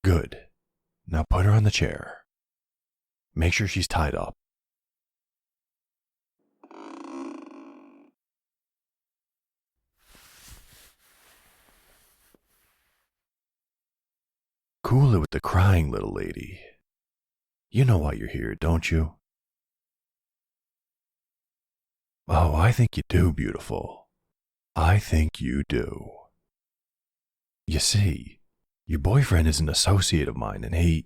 Good. Now put her on the chair. Make sure she's tied up. Cool it with the crying, little lady. You know why you're here, don't you? Oh, I think you do, beautiful. I think you do. You see, your boyfriend is an associate of mine and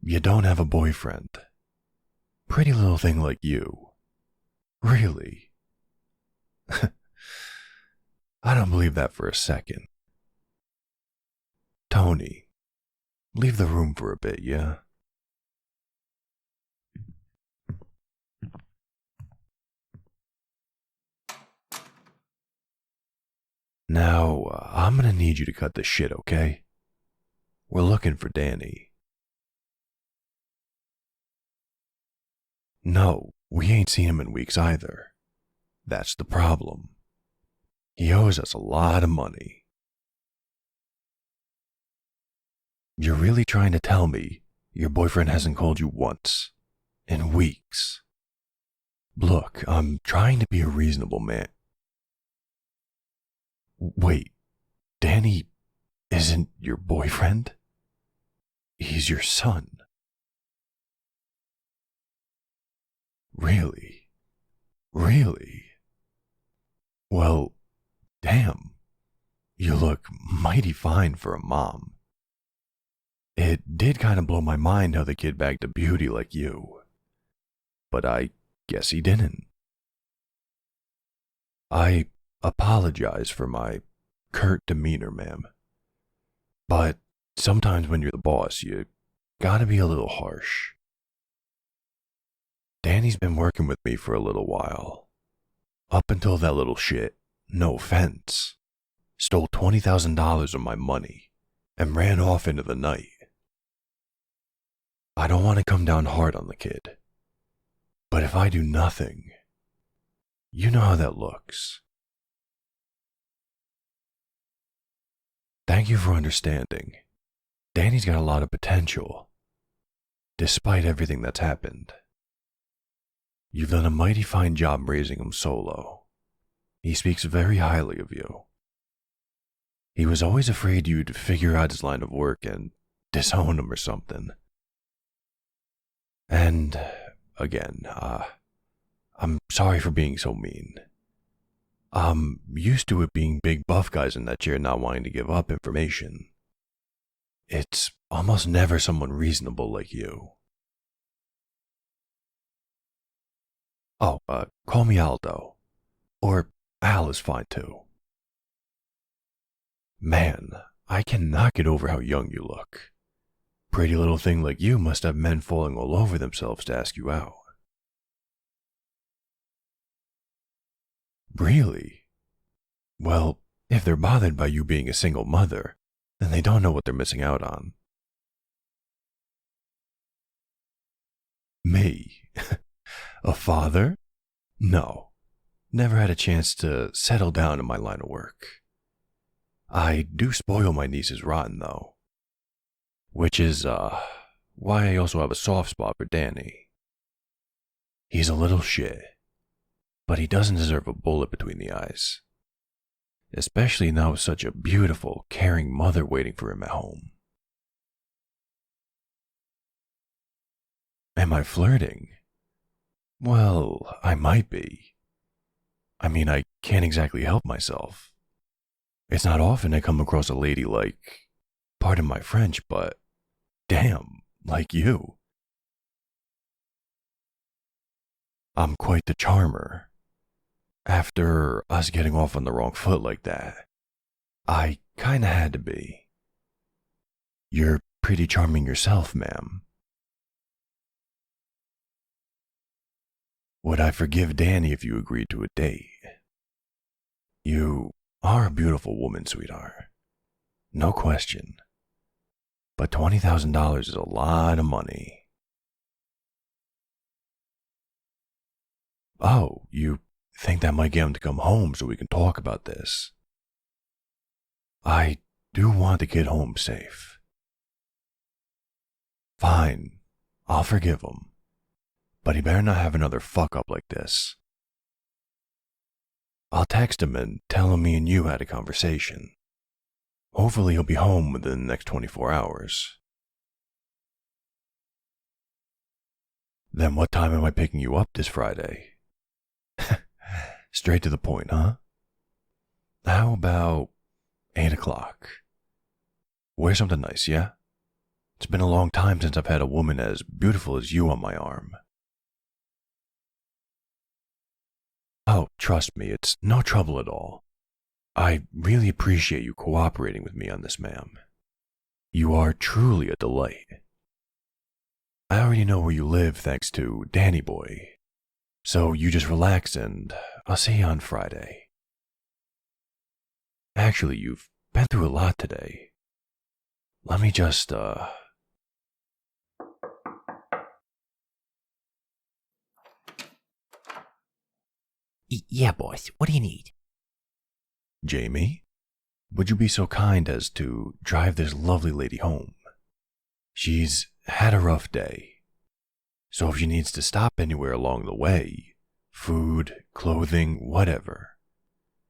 You don't have a boyfriend. Pretty little thing like you. Really? I don't believe that for a second. Tony, leave the room for a bit, yeah? Now, I'm gonna need you to cut this shit, okay? We're looking for Danny. No, we ain't seen him in weeks either. That's the problem. He owes us a lot of money. You're really trying to tell me your boyfriend hasn't called you once in weeks? Look, I'm trying to be a reasonable man. Wait, Danny isn't your boyfriend? He's your son. Really? Really? Well, damn. You look mighty fine for a mom. It did kind of blow my mind how the kid bagged a beauty like you. But I guess he didn't. I apologize for my curt demeanor, ma'am. But sometimes when you're the boss, you gotta be a little harsh. Danny's been working with me for a little while. Up until that little shit, no offense, stole $20,000 of my money and ran off into the night. I don't want to come down hard on the kid, but if I do nothing, you know how that looks. Thank you for understanding. Danny's got a lot of potential, despite everything that's happened. You've done a mighty fine job raising him solo. He speaks very highly of you. He was always afraid you'd figure out his line of work and disown him or something. And, again, I'm sorry for being so mean. I'm used to it being big buff guys in that chair not wanting to give up information. It's almost never someone reasonable like you. Oh, call me Aldo. Or Al is fine too. Man, I cannot get over how young you look. Pretty little thing like you must have men falling all over themselves to ask you out. Really? Well, if they're bothered by you being a single mother, then they don't know what they're missing out on. Me? A father? No. Never had a chance to settle down in my line of work. I do spoil my nieces rotten, though. Which is, why I also have a soft spot for Danny. He's a little shit, but he doesn't deserve a bullet between the eyes. Especially now with such a beautiful, caring mother waiting for him at home. Am I flirting? Well, I might be. I mean, I can't exactly help myself. It's not often I come across a lady like, pardon my French, but damn, like you. I'm quite the charmer. After us getting off on the wrong foot like that, I kinda had to be. You're pretty charming yourself, ma'am. Would I forgive Danny if you agreed to a date? You are a beautiful woman, sweetheart. No question. But $20,000 is a lot of money. Oh, you think that might get him to come home so we can talk about this? I do want to get home safe. Fine, I'll forgive him. But he better not have another fuck up like this. I'll text him and tell him me and you had a conversation. Hopefully he'll be home within the next 24 hours. Then what time am I picking you up this Friday? Straight to the point, huh? How about 8 o'clock? Wear something nice, yeah? It's been a long time since I've had a woman as beautiful as you on my arm. Oh, trust me, it's no trouble at all. I really appreciate you cooperating with me on this, ma'am. You are truly a delight. I already know where you live thanks to Danny Boy. So you just relax and I'll see you on Friday. Actually, you've been through a lot today. Let me just, Yeah, boss. What do you need? Jamie, would you be so kind as to drive this lovely lady home? She's had a rough day. So if she needs to stop anywhere along the way, food, clothing, whatever,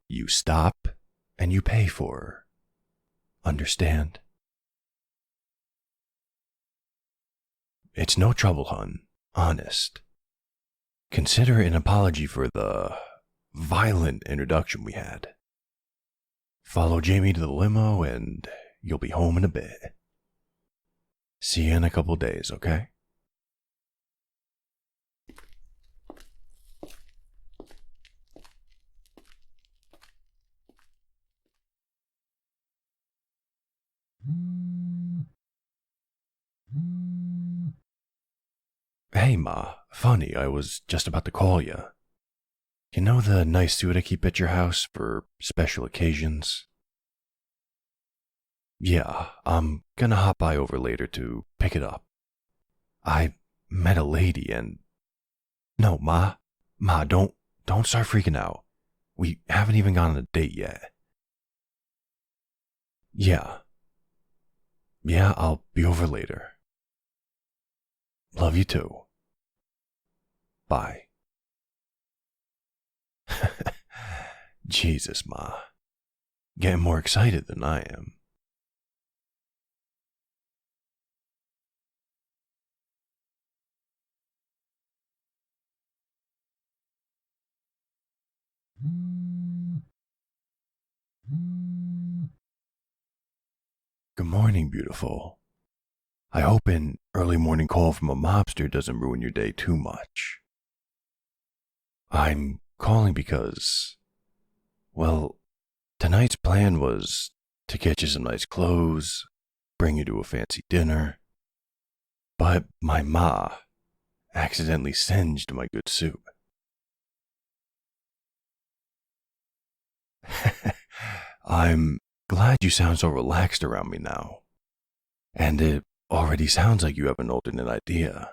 you stop and you pay for her. Understand? It's no trouble, hun. Honest. Consider it an apology for the violent introduction we had. Follow Jamie to the limo and you'll be home in a bit. See you in a couple days, okay? Hey, Ma. Funny, I was just about to call you. You know the nice suit I keep at your house for special occasions? Yeah, I'm gonna hop by over later to pick it up. I met a lady and... No, Ma. Ma, don't start freaking out. We haven't even gone on a date yet. Yeah. Yeah, I'll be over later. Love you too. Bye. Jesus, Ma. Getting more excited than I am. Good morning, beautiful. I hope an early morning call from a mobster doesn't ruin your day too much. I'm calling because, well, tonight's plan was to get you some nice clothes, bring you to a fancy dinner, but my ma accidentally singed my good suit. I'm glad you sound so relaxed around me now, and it already sounds like you have an alternate idea.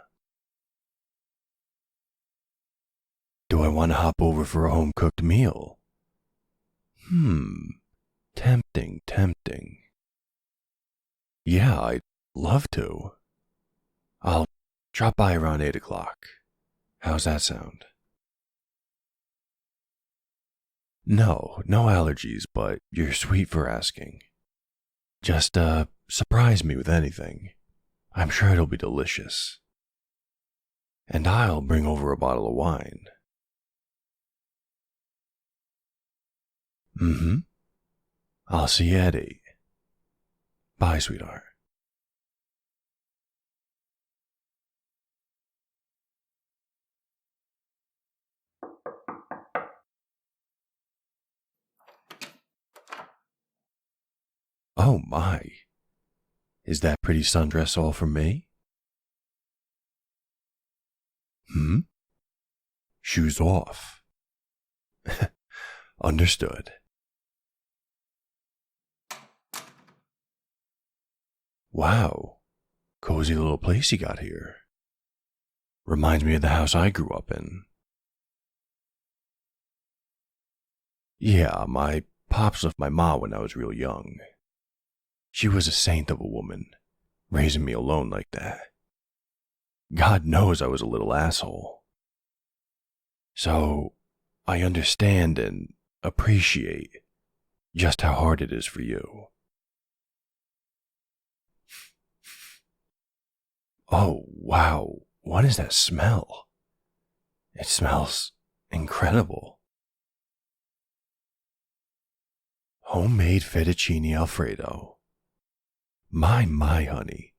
Do I want to hop over for a home-cooked meal? Tempting, tempting. Yeah, I'd love to. I'll drop by around 8 o'clock. How's that sound? No allergies, but you're sweet for asking. Just, surprise me with anything. I'm sure it'll be delicious. And I'll bring over a bottle of wine. I'll see you at 8. Bye, sweetheart. Oh my. Is that pretty sundress all for me? Shoes off. Understood. Wow. Cozy little place you got here. Reminds me of the house I grew up in. Yeah, my pops left my ma when I was real young. She was a saint of a woman, raising me alone like that. God knows I was a little asshole. So, I understand and appreciate just how hard it is for you. Oh, wow. What is that smell? It smells incredible. Homemade fettuccine Alfredo. My, honey.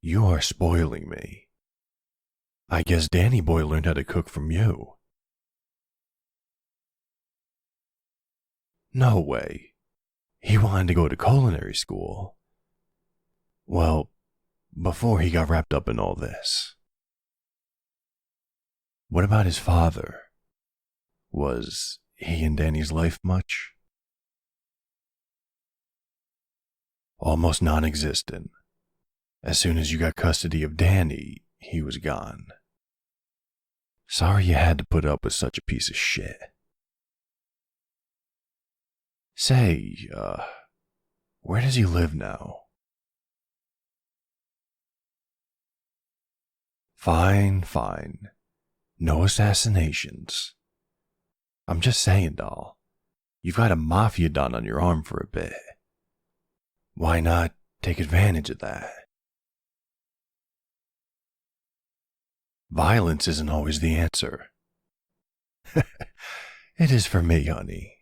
You are spoiling me. I guess Danny boy learned how to cook from you. No way. He wanted to go to culinary school. Well, before he got wrapped up in all this. What about his father? Was he in Danny's life much? Almost non-existent. As soon as you got custody of Danny, he was gone. Sorry you had to put up with such a piece of shit. Say, where does he live now? Fine. No assassinations. I'm just saying, doll. You've got a Mafia don on your arm for a bit. Why not take advantage of that? Violence isn't always the answer. It is for me, honey.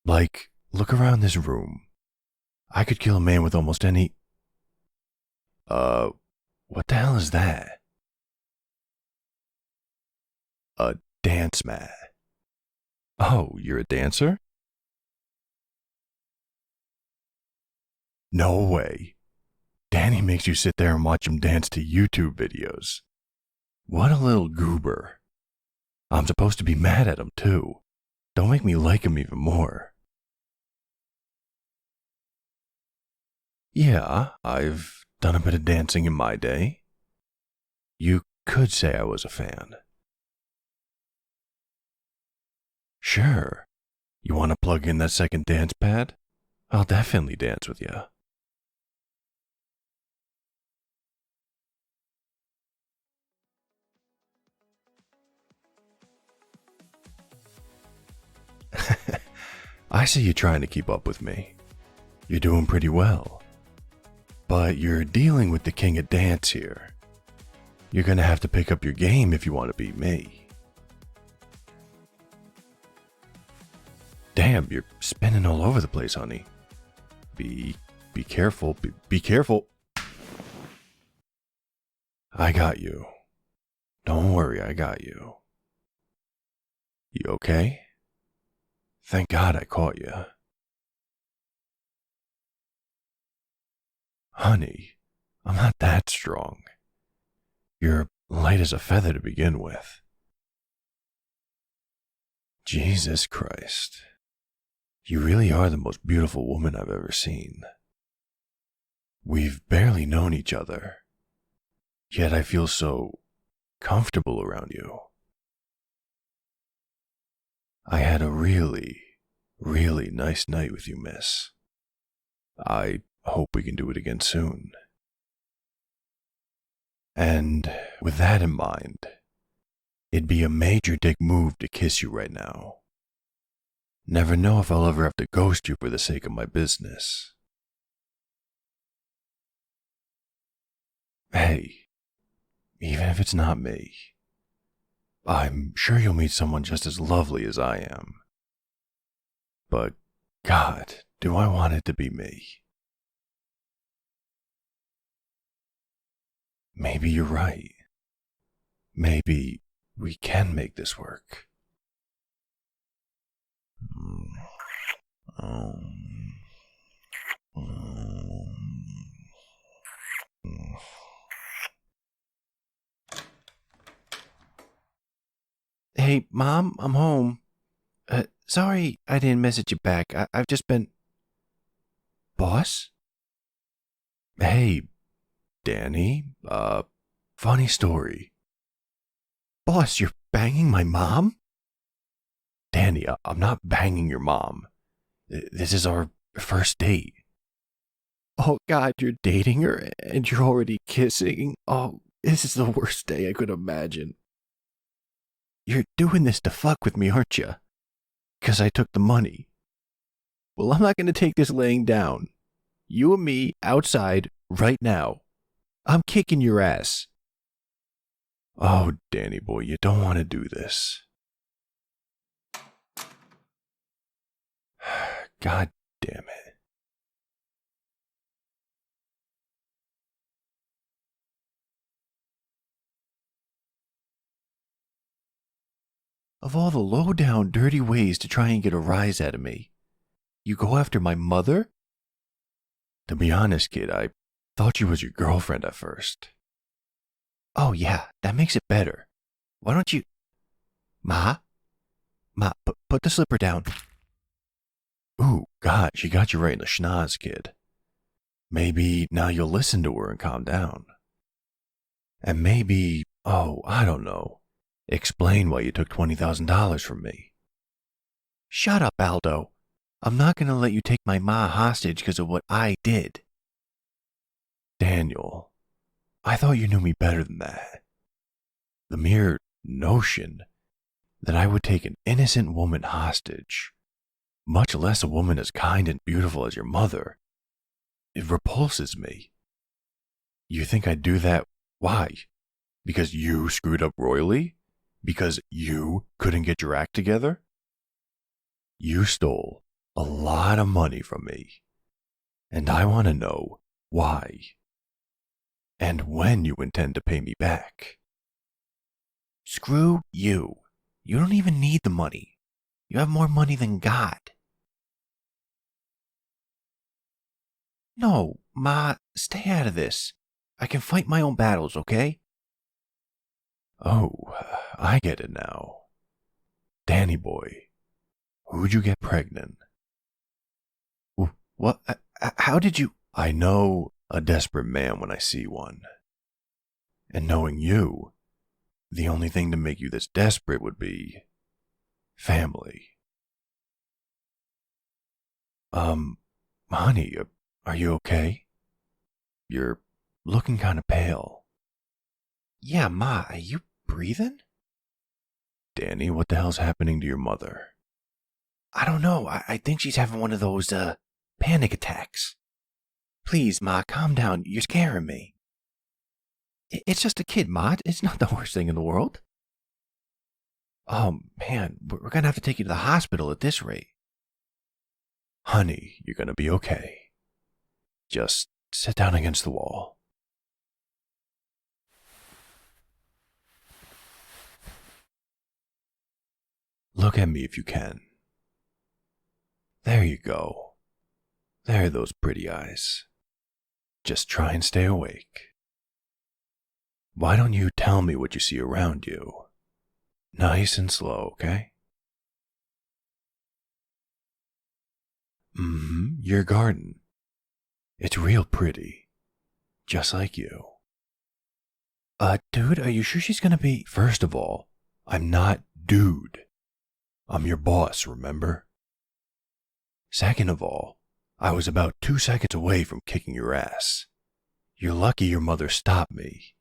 Like, look around this room. I could kill a man with almost any... what the hell is that? A dance mat. Oh, you're a dancer? No way. Danny makes you sit there and watch him dance to YouTube videos. What a little goober. I'm supposed to be mad at him too. Don't make me like him even more. Yeah, I've done a bit of dancing in my day. You could say I was a fan. Sure. You want to plug in that second dance pad? I'll definitely dance with you. I see you trying to keep up with me. You're doing pretty well. But you're dealing with the king of dance here. You're gonna have to pick up your game if you want to beat me. Damn, you're spinning all over the place, honey. Be careful. Be careful. I got you. Don't worry, I got you. You okay? Thank God I caught you. Honey, I'm not that strong. You're light as a feather to begin with. Jesus Christ. You really are the most beautiful woman I've ever seen. We've barely known each other, yet I feel so comfortable around you. I had a really nice night with you, miss. I hope we can do it again soon. And with that in mind, it'd be a major dick move to kiss you right now. Never know if I'll ever have to ghost you for the sake of my business. Hey, even if it's not me, I'm sure you'll meet someone just as lovely as I am. But God, do I want it to be me? Maybe you're right. Maybe we can make this work. Hey, Mom, I'm home. Sorry I didn't message you back. I've just been... Boss? Hey, Danny, funny story. Boss, you're banging my mom? Danny, I'm not banging your mom. This is our first date. Oh, God, you're dating her and you're already kissing? Oh, this is the worst day I could imagine. You're doing this to fuck with me, aren't you? 'Cause I took the money. Well, I'm not going to take this laying down. You and me outside right now. I'm kicking your ass. Oh, Danny boy, you don't want to do this. God damn it. Of all the low-down, dirty ways to try and get a rise out of me, you go after my mother? To be honest, kid, I thought she was your girlfriend at first. Oh, yeah, that makes it better. Why don't you... Ma, put the slipper down. Ooh, God, she got you right in the schnoz, kid. Maybe now you'll listen to her and calm down. And maybe, oh, I don't know, explain why you took $20,000 from me. Shut up, Aldo. I'm not going to let you take my ma hostage because of what I did. Daniel, I thought you knew me better than that. The mere notion that I would take an innocent woman hostage, much less a woman as kind and beautiful as your mother, it repulses me. You think I'd do that? Why? Because you screwed up royally? Because you couldn't get your act together? You stole a lot of money from me, and I want to know why. And when you intend to pay me back. Screw you. You don't even need the money. You have more money than God. No, Ma, stay out of this. I can fight my own battles, okay? Oh, I get it now. Danny boy, who'd you get pregnant? What? How did you? I know a desperate man when I see one. And knowing you, the only thing to make you this desperate would be family. Honey, are you okay? You're looking kind of pale. Yeah, Ma, are you breathing? Danny, what the hell's happening to your mother? I don't know. I think she's having one of those, panic attacks. Please, Ma, calm down. You're scaring me. It's just a kid, Ma. It's not the worst thing in the world. Oh, man, we're gonna have to take you to the hospital at this rate. Honey, you're gonna be okay. Just sit down against the wall. Look at me if you can. There you go. There are those pretty eyes. Just try and stay awake. Why don't you tell me what you see around you? Nice and slow, okay? Your garden. It's real pretty. Just like you. Dude, are you sure she's gonna be... First of all, I'm not dude. I'm your boss, remember? Second of all, I was about 2 seconds away from kicking your ass. You're lucky your mother stopped me.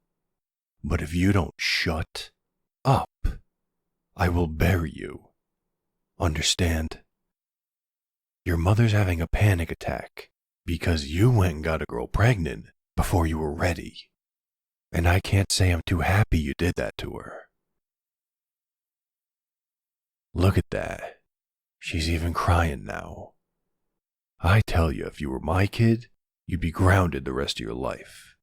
But if you don't shut up, I will bury you. Understand? Your mother's having a panic attack because you went and got a girl pregnant before you were ready. And I can't say I'm too happy you did that to her. Look at that. She's even crying now. I tell you, if you were my kid, you'd be grounded the rest of your life.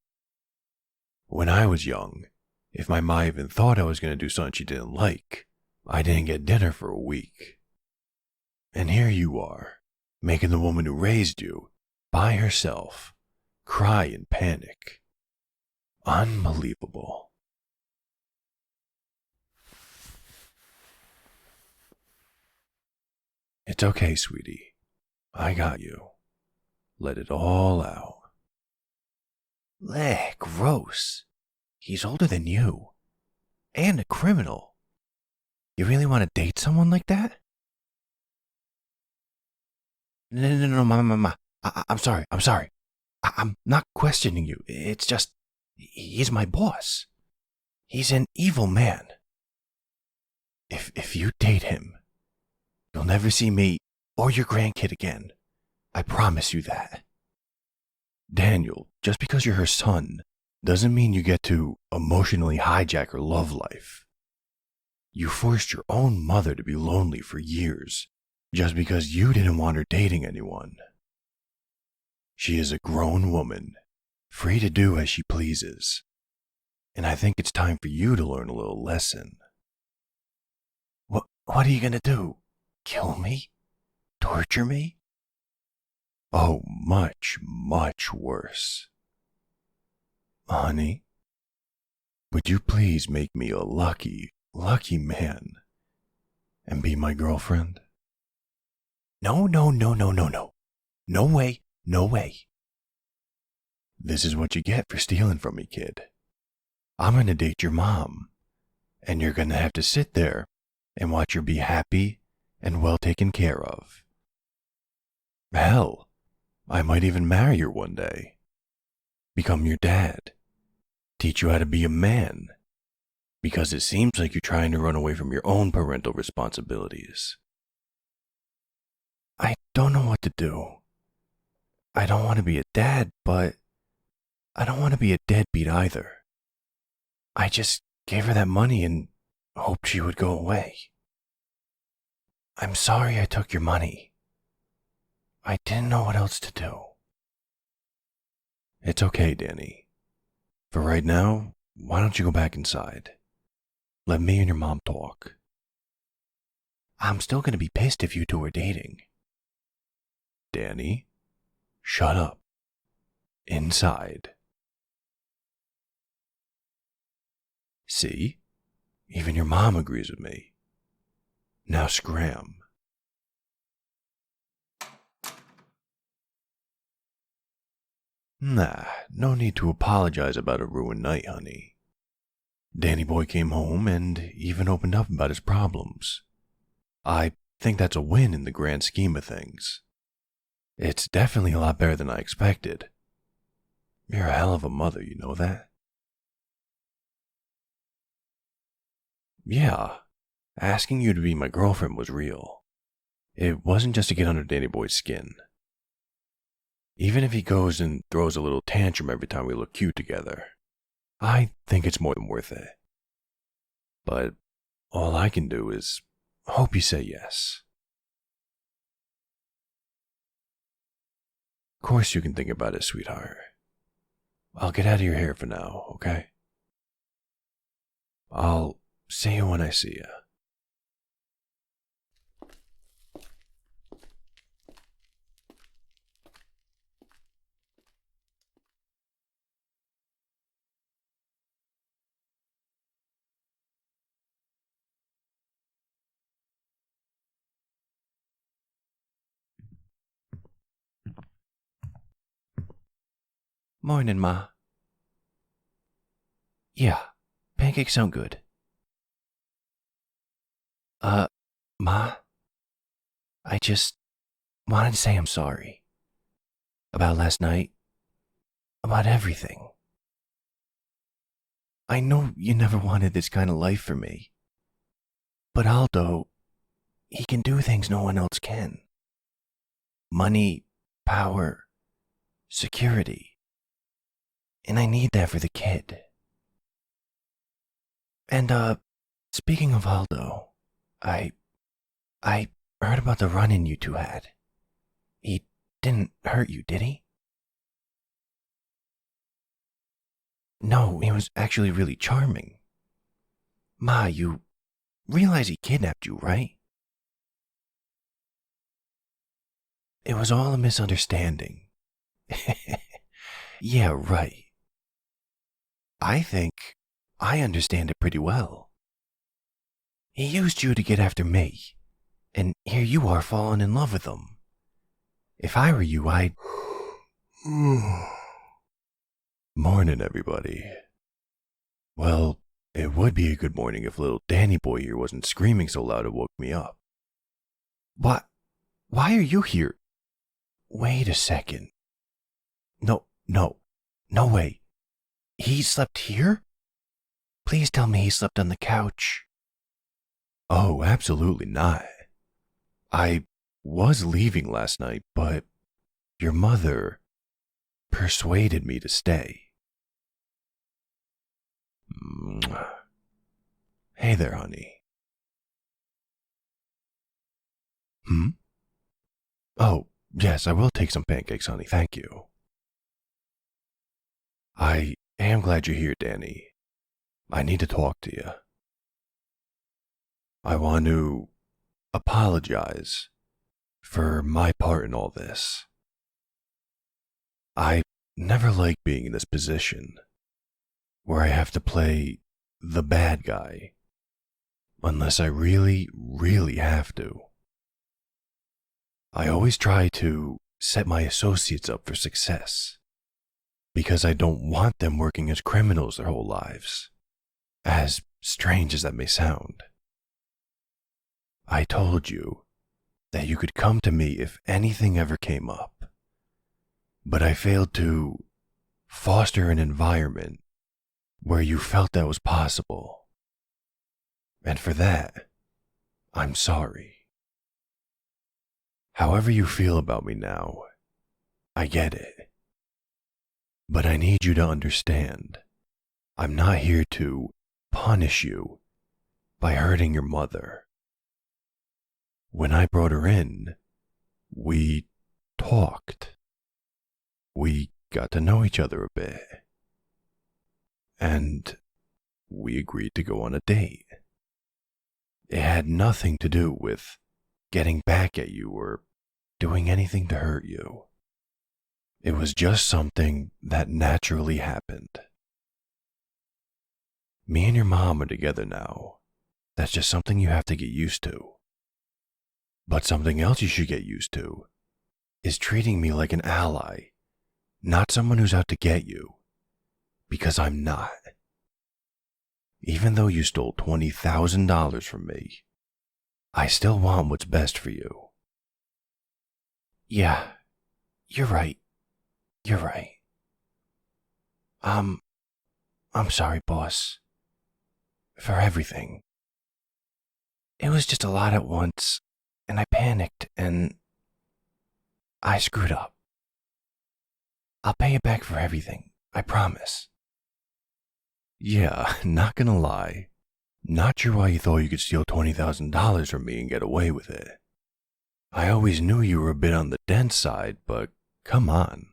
When I was young, if my ma even thought I was going to do something she didn't like, I didn't get dinner for a week. And here you are, making the woman who raised you, by herself, cry in panic. Unbelievable. It's okay, sweetie. I got you. Let it all out. Bleh, gross. He's older than you. And a criminal. You really want to date someone like that? No, Ma. I'm sorry. I'm not questioning you. It's just, he's my boss. He's an evil man. If you date him, you'll never see me or your grandkid again. I promise you that. Daniel, just because you're her son doesn't mean you get to emotionally hijack her love life. You forced your own mother to be lonely for years just because you didn't want her dating anyone. She is a grown woman, free to do as she pleases. And I think it's time for you to learn a little lesson. What are you gonna do? Kill me? Torture me? Oh, much, much worse. Honey, would you please make me a lucky, lucky man and be my girlfriend? No. No way, no way. This is what you get for stealing from me, kid. I'm gonna date your mom, and you're gonna have to sit there and watch her be happy and well taken care of. Hell, I might even marry her one day. Become your dad. Teach you how to be a man. Because it seems like you're trying to run away from your own parental responsibilities. I don't know what to do. I don't want to be a dad, but I don't want to be a deadbeat either. I just gave her that money and hoped she would go away. I'm sorry I took your money. I didn't know what else to do. It's okay, Danny. For right now, why don't you go back inside? Let me and your mom talk. I'm still gonna be pissed if you two are dating. Danny, shut up. Inside. See? Even your mom agrees with me. Now scram. Nah, no need to apologize about a ruined night, honey. Danny boy came home and even opened up about his problems. I think that's a win in the grand scheme of things. It's definitely a lot better than I expected. You're a hell of a mother, you know that? Yeah, asking you to be my girlfriend was real. It wasn't just to get under Danny boy's skin. Even if he goes and throws a little tantrum every time we look cute together, I think it's more than worth it. But all I can do is hope you say yes. Of course you can think about it, sweetheart. I'll get out of your hair for now, okay? I'll see you when I see you. Morning, Ma. Yeah, pancakes sound good. Ma, I just wanted to say I'm sorry. About last night. About everything. I know you never wanted this kind of life for me. But Aldo, he can do things no one else can. Money, power, security. And I need that for the kid. And, speaking of Aldo, I heard about the run-in you two had. He didn't hurt you, did he? No, he was actually really charming. Ma, you realize he kidnapped you, right? It was all a misunderstanding. Yeah, right. I think I understand it pretty well. He used you to get after me, and here you are falling in love with him. If I were you, I'd... Morning, everybody. Well, it would be a good morning if little Danny boy here wasn't screaming so loud it woke me up. What? Why are you here? Wait a second. No, No, no way. He slept here? Please tell me he slept on the couch. Oh, absolutely not. I was leaving last night, but your mother persuaded me to stay. Mwah. Hey there, honey. Oh, yes, I will take some pancakes, honey. Thank you. I am glad you're here, Danny. I need to talk to you. I want to apologize for my part in all this. I never like being in this position where I have to play the bad guy unless I really, really have to. I always try to set my associates up for success because I don't want them working as criminals their whole lives, as strange as that may sound. I told you that you could come to me if anything ever came up, but I failed to foster an environment where you felt that was possible. And for that, I'm sorry. However you feel about me now, I get it. But I need you to understand, I'm not here to punish you by hurting your mother. When I brought her in, we talked. We got to know each other a bit. And we agreed to go on a date. It had nothing to do with getting back at you or doing anything to hurt you. It was just something that naturally happened. Me and your mom are together now. That's just something you have to get used to. But something else you should get used to is treating me like an ally, not someone who's out to get you, because I'm not. Even though you stole $20,000 from me, I still want what's best for you. Yeah, you're right. You're right. I'm sorry, boss. For everything. It was just a lot at once, and I panicked, and I screwed up. I'll pay you back for everything, I promise. Yeah, not gonna lie. Not sure why you thought you could steal $20,000 from me and get away with it. I always knew you were a bit on the dense side, but come on.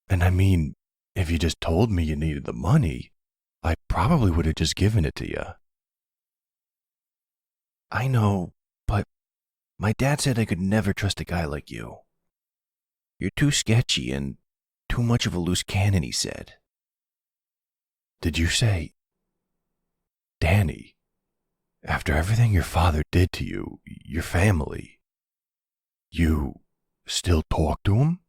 And I mean, if you just told me you needed the money, I probably would have just given it to you. I know, but my dad said I could never trust a guy like you. You're too sketchy and too much of a loose cannon, he said. Did you say, Danny, after everything your father did to you, your family, you still talk to him?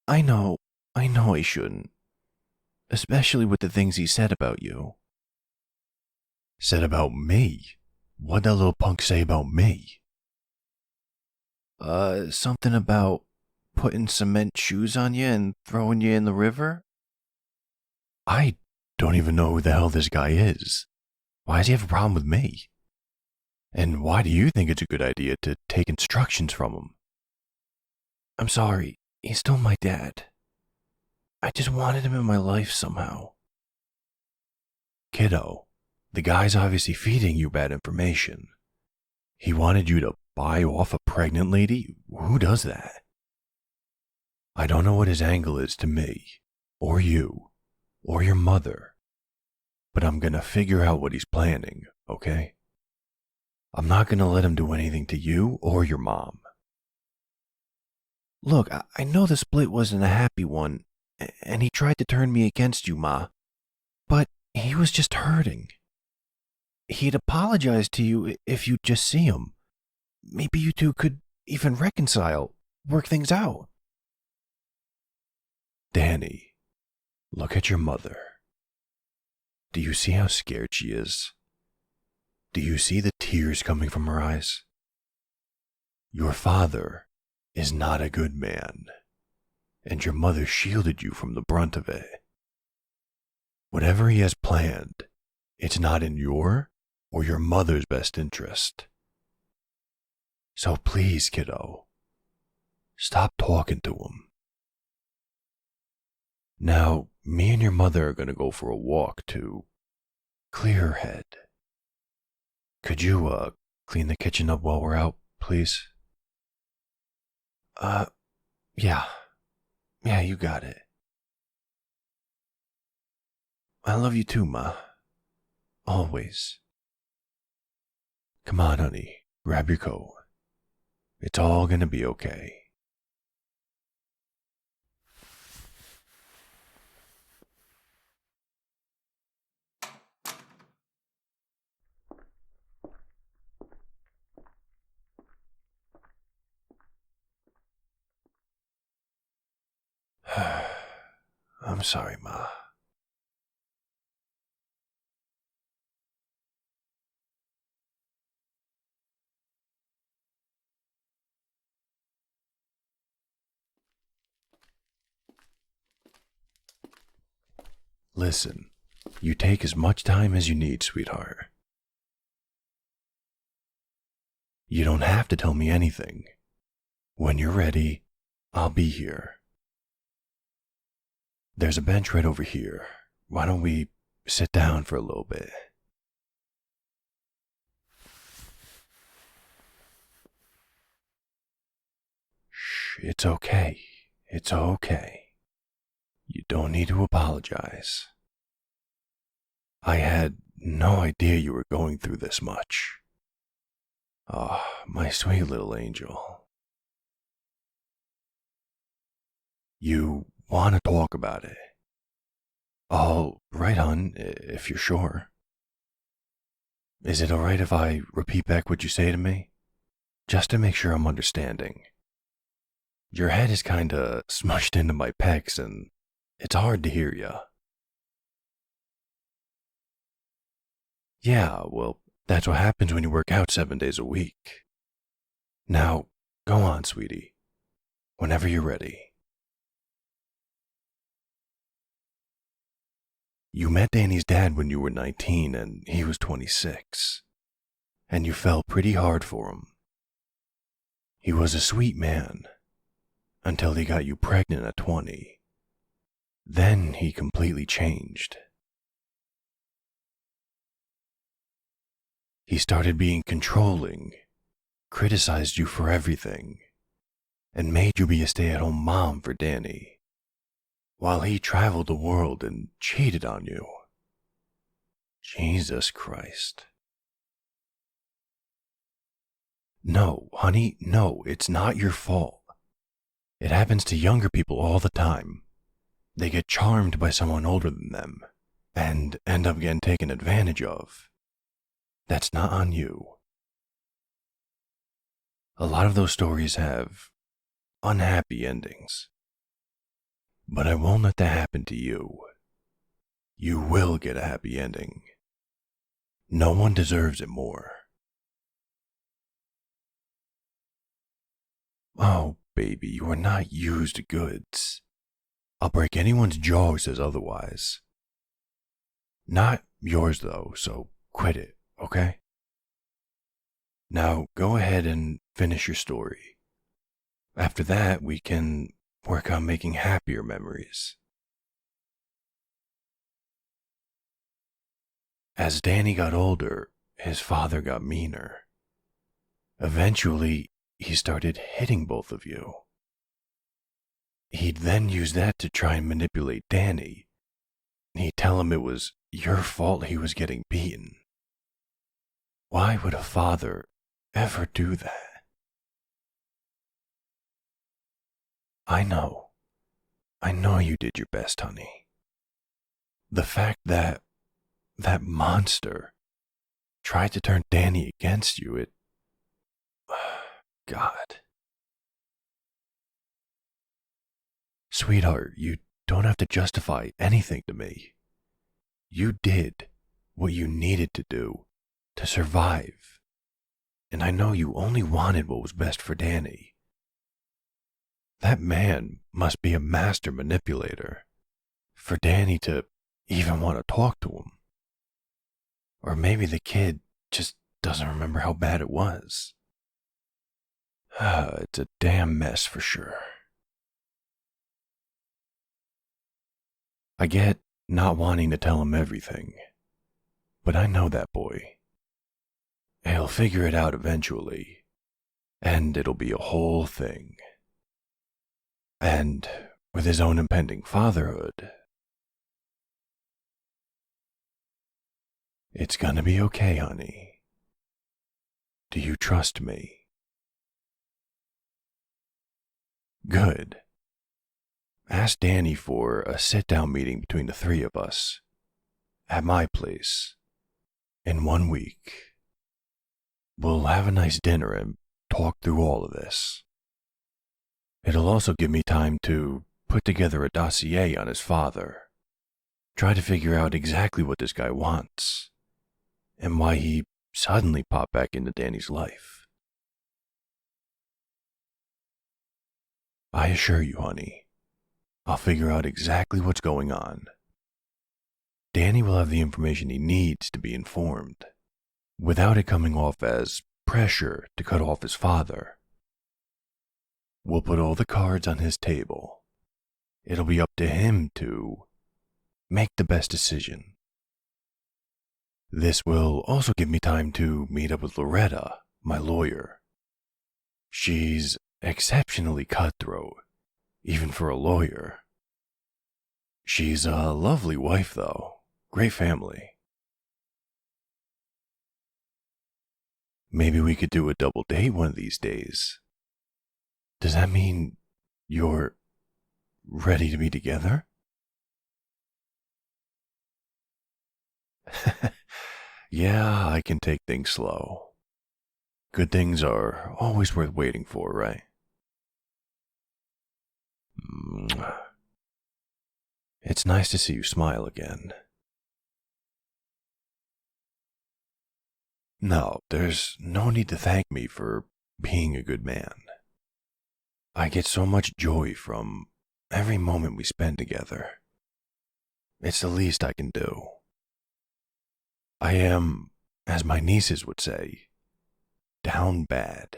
I know I shouldn't. Especially with the things he said about you. Said about me? What'd that little punk say about me? Something about putting cement shoes on you and throwing you in the river? I don't even know who the hell this guy is. Why does he have a problem with me? And why do you think it's a good idea to take instructions from him? I'm sorry, he's still my dad. I just wanted him in my life somehow. Kiddo, the guy's obviously feeding you bad information. He wanted you to buy off a pregnant lady? Who does that? I don't know what his angle is to me, or you, or your mother, but I'm gonna figure out what he's planning, okay? I'm not gonna let him do anything to you or your mom. Look, I know the split wasn't a happy one, and he tried to turn me against you, Ma, but he was just hurting. He'd apologize to you if you'd just see him. Maybe you two could even reconcile, work things out. Danny, look at your mother. Do you see how scared she is? Do you see the tears coming from her eyes? Your father is not a good man, and your mother shielded you from the brunt of it. Whatever he has planned, it's not in your or your mother's best interest. So please, kiddo, stop talking to him. Now, me and your mother are going to go for a walk to clear her head. Could you, clean the kitchen up while we're out, please? Yeah. Yeah, you got it. I love you too, Ma. Always. Come on, honey. Grab your coat. It's all gonna be okay. I'm sorry, Ma. Listen, you take as much time as you need, sweetheart. You don't have to tell me anything. When you're ready, I'll be here. There's a bench right over here. Why don't we sit down for a little bit? Shh, it's okay. It's okay. You don't need to apologize. I had no idea you were going through this much. Oh, my sweet little angel. You want to talk about it? All right, hon, if you're sure. Is it alright if I repeat back what you say to me? Just to make sure I'm understanding. Your head is kinda smushed into my pecs and it's hard to hear ya. Yeah, well, that's what happens when you work out 7 days a week. Now, go on, sweetie. Whenever you're ready. You met Danny's dad when you were 19 and he was 26. And you fell pretty hard for him. He was a sweet man. Until he got you pregnant at 20. Then he completely changed. He started being controlling, criticized you for everything, and made you be a stay-at-home mom for Danny, while he traveled the world and cheated on you. Jesus Christ. No, honey, no, it's not your fault. It happens to younger people all the time. They get charmed by someone older than them, and end up getting taken advantage of. That's not on you. A lot of those stories have unhappy endings. But I won't let that happen to you. You will get a happy ending. No one deserves it more. Oh, baby, you are not used goods. I'll break anyone's jaw who says otherwise. Not yours, though, so quit it, okay? Now go ahead and finish your story. After that, we can work on making happier memories. As Danny got older, his father got meaner. Eventually, he started hitting both of you. He'd then use that to try and manipulate Danny. He'd tell him it was your fault he was getting beaten. Why would a father ever do that? I know you did your best, honey. The fact that that monster tried to turn Danny against you, it... God. Sweetheart, you don't have to justify anything to me. You did what you needed to do to survive. And I know you only wanted what was best for Danny. That man must be a master manipulator for Danny to even want to talk to him. Or maybe the kid just doesn't remember how bad it was. It's a damn mess for sure. I get not wanting to tell him everything, but I know that boy. He'll figure it out eventually, and it'll be a whole thing. And with his own impending fatherhood, it's gonna be okay, honey. Do you trust me? Good. Ask Danny for a sit-down meeting between the three of us at my place in 1 week. We'll have a nice dinner and talk through all of this. It'll also give me time to put together a dossier on his father, try to figure out exactly what this guy wants and why he suddenly popped back into Danny's life. I assure you, honey, I'll figure out exactly what's going on. Danny will have the information he needs to be informed, without it coming off as pressure to cut off his father. We'll put all the cards on his table. It'll be up to him to make the best decision. This will also give me time to meet up with Loretta, my lawyer. She's exceptionally cutthroat, even for a lawyer. She's a lovely wife, though. Great family. Maybe we could do a double date one of these days. Does that mean you're ready to be together? Yeah, I can take things slow. Good things are always worth waiting for, right? It's nice to see you smile again. No, there's no need to thank me for being a good man. I get so much joy from every moment we spend together. It's the least I can do. I am, as my nieces would say, down bad.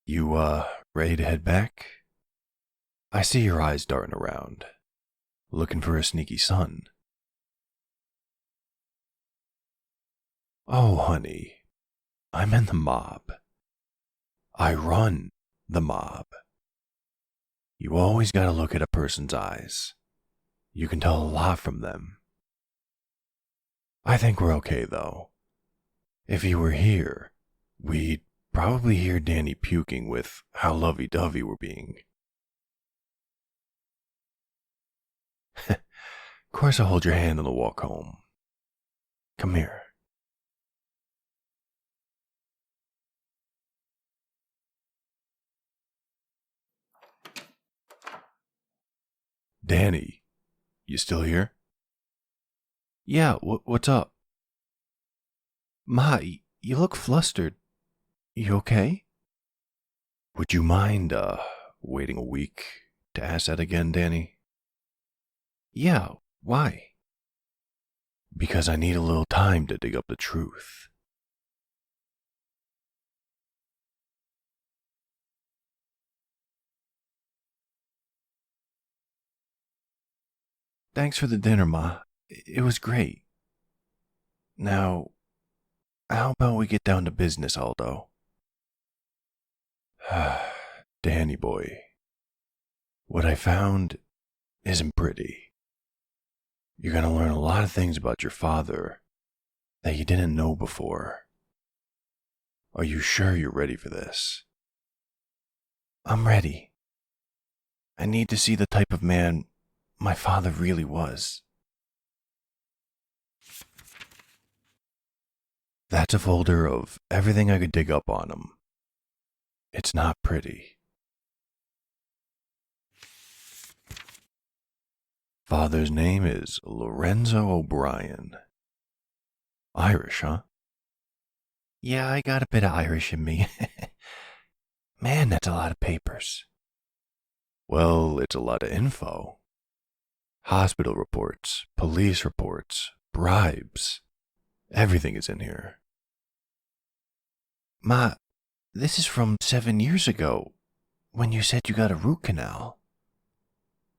You, ready to head back? I see your eyes darting around, looking for a sneaky son. Oh, honey, I'm in the mob. I run the mob. You always gotta look at a person's eyes. You can tell a lot from them. I think we're okay, though. If you were here, we'd probably hear Danny puking with how lovey-dovey we're being. Of course I'll hold your hand on the walk home. Come here. Danny, you still here? Yeah, what's up? Ma, you look flustered. You okay? Would you mind, waiting a week to ask that again, Danny? Yeah, why? Because I need a little time to dig up the truth. Thanks for the dinner, Ma. It was great. Now, how about we get down to business, Aldo? Danny boy, what I found isn't pretty. You're gonna learn a lot of things about your father that you didn't know before. Are you sure you're ready for this? I'm ready. I need to see the type of man my father really was. That's a folder of everything I could dig up on him. It's not pretty. Father's name is Lorenzo O'Brien. Irish, huh? Yeah, I got a bit of Irish in me. Man, that's a lot of papers. Well, it's a lot of info. Hospital reports, police reports, bribes. Everything is in here. Ma, this is from 7 years ago, when you said you got a root canal.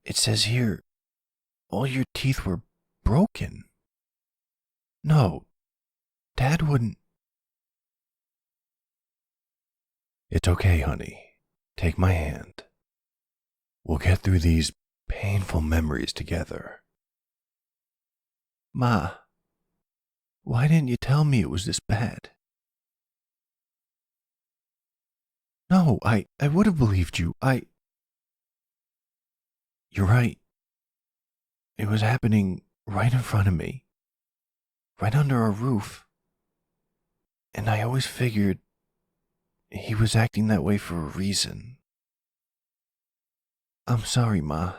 It says here, all your teeth were broken. No, Dad wouldn't. It's okay, honey. Take my hand. We'll get through these painful memories together. Ma, why didn't you tell me it was this bad? No, I would have believed you. You're right. It was happening right in front of me, right under our roof. And I always figured he was acting that way for a reason. I'm sorry, Ma.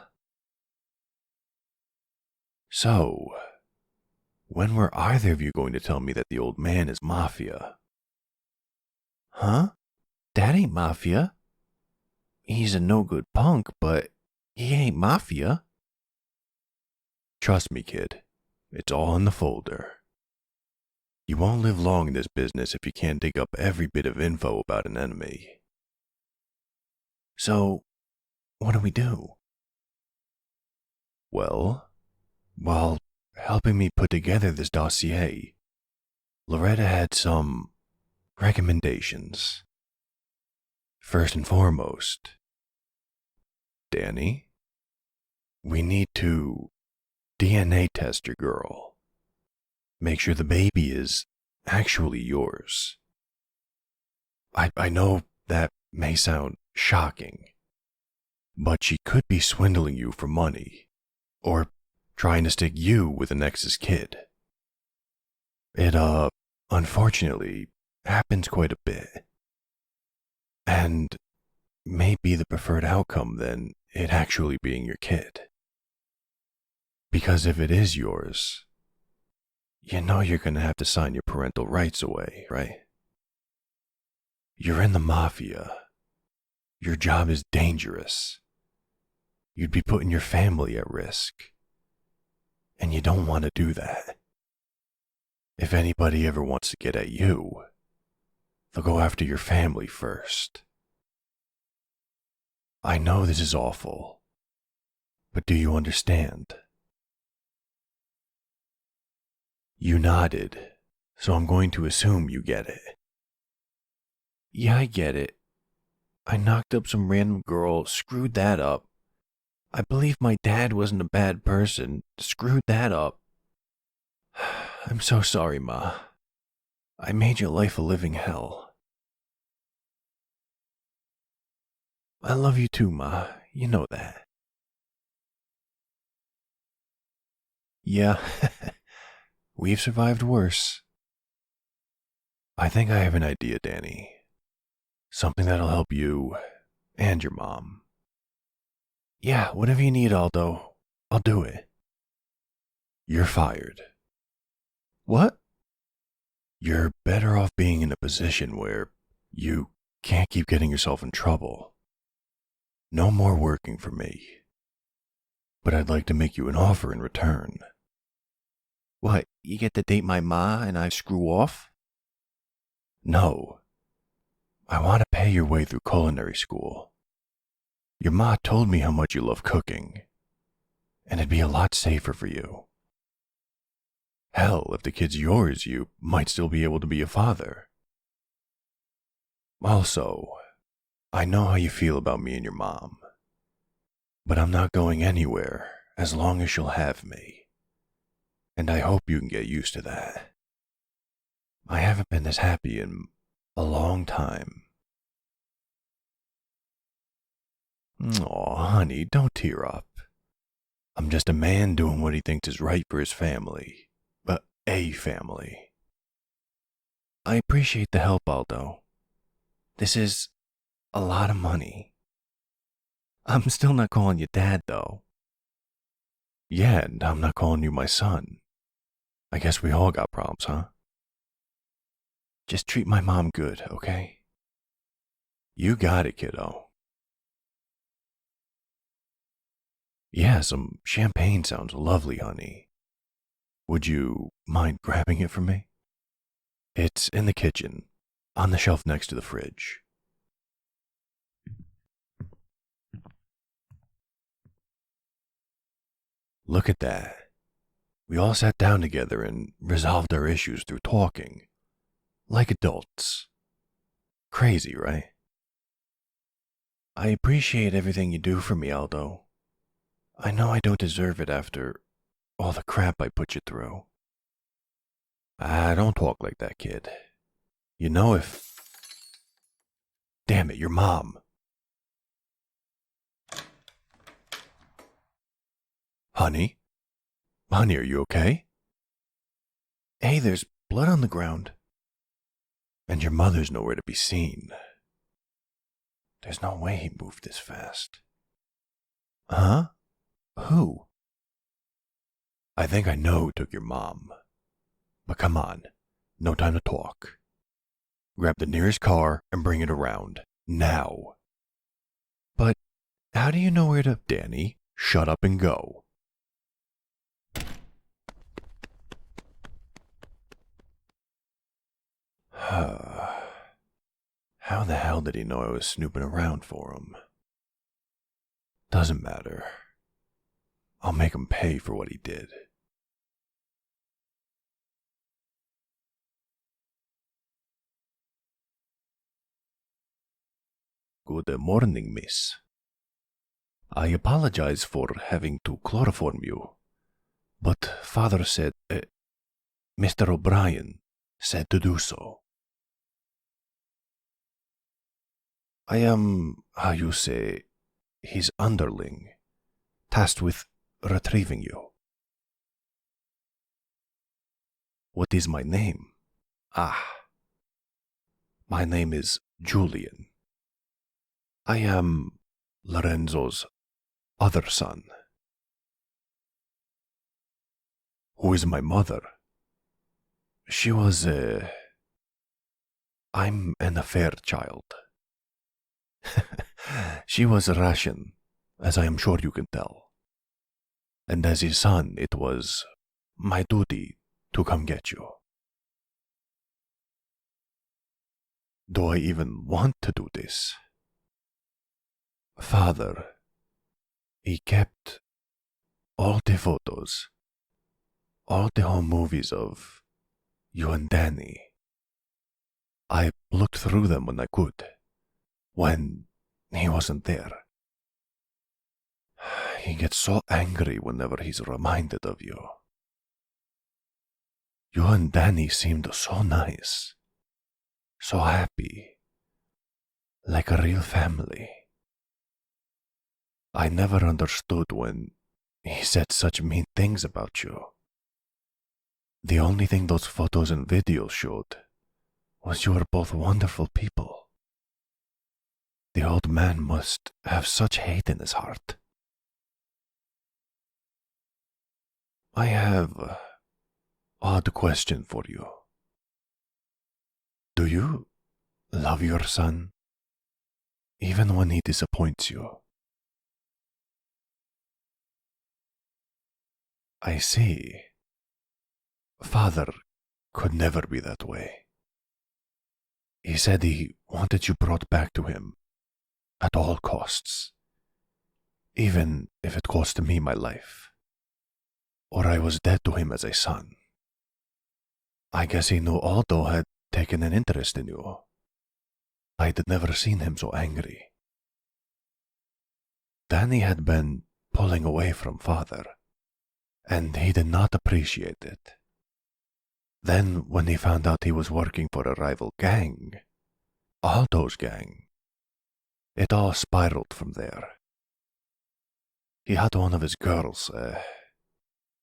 So, when were either of you going to tell me that the old man is Mafia? Huh? Dad ain't Mafia. He's a no-good punk, but he ain't Mafia. Trust me, kid. It's all in the folder. You won't live long in this business if you can't dig up every bit of info about an enemy. So, what do we do? Well, while helping me put together this dossier, Loretta had some recommendations. First and foremost, Danny, we need to DNA test your girl. Make sure the baby is actually yours. I know that may sound shocking, but she could be swindling you for money, or trying to stick you with the Nexus kid. It, unfortunately, happens quite a bit. And may be the preferred outcome than it actually being your kid. Because if it is yours, you know you're gonna have to sign your parental rights away, right? You're in the Mafia. Your job is dangerous. You'd be putting your family at risk. And you don't want to do that. If anybody ever wants to get at you, they'll go after your family first. I know this is awful, but do you understand? You nodded, so I'm going to assume you get it. Yeah, I get it. I knocked up some random girl, screwed that up. I believe my dad wasn't a bad person, screwed that up. I'm so sorry, Ma. I made your life a living hell. I love you too, Ma. You know that. Yeah, we've survived worse. I think I have an idea, Danny. Something that'll help you and your mom. Yeah, whatever you need, Aldo. I'll do it. You're fired. What? You're better off being in a position where you can't keep getting yourself in trouble. No more working for me. But I'd like to make you an offer in return. What, you get to date my ma and I screw off? No. I want to pay your way through culinary school. Your ma told me how much you love cooking, and it'd be a lot safer for you. Hell, if the kid's yours, you might still be able to be a father. Also, I know how you feel about me and your mom, but I'm not going anywhere as long as she'll have me, and I hope you can get used to that. I haven't been this happy in a long time. Aw, honey, don't tear up. I'm just a man doing what he thinks is right for his family. A family. I appreciate the help, Aldo. This is a lot of money. I'm still not calling you Dad, though. Yeah, and I'm not calling you my son. I guess we all got problems, huh? Just treat my mom good, okay? You got it, kiddo. Yeah, some champagne sounds lovely, honey. Would you mind grabbing it for me? It's in the kitchen, on the shelf next to the fridge. Look at that. We all sat down together and resolved our issues through talking. Like adults. Crazy, right? I appreciate everything you do for me, Aldo. I know I don't deserve it after all the crap I put you through. Don't talk like that, kid. You know if... Damn it, your mom. Honey? Honey, are you okay? Hey, there's blood on the ground. And your mother's nowhere to be seen. There's no way he moved this fast. Huh? Who? I think I know who took your mom. But come on, no time to talk. Grab the nearest car and bring it around. Now. But how do you know where to... Danny, shut up and go. How the hell did he know I was snooping around for him? Doesn't matter. I'll make him pay for what he did. Good morning, miss. I apologize for having to chloroform you, but father said, Mr. O'Brien said to do so. I am, how you say, his underling, tasked with retrieving you. What is my name? My name is Julian. I am Lorenzo's other son. Who is my mother? She was I'm an affair child. She was Russian, as I am sure you can tell. And as his son, it was my duty to come get you. Do I even want to do this? Father, he kept all the photos, all the home movies of you and Danny. I looked through them when I could, when he wasn't there. He gets so angry whenever he's reminded of you. You and Danny seemed so nice, so happy, like a real family. I never understood when he said such mean things about you. The only thing those photos and videos showed was you were both wonderful people. The old man must have such hate in his heart. I have an odd question for you. Do you love your son, even when he disappoints you? I see. Father could never be that way. He said he wanted you brought back to him at all costs, even if it cost me my life, or I was dead to him as a son. I guess he knew Aldo had taken an interest in you. I'd never seen him so angry. Danny had been pulling away from father, and he did not appreciate it. Then, when he found out he was working for a rival gang, Aldo's gang, it all spiraled from there. He had one of his girls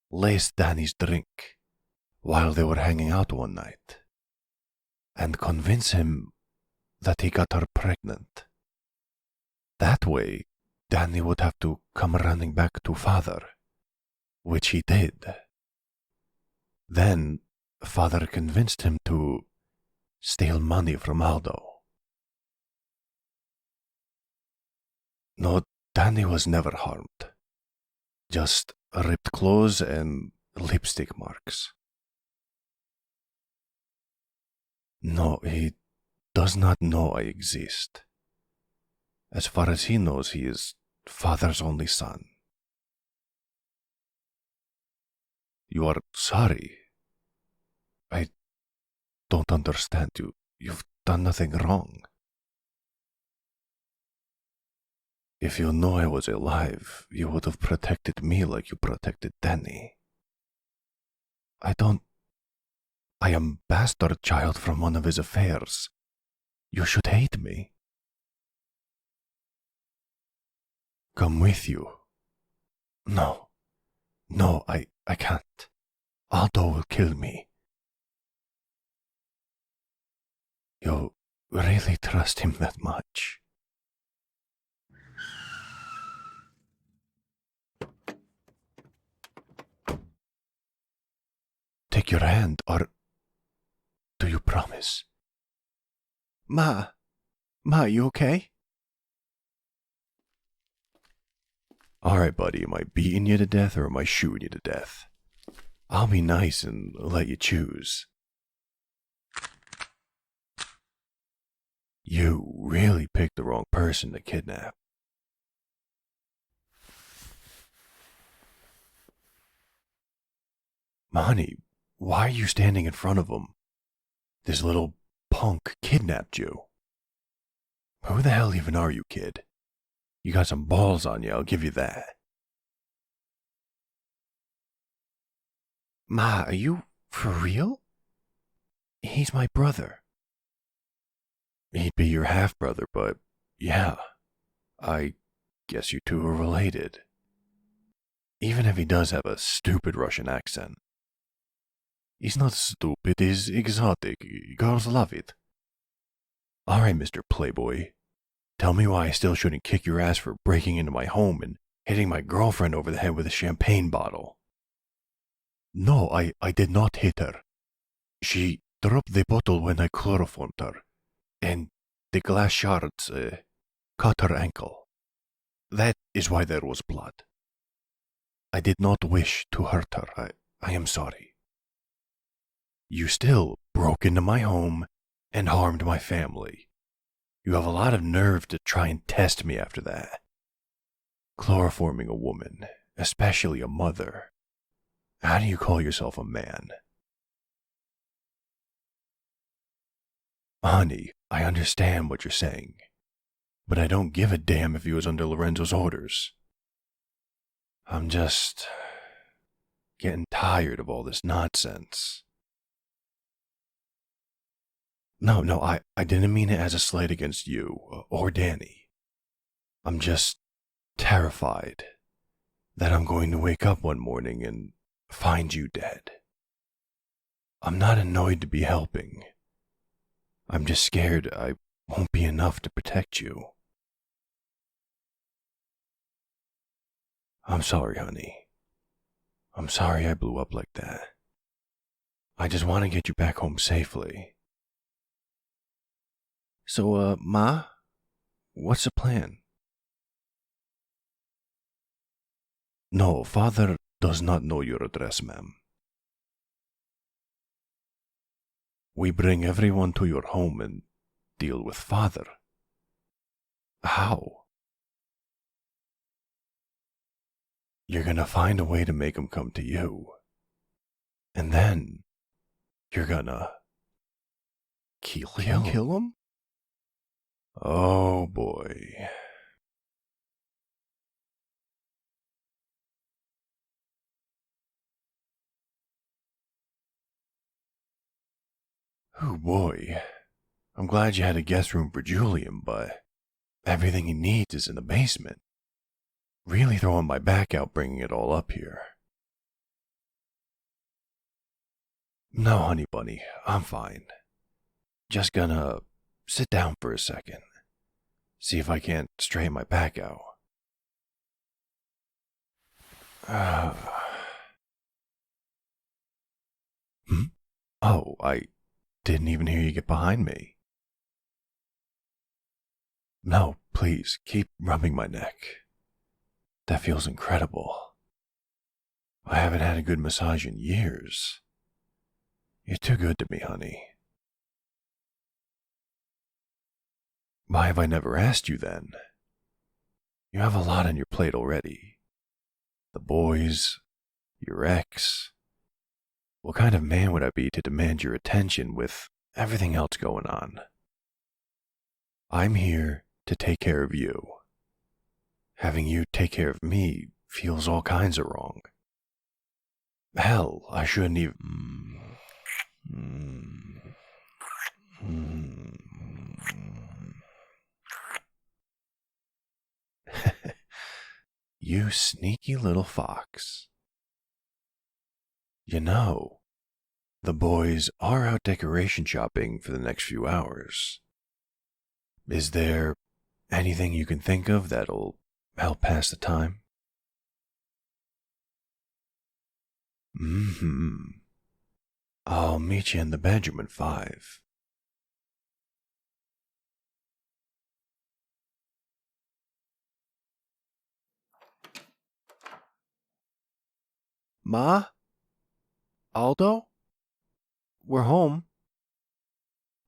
lace Danny's drink while they were hanging out one night and convince him that he got her pregnant. That way, Danny would have to come running back to father, which he did. Then, father convinced him to steal money from Aldo. No, Danny was never harmed. Just ripped clothes and lipstick marks. No, he does not know I exist. As far as he knows, he is father's only son. You are sorry. I don't understand you. You've done nothing wrong. If you knew I was alive, you would have protected me like you protected Danny. I am bastard child from one of his affairs. You should hate me. Come with you. No, I can't. Aldo will kill me. You really trust him that much? Take your hand, or do you promise? Ma, you okay? Alright, buddy, am I beating you to death or am I shooting you to death? I'll be nice and let you choose. You really picked the wrong person to kidnap. Honey, why are you standing in front of him? This little punk kidnapped you. Who the hell even are you, kid? You got some balls on you, I'll give you that. Ma, are you for real? He's my brother. He'd be your half-brother, but yeah, I guess you two are related. Even if he does have a stupid Russian accent. He's not stupid, he's exotic. Girls love it. Alright, Mr. Playboy. Tell me why I still shouldn't kick your ass for breaking into my home and hitting my girlfriend over the head with a champagne bottle. No, I did not hit her. She dropped the bottle when I chloroformed her, and the glass shards cut her ankle. That is why there was blood. I did not wish to hurt her. I am sorry. You still broke into my home and harmed my family. You have a lot of nerve to try and test me after that. Chloroforming a woman, especially a mother. How do you call yourself a man? Honey, I understand what you're saying, but I don't give a damn if he was under Lorenzo's orders. I'm just getting tired of all this nonsense. No, I didn't mean it as a slight against you or Danny. I'm just terrified that I'm going to wake up one morning and find you dead. I'm not annoyed to be helping. I'm just scared I won't be enough to protect you. I'm sorry, honey. I'm sorry I blew up like that. I just want to get you back home safely. So, Ma, what's the plan? No, Father does not know your address, ma'am. We bring everyone to your home and deal with Father. How? You're gonna find a way to make him come to you. And then you're gonna kill him? Kill him? Oh boy. Oh boy. I'm glad you had a guest room for Julian, but everything he needs is in the basement. Really throwing my back out bringing it all up here. No, honey bunny, I'm fine. Just gonna sit down for a second. See if I can't straighten my back out. Hmm? Oh, I didn't even hear you get behind me. No, please, keep rubbing my neck. That feels incredible. I haven't had a good massage in years. You're too good to me, honey. Why have I never asked you then? You have a lot on your plate already. The boys, your ex. What kind of man would I be to demand your attention with everything else going on? I'm here to take care of you. Having you take care of me feels all kinds of wrong. Hell, I shouldn't even... You sneaky little fox. You know, the boys are out decoration shopping for the next few hours. Is there anything you can think of that'll help pass the time? I'll meet you in the bedroom at 5. Ma? Aldo? We're home.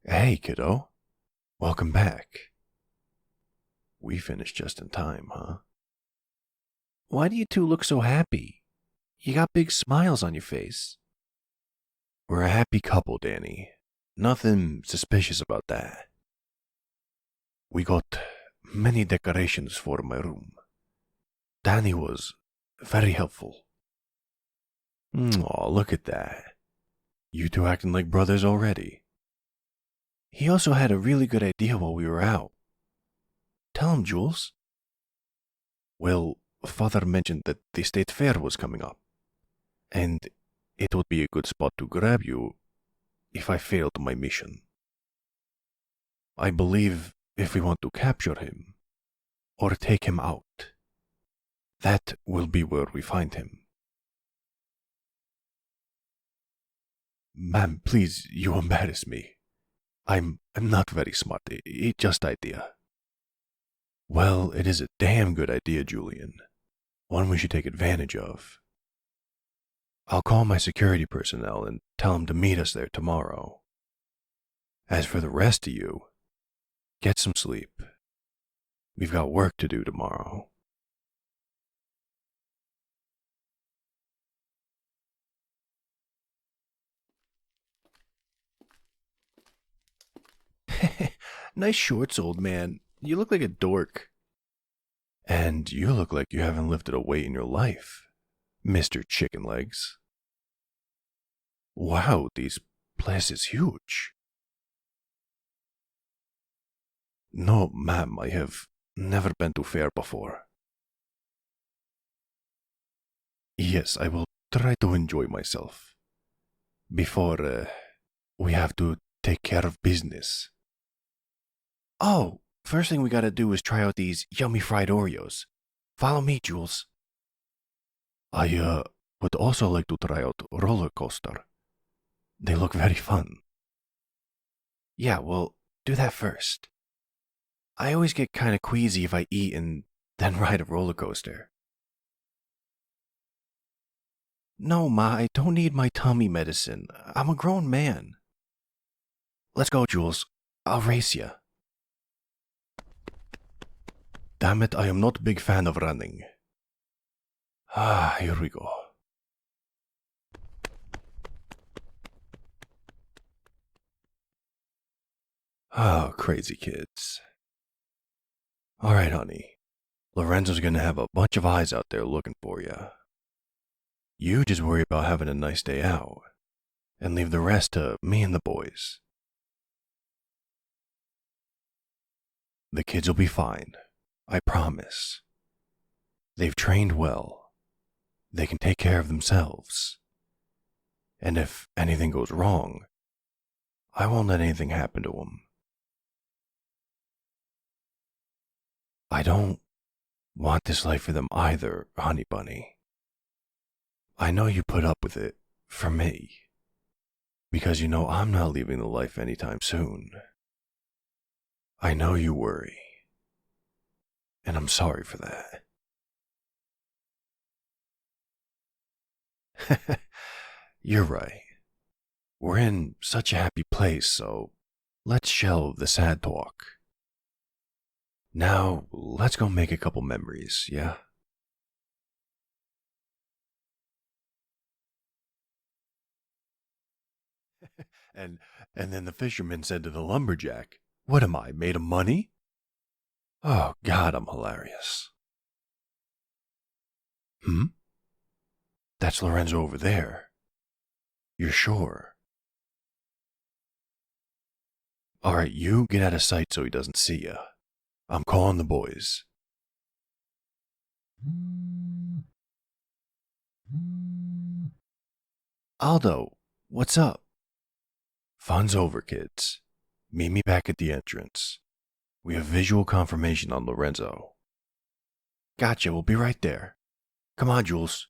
Hey, kiddo. Welcome back. We finished just in time, huh? Why do you two look so happy? You got big smiles on your face. We're a happy couple, Danny. Nothing suspicious about that. We got many decorations for my room. Danny was very helpful. Aw, look at that. You two acting like brothers already. He also had a really good idea while we were out. Tell him, Jules. Well, Father mentioned that the state fair was coming up, and it would be a good spot to grab you if I failed my mission. I believe if we want to capture him, or take him out, that will be where we find him. Ma'am, please, you embarrass me. I'm not very smart. It's just idea. Well, it is a damn good idea, Julian. One we should take advantage of. I'll call my security personnel and tell them to meet us there tomorrow. As for the rest of you, get some sleep. We've got work to do tomorrow. Nice shorts, old man. You look like a dork. And you look like you haven't lifted a weight in your life, Mr. Chicken Legs. Wow, this place is huge. No, ma'am, I have never been to fair before. Yes, I will try to enjoy myself. Before we have to take care of business. Oh, first thing we gotta do is try out these yummy fried Oreos. Follow me, Jules. I would also like to try out roller coaster. They look very fun. Yeah, well, do that first. I always get kinda queasy if I eat and then ride a roller coaster. No, Ma, I don't need my tummy medicine. I'm a grown man. Let's go, Jules. I'll race you. Damn it, I am not a big fan of running. Here we go. Oh, crazy kids. All right, honey. Lorenzo's gonna have a bunch of eyes out there looking for you. You just worry about having a nice day out, and leave the rest to me and the boys. The kids will be fine, I promise. They've trained well. They can take care of themselves. And if anything goes wrong, I won't let anything happen to them. I don't want this life for them either, honey bunny. I know you put up with it for me, because you know I'm not leaving the life anytime soon. I know you worry. and I'm sorry for that. You're right. We're in such a happy place, so let's shelve the sad talk. Now, let's go make a couple memories, yeah? And and then the fisherman said to the lumberjack, "What am I, made of money?" Oh, God, I'm hilarious. Hmm? That's Lorenzo over there. You're sure? All right, you get out of sight so he doesn't see you. I'm calling the boys. Aldo, what's up? Fun's over, kids. Meet me back at the entrance. We have visual confirmation on Lorenzo. Gotcha, we'll be right there. Come on, Jules.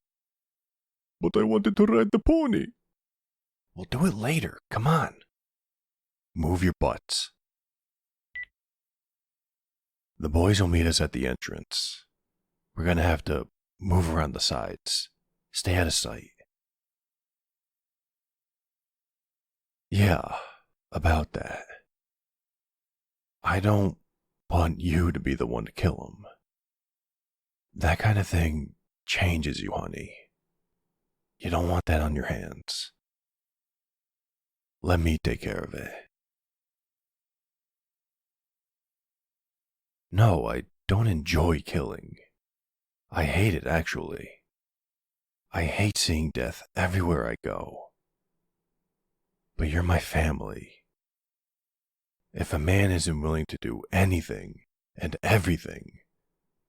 But I wanted to ride the pony. We'll do it later. Come on. Move your butts. The boys will meet us at the entrance. We're gonna have to move around the sides. Stay out of sight. Yeah, about that. I don't want you to be the one to kill him. That kind of thing changes you, honey. You don't want that on your hands. Let me take care of it. No, I don't enjoy killing. I hate it, actually. I hate seeing death everywhere I go. But you're my family. If a man isn't willing to do anything and everything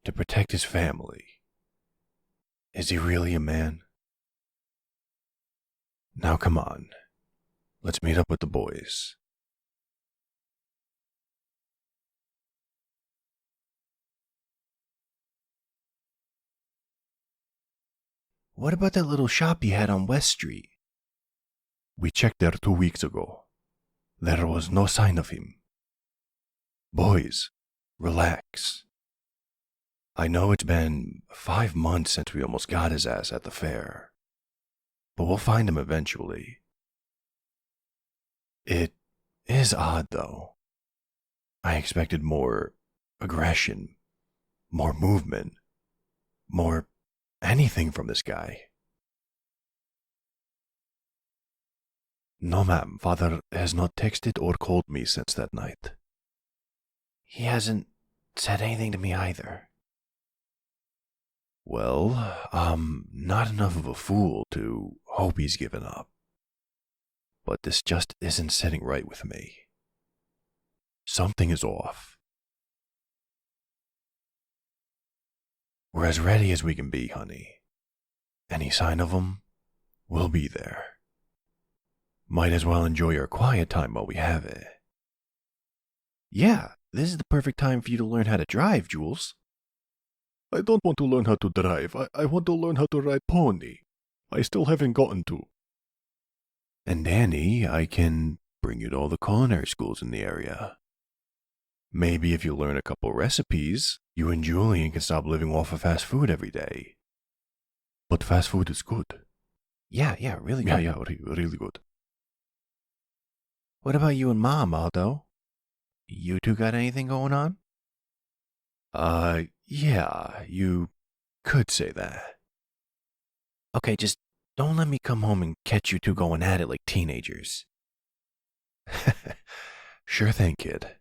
to protect his family, is he really a man? Now come on. Let's meet up with the boys. What about that little shop you had on West Street? We checked there 2 weeks ago. There was no sign of him. Boys, relax. I know it's been 5 months since we almost got his ass at the fair, but we'll find him eventually. It is odd, though. I expected more aggression, more movement, more anything from this guy. No, ma'am, father has not texted or called me since that night. He hasn't said anything to me either. Well, I'm not enough of a fool to hope he's given up. But this just isn't sitting right with me. Something is off. We're as ready as we can be, honey. Any sign of him, we'll be there. Might as well enjoy our quiet time while we have it. Yeah, this is the perfect time for you to learn how to drive, Jules. I don't want to learn how to drive. I want to learn how to ride pony. I still haven't gotten to. And Danny, I can bring you to all the culinary schools in the area. Maybe if you learn a couple recipes, you and Julian can stop living off of fast food every day. But fast food is good. Yeah, really good. Yeah, really good. What about you and Mom, Aldo? You two got anything going on? Yeah, you could say that. Okay, just don't let me come home and catch you two going at it like teenagers. Sure thing, kid.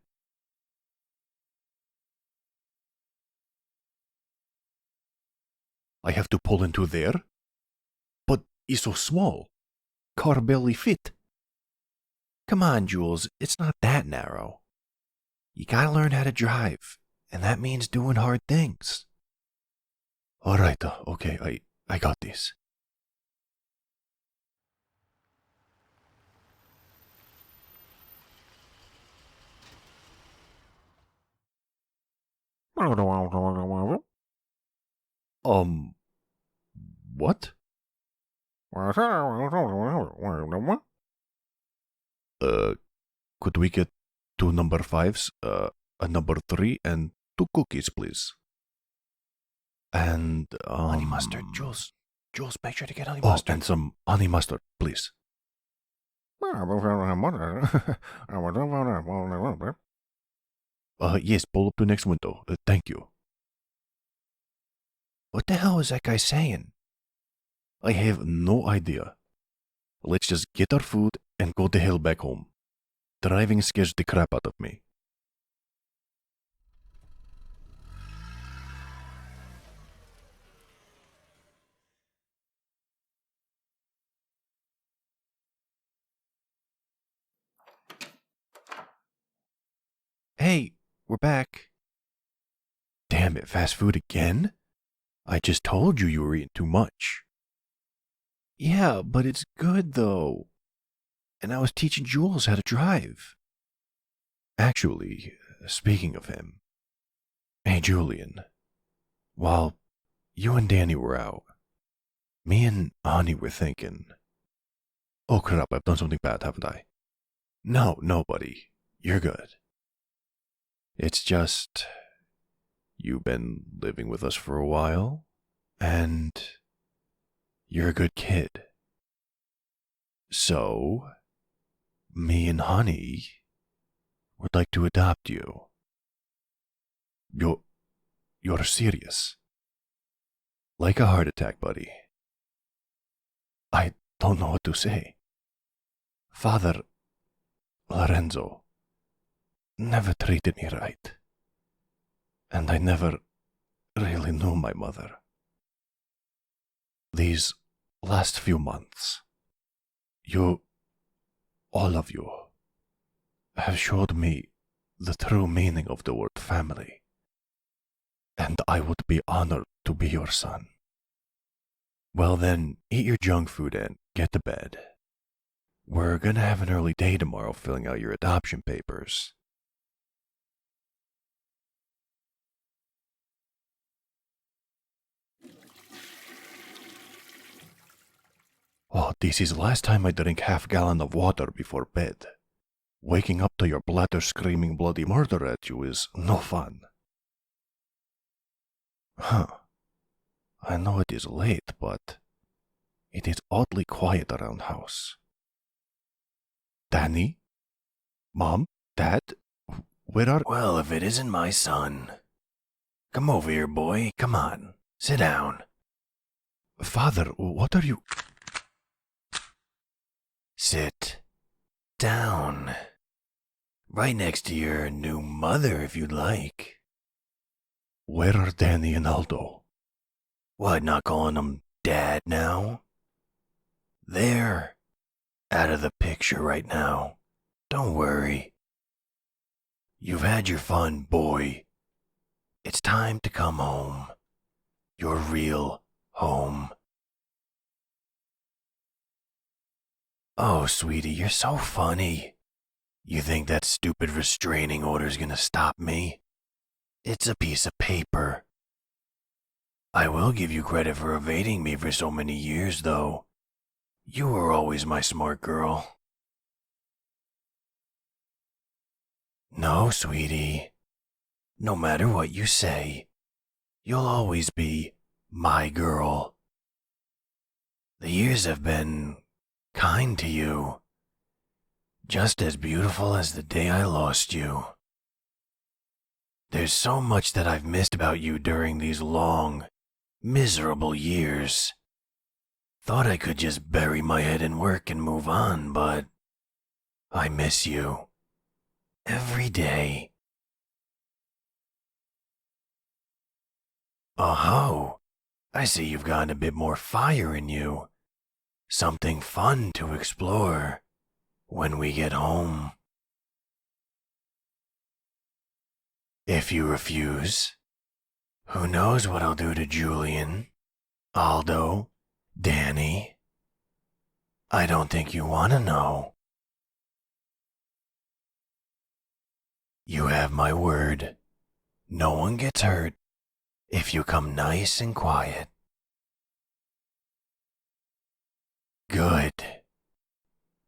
I have to pull into there? But it's so small. Car barely fit. Come on, Jules, it's not that narrow. You gotta learn how to drive, and that means doing hard things. Alright, okay, I got this. What? Could we get 2 number 5s, a number 3, and 2 cookies, please? And, Honey mustard, Jules. Jules, make sure to get honey Oh, mustard. and some honey mustard, please. Yes, pull up to next window. Thank you. What the hell was that guy saying? I have no idea. Let's just get our food and go the hell back home. Driving scares the crap out of me. Hey, we're back. Damn it, fast food again? I just told you were eating too much. Yeah, but it's good though. And I was teaching Jules how to drive. Actually, speaking of him. Hey, Julian. While you and Danny were out, me and Ani were thinking, oh crap, I've done something bad, haven't I? No, buddy. You're good. It's just, you've been living with us for a while, and you're a good kid. So, me and Honey would like to adopt you. You're serious. Like a heart attack, buddy. I don't know what to say. Father Lorenzo never treated me right. And I never really knew my mother. These last few months, all of you, have showed me the true meaning of the word family. And I would be honored to be your son. Well then, eat your junk food and get to bed. We're gonna have an early day tomorrow filling out your adoption papers. Oh, this is the last time I drink half gallon of water before bed. Waking up to your bladder screaming bloody murder at you is no fun. Huh. I know it is late, but it is oddly quiet around house. Danny? Mom? Dad? Where are... Well, if it isn't my son. Come over here, boy. Come on. Sit down. Father, what are you... Sit down. Right next to your new mother, if you'd like. Where are Danny and Aldo? What, not calling them Dad now? They're out of the picture right now. Don't worry. You've had your fun, boy. It's time to come home. Your real home. Oh, sweetie, you're so funny. You think that stupid restraining order's gonna stop me? It's a piece of paper. I will give you credit for evading me for so many years, though. You were always my smart girl. No, sweetie. No matter what you say, you'll always be my girl. The years have been kind to you. Just as beautiful as the day I lost you. There's so much that I've missed about you during these long, miserable years. Thought I could just bury my head in work and move on, but I miss you. Every day. Oh, I see you've gotten a bit more fire in you. Something fun to explore when we get home. If you refuse, who knows what I'll do to Julian, Aldo, Danny? I don't think you want to know. You have my word. No one gets hurt if you come nice and quiet. Good.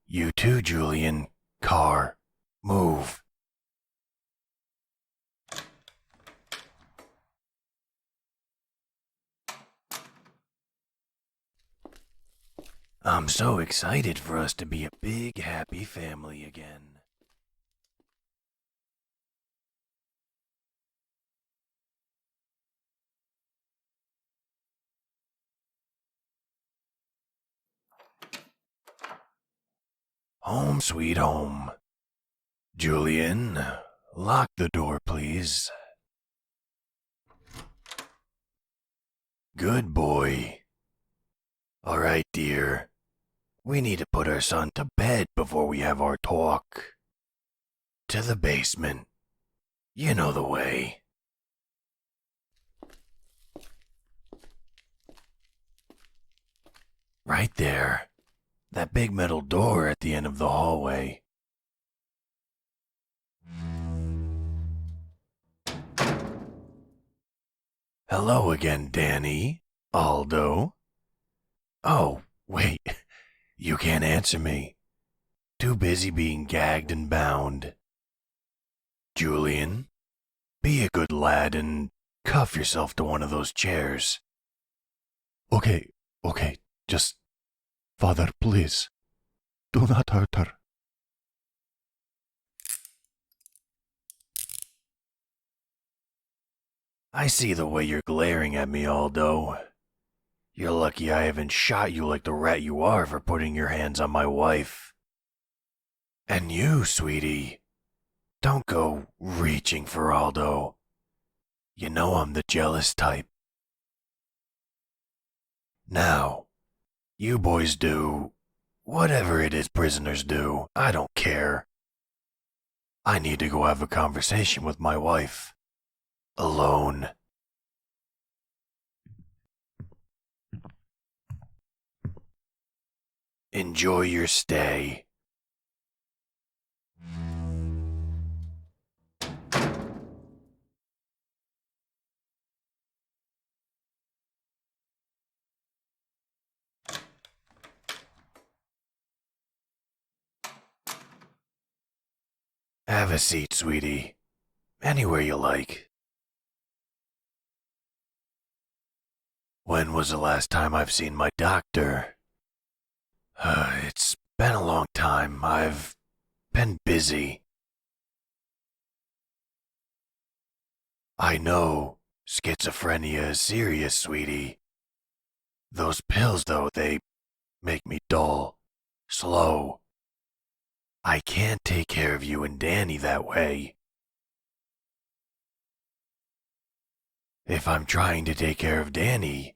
You too, Julian. Car. Move. I'm so excited for us to be a big, happy family again. Home sweet home. Julian, lock the door, please. Good boy. All right, dear. We need to put our son to bed before we have our talk. To the basement. You know the way. Right there. That big metal door at the end of the hallway. Hello again, Danny. Aldo. Oh, wait. You can't answer me. Too busy being gagged and bound. Julian, be a good lad and cuff yourself to one of those chairs. Okay, just... Father, please. Do not hurt her. I see the way you're glaring at me, Aldo. You're lucky I haven't shot you like the rat you are for putting your hands on my wife. And you, sweetie, don't go reaching for Aldo. You know I'm the jealous type. Now, you boys do whatever it is prisoners do. I don't care. I need to go have a conversation with my wife. Alone. Enjoy your stay. Have a seat, sweetie. Anywhere you like. When was the last time I've seen my doctor? It's been a long time. I've been busy. I know schizophrenia is serious, sweetie. Those pills, though, they make me dull, slow. I can't take care of you and Danny that way. If I'm trying to take care of Danny,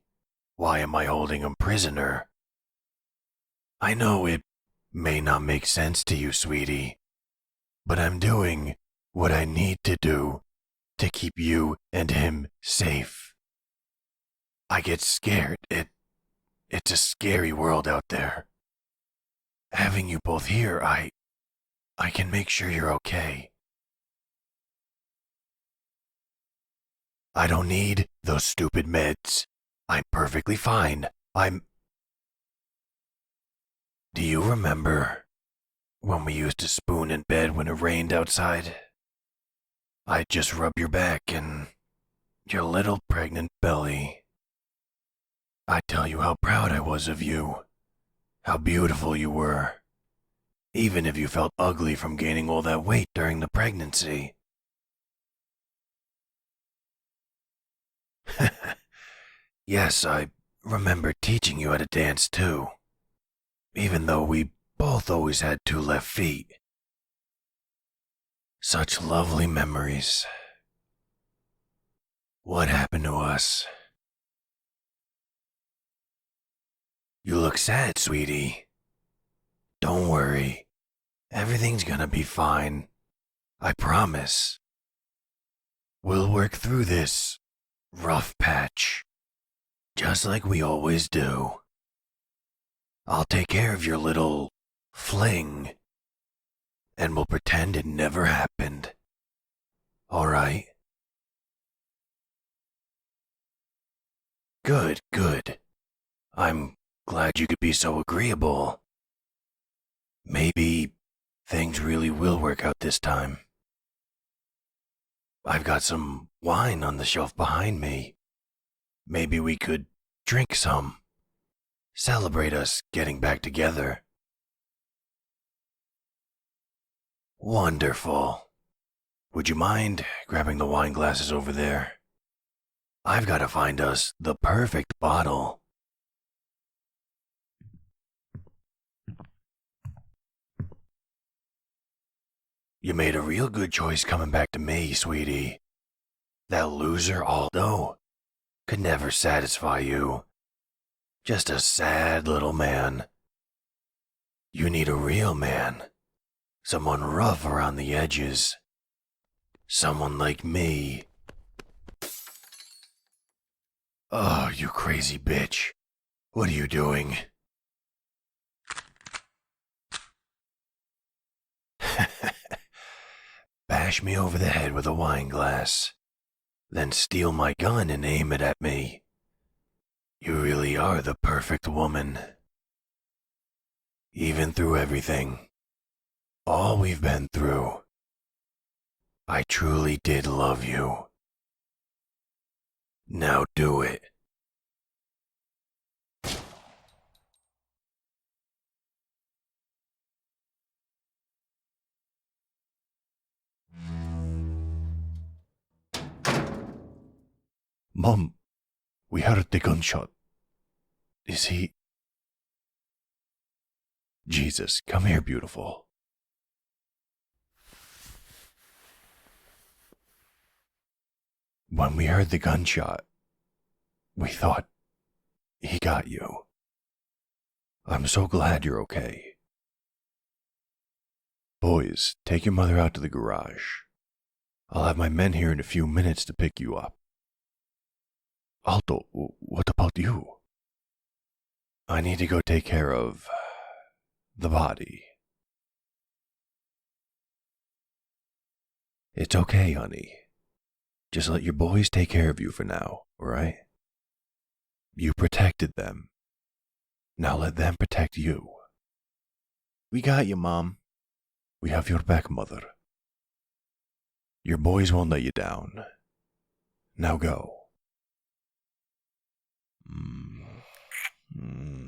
why am I holding him prisoner? I know it may not make sense to you, sweetie, but I'm doing what I need to do to keep you and him safe. I get scared. It's a scary world out there. Having you both here, I can make sure you're okay. I don't need those stupid meds. I'm perfectly fine. Do you remember when we used to spoon in bed when it rained outside? I'd just rub your back and your little pregnant belly. I'd tell you how proud I was of you, how beautiful you were, even if you felt ugly from gaining all that weight during the pregnancy. Yes, I remember teaching you how to dance too, even though we both always had two left feet. Such lovely memories. What happened to us? You look sad, sweetie. Don't worry. Everything's gonna be fine. I promise. We'll work through this rough patch, just like we always do. I'll take care of your little fling, and we'll pretend it never happened. All right? Good, good. I'm glad you could be so agreeable. Maybe things really will work out this time. I've got some wine on the shelf behind me. Maybe we could drink some. Celebrate us getting back together. Wonderful. Would you mind grabbing the wine glasses over there? I've got to find us the perfect bottle. You made a real good choice coming back to me, sweetie. That loser Aldo could never satisfy you. Just a sad little man. You need a real man. Someone rough around the edges. Someone like me. Oh, you crazy bitch. What are you doing? Bash me over the head with a wine glass, then steal my gun and aim it at me. You really are the perfect woman. Even through everything, all we've been through, I truly did love you. Now do it. Mom, we heard the gunshot. Is he... Jesus, come here, beautiful. When we heard the gunshot, we thought he got you. I'm so glad you're okay. Boys, take your mother out to the garage. I'll have my men here in a few minutes to pick you up. Aldo, what about you? I need to go take care of the body. It's okay, honey. Just let your boys take care of you for now, alright? You protected them. Now let them protect you. We got you, Mom. We have your back, Mother. Your boys won't let you down. Now go.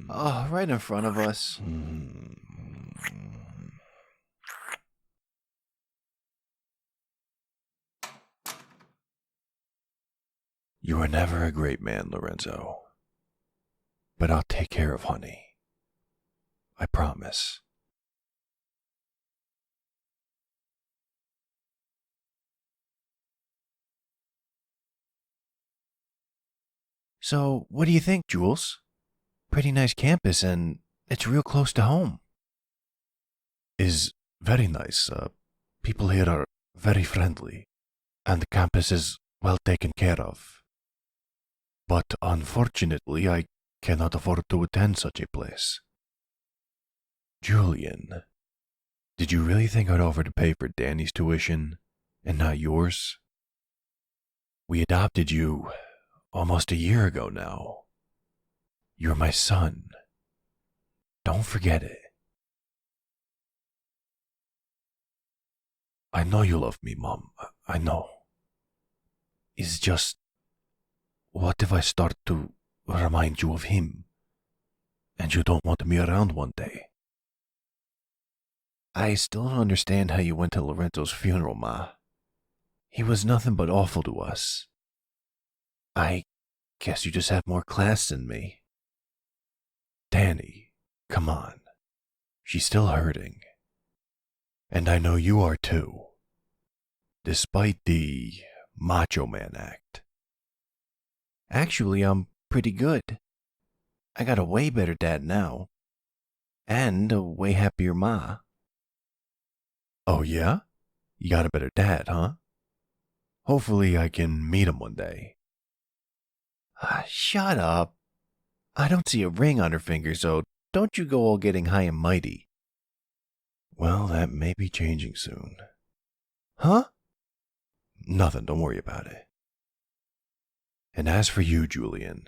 Oh, right in front of us. You were never a great man, Lorenzo. But I'll take care of honey. I promise. So, what do you think, Jules? Pretty nice campus, and it's real close to home. Is very nice. People here are very friendly, and the campus is well taken care of. But unfortunately, I cannot afford to attend such a place. Julian, did you really think I'd offer to pay for Danny's tuition and not yours? We adopted you almost a year ago now. You're my son. Don't forget it. I know you love me, Mom. I know. It's just, what if I start to remind you of him, and you don't want me around one day? I still don't understand how you went to Lorenzo's funeral, Ma. He was nothing but awful to us. I guess you just have more class than me. Danny, come on. She's still hurting. And I know you are too. Despite the macho man act. Actually, I'm pretty good. I got a way better dad now. And a way happier Ma. Oh yeah? You got a better dad, huh? Hopefully I can meet him one day. Shut up. I don't see a ring on her finger, so don't you go all getting high and mighty. Well, that may be changing soon. Huh? Nothing, don't worry about it. And as for you, Julian,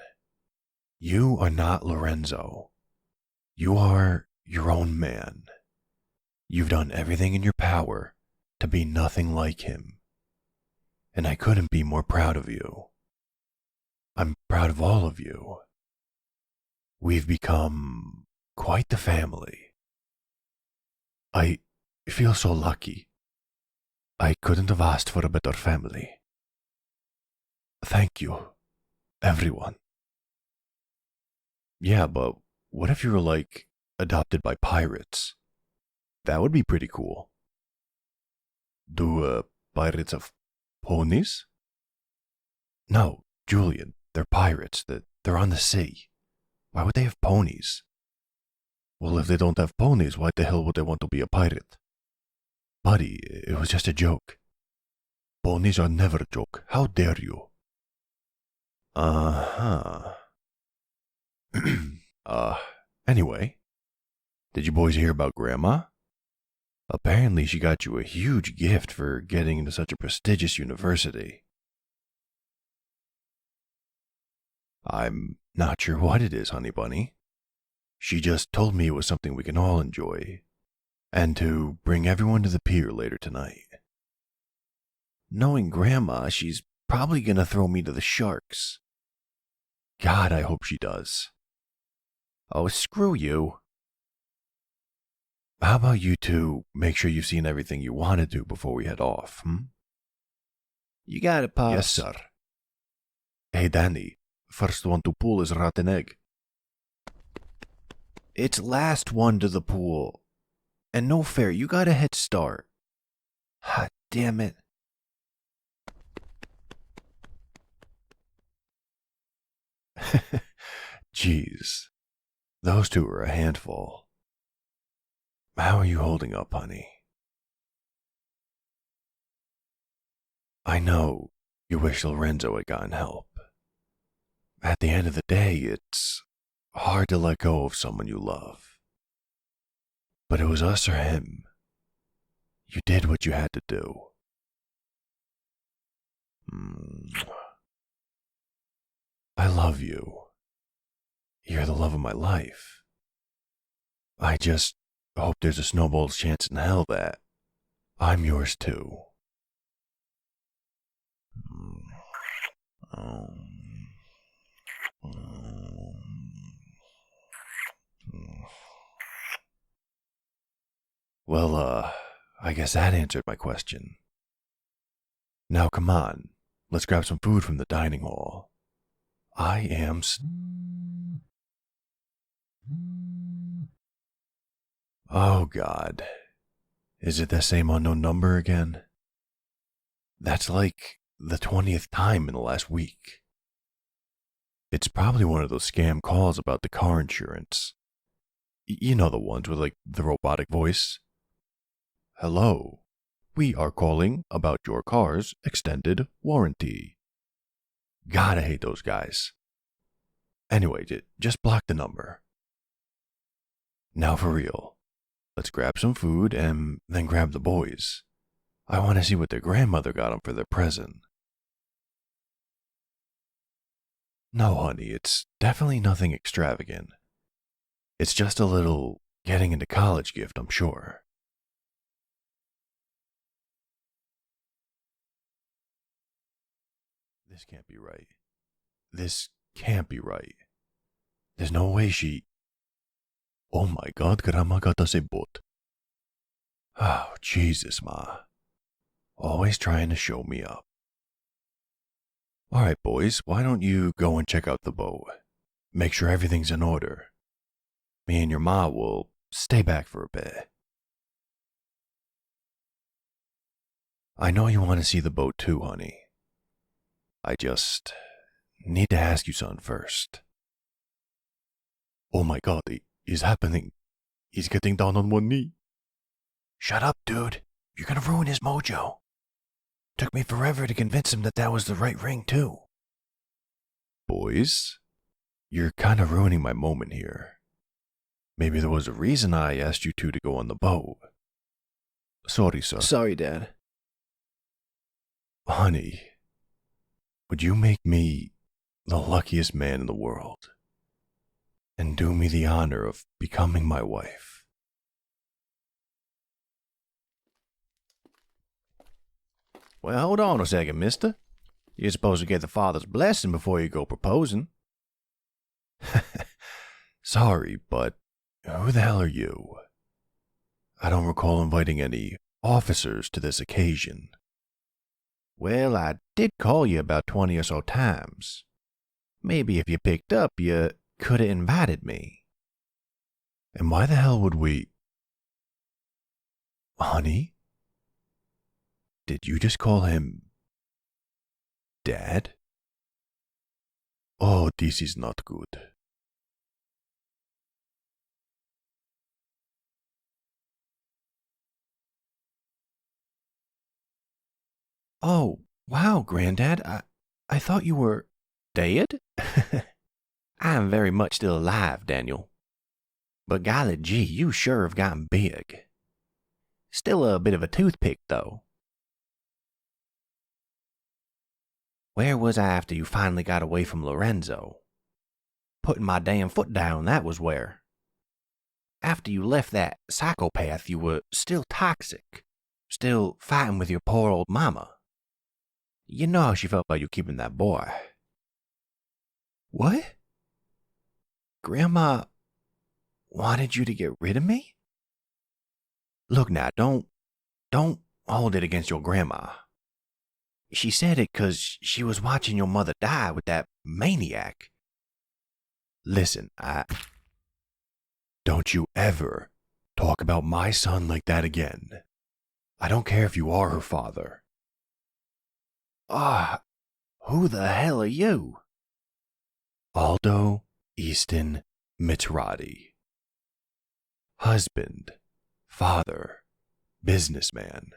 you are not Lorenzo. You are your own man. You've done everything in your power to be nothing like him. And I couldn't be more proud of you. I'm proud of all of you. We've become quite the family. I feel so lucky. I couldn't have asked for a better family. Thank you, everyone. Yeah, but what if you were like adopted by pirates? That would be pretty cool. Do pirates have ponies? No, Julian, they're pirates. They're on the sea. Why would they have ponies? Well, if they don't have ponies, why the hell would they want to be a pirate? Buddy, it was just a joke. Ponies are never a joke. How dare you? Uh-huh. Anyway, did you boys hear about Grandma? Apparently she got you a huge gift for getting into such a prestigious university. I'm not sure what it is, honey bunny. She just told me it was something we can all enjoy, and to bring everyone to the pier later tonight. Knowing Grandma, she's probably gonna throw me to the sharks. God, I hope she does. Oh, screw you. How about you two make sure you've seen everything you want to do before we head off, You got it, Pops. Yes, sir. Hey, Danny, first one to pool is rotten egg. It's last one to the pool. And no fair, you got a head start. Ah, damn it. Jeez, those two are a handful. How are you holding up, honey? I know you wish Lorenzo had gotten help. At the end of the day, it's hard to let go of someone you love. But it was us or him. You did what you had to do. I love you. You're the love of my life. I just hope there's a snowball's chance in hell that I'm yours too. Well, I guess that answered my question. Now come on, let's grab some food from the dining hall. I am Oh God. Is it the same unknown number again? That's like the 20th time in the last week. It's probably one of those scam calls about the car insurance. You know the ones with like the robotic voice. Hello. We are calling about your car's extended warranty. God, I hate those guys. Anyway, just block the number. Now for real. Let's grab some food and then grab the boys. I want to see what their grandmother got them for their present. No, honey, it's definitely nothing extravagant. It's just a little getting into college gift, I'm sure. This can't be right. This can't be right. There's no way she... Oh my God, Grandma got us a boat. Oh, Jesus, Ma. Always trying to show me up. Alright, boys, why don't you go and check out the boat? Make sure everything's in order. Me and your Ma will stay back for a bit. I know you want to see the boat too, honey. I just need to ask you something first. Oh my God, it's happening. He's getting down on one knee. Shut up, dude. You're gonna ruin his mojo. Took me forever to convince him that that was the right ring, too. Boys, you're kind of ruining my moment here. Maybe there was a reason I asked you two to go on the boat. Sorry, sir. Sorry, Dad. Honey, would you make me the luckiest man in the world and do me the honor of becoming my wife? Well, hold on a second, mister. You're supposed to get the father's blessing before you go proposing. Sorry, but who the hell are you? I don't recall inviting any officers to this occasion. Well, I did call you about 20 or so times. Maybe if you picked up, you could have invited me. And why the hell would we... Honey? Did you just call him... Dad? Oh, this is not good. Oh, wow, Granddad. I thought you were dead? I am very much still alive, Daniel. But golly gee, you sure have gotten big. Still a bit of a toothpick, though. Where was I after you finally got away from Lorenzo? Putting my damn foot down, that was where. After you left that psychopath, you were still toxic. Still fighting with your poor old mama. You know how she felt about you keeping that boy. What? Grandma wanted you to get rid of me? Look now, don't hold it against your grandma. She said it 'cause she was watching your mother die with that maniac. Listen, Don't you ever talk about my son like that again. I don't care if you are her father. Who the hell are you? Aldo Easton Mitrati. Husband, father, businessman,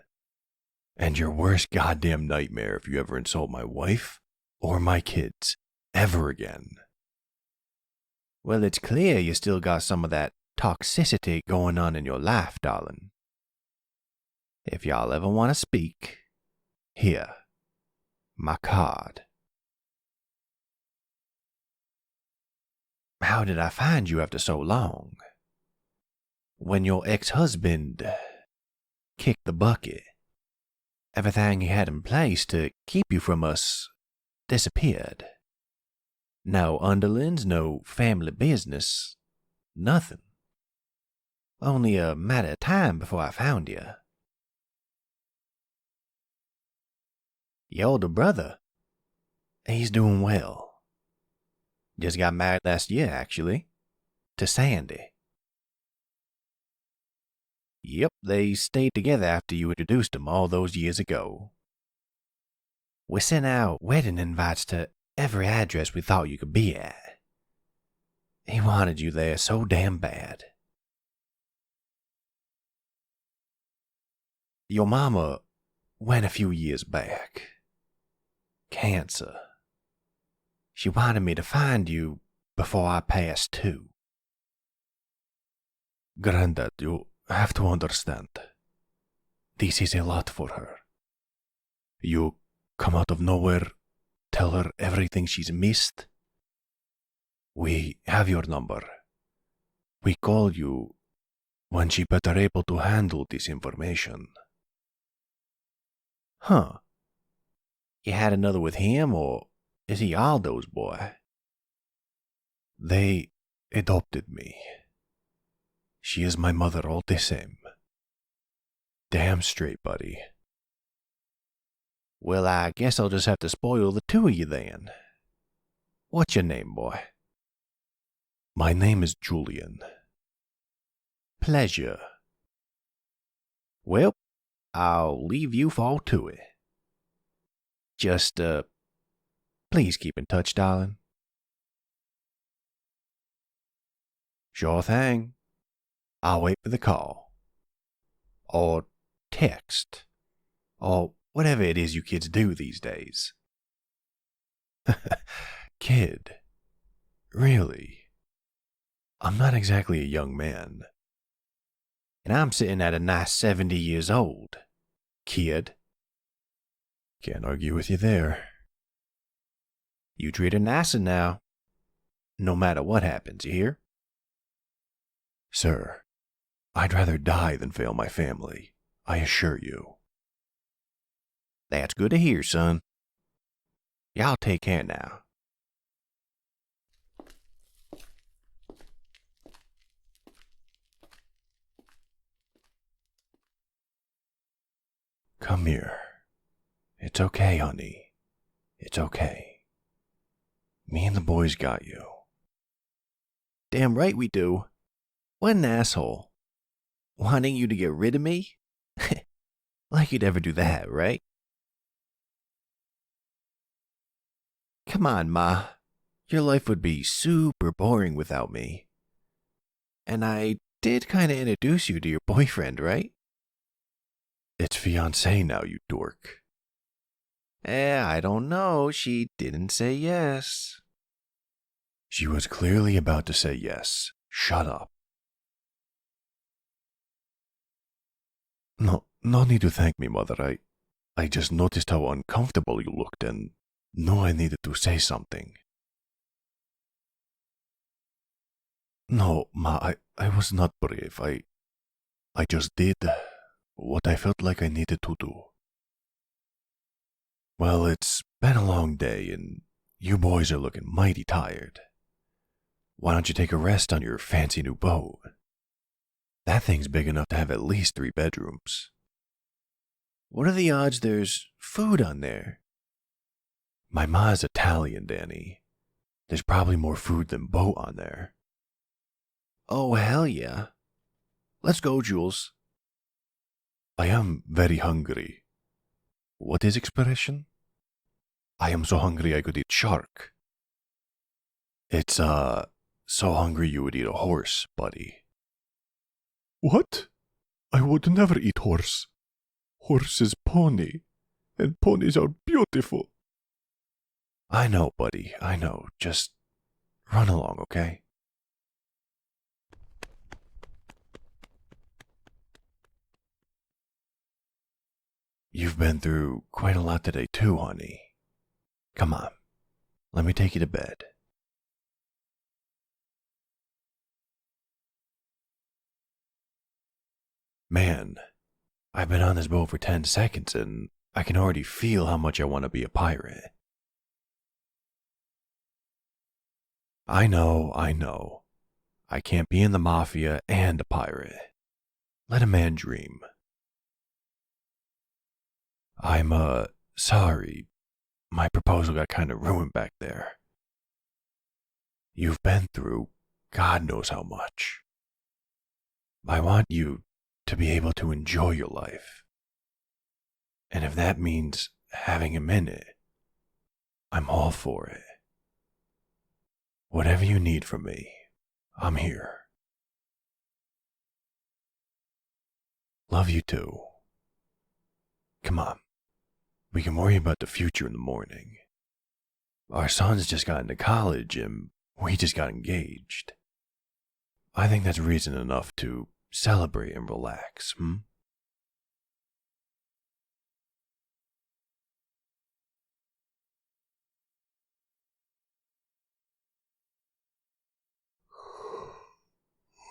and your worst goddamn nightmare if you ever insult my wife or my kids ever again. Well, it's clear you still got some of that toxicity going on in your life, darling. If y'all ever want to speak, here, my card. How did I find you after so long? When your ex-husband kicked the bucket, everything he had in place to keep you from us disappeared. No underlings, no family business, nothing. Only a matter of time before I found you. Your older brother, he's doing well. Just got married last year, actually, to Sandy. Yep, they stayed together after you introduced them all those years ago. We sent out wedding invites to every address we thought you could be at. He wanted you there so damn bad. Your mama went a few years back. Cancer. She wanted me to find you before I passed too. Granddad, you have to understand. This is a lot for her. You come out of nowhere, tell her everything she's missed. We have your number. We call you when she better able to handle this information. Huh. You had another with him, or is he Aldo's boy? They adopted me. She is my mother all the same. Damn straight, buddy. Well, I guess I'll just have to spoil the two of you then. What's your name, boy? My name is Julian. Pleasure. Well, I'll leave you fall to it. Just, please keep in touch, darling. Sure thing. I'll wait for the call. Or text. Or whatever it is you kids do these days. Kid? Really? I'm not exactly a young man. And I'm sitting at a nice 70 years old. Kid. Can't argue with you there. You treat her nicer now. No matter what happens, you hear? Sir, I'd rather die than fail my family, I assure you. That's good to hear, son. Y'all take care now. Come here. It's okay, honey. It's okay. Me and the boys got you. Damn right we do. What an asshole. Wanting you to get rid of me? Like you'd ever do that, right? Come on, Ma. Your life would be super boring without me. And I did kind of introduce you to your boyfriend, right? It's fiancé now, you dork. I don't know. She didn't say yes. She was clearly about to say yes. Shut up. No need to thank me, Mother. I just noticed how uncomfortable you looked and knew I needed to say something. No, Ma, I was not brave. I just did what I felt like I needed to do. Well, it's been a long day and you boys are looking mighty tired. Why don't you take a rest on your fancy new boat? That thing's big enough to have at least 3 bedrooms. What are the odds there's food on there? My ma's Italian, Danny. There's probably more food than boat on there. Oh, hell yeah. Let's go, Jules. I am very hungry. What is expression? I am so hungry I could eat shark. It's, so hungry you would eat a horse, buddy. What? I would never eat horse. Horse is pony, and ponies are beautiful. I know, buddy, I know. Just run along, okay? You've been through quite a lot today too, honey. Come on, let me take you to bed. Man, I've been on this boat for 10 seconds and I can already feel how much I want to be a pirate. I know. I can't be in the Mafia and a pirate. Let a man dream. I'm, sorry. My proposal got kind of ruined back there. You've been through God knows how much. I want you to be able to enjoy your life. And if that means having a minute, I'm all for it. Whatever you need from me, I'm here. Love you too. Come on, we can worry about the future in the morning. Our sons just got into college and we just got engaged. I think that's reason enough to celebrate and relax,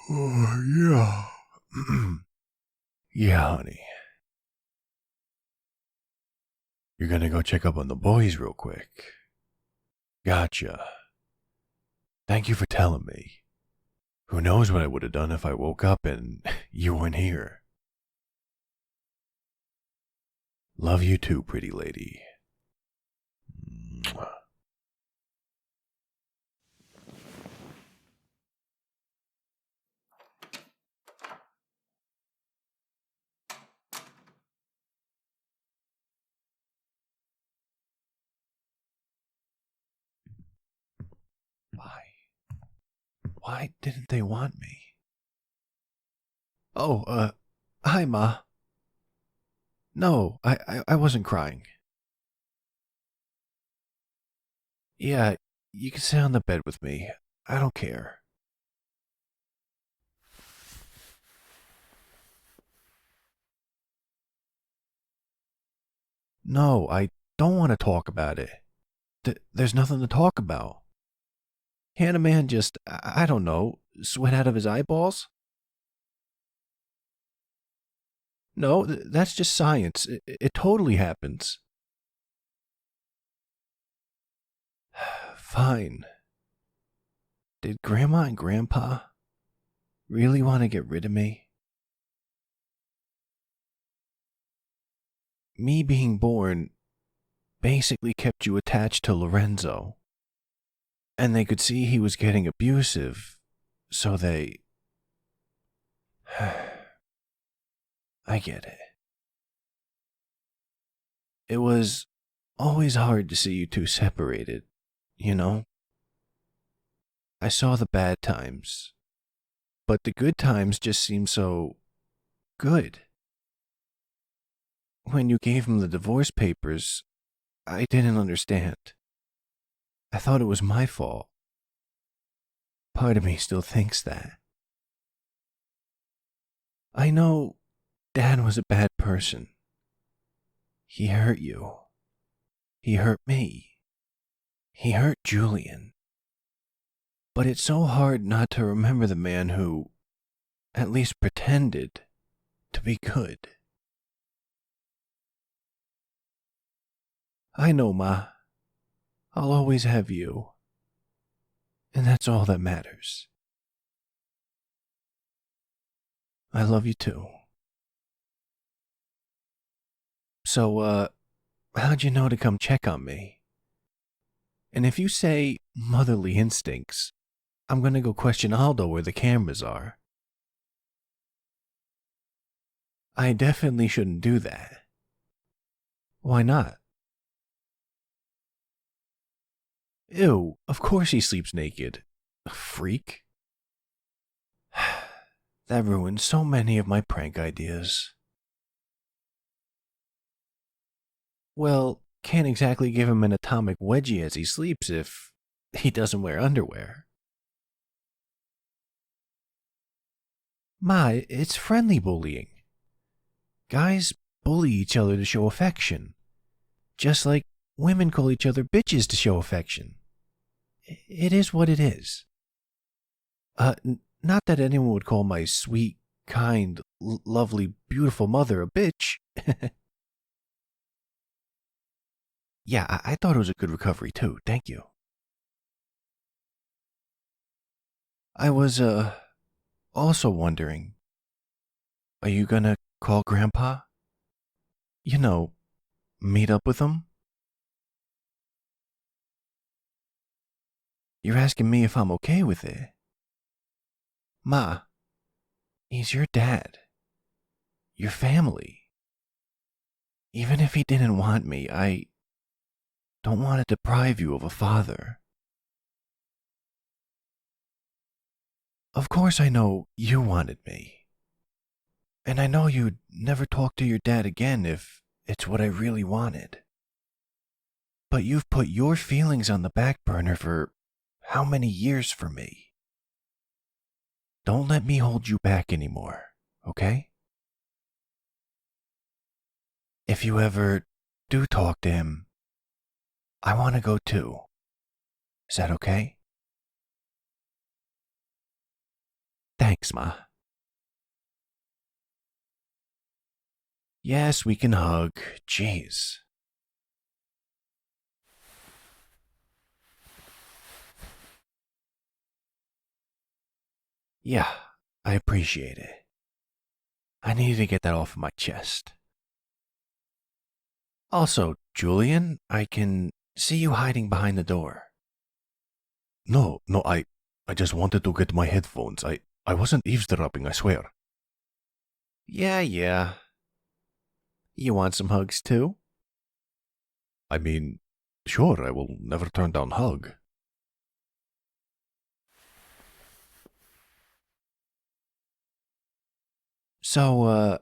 Oh, yeah. Yeah, honey. You're gonna go check up on the boys real quick. Gotcha. Thank you for telling me. Who knows what I would have done if I woke up and you weren't here. Love you too, pretty lady. Mwah. Why didn't they want me? Oh, hi, Ma. No, I wasn't crying. Yeah, you can sit on the bed with me. I don't care. No, I don't want to talk about it. There's nothing to talk about. Can a man just, I don't know, sweat out of his eyeballs? No, that's just science. It totally happens. Fine. Did Grandma and Grandpa really want to get rid of me? me being born basically kept you attached to Lorenzo. And they could see he was getting abusive, so they. I get it. It was always hard to see you two separated, you know? I saw the bad times, but the good times just seemed so good. When you gave him the divorce papers, I didn't understand. I thought it was my fault. Part of me still thinks that. I know Dad was a bad person. He hurt you. He hurt me. He hurt Julian. But it's so hard not to remember the man who, at least pretended, to be good. I know, Ma. I'll always have you. And that's all that matters. I love you too. So, how'd you know to come check on me? And if you say motherly instincts, I'm gonna go question Aldo where the cameras are. I definitely shouldn't do that. Why not? Ew, of course he sleeps naked. A freak. That ruined so many of my prank ideas. Well, can't exactly give him an atomic wedgie as he sleeps if he doesn't wear underwear. Ma, it's friendly bullying. Guys bully each other to show affection, just like women call each other bitches to show affection. It is what it is. Not that anyone would call my sweet, kind, lovely, beautiful mother a bitch. Yeah, I thought it was a good recovery too, thank you. I was, also wondering, are you gonna call Grandpa? You know, meet up with him? You're asking me if I'm okay with it. Ma, he's your dad. Your family. Even if he didn't want me, I don't want to deprive you of a father. Of course I know you wanted me. And I know you'd never talk to your dad again if it's what I really wanted. But you've put your feelings on the back burner for how many years for me? Don't let me hold you back anymore, okay? If you ever do talk to him, I want to go too. Is that okay? Thanks, Ma. Yes, we can hug. Jeez. Yeah, I appreciate it. I needed to get that off of my chest. Also, Julian, I can see you hiding behind the door. No, I just wanted to get my headphones. I wasn't eavesdropping, I swear. Yeah. You want some hugs too? I mean, sure, I will never turn down hug. So,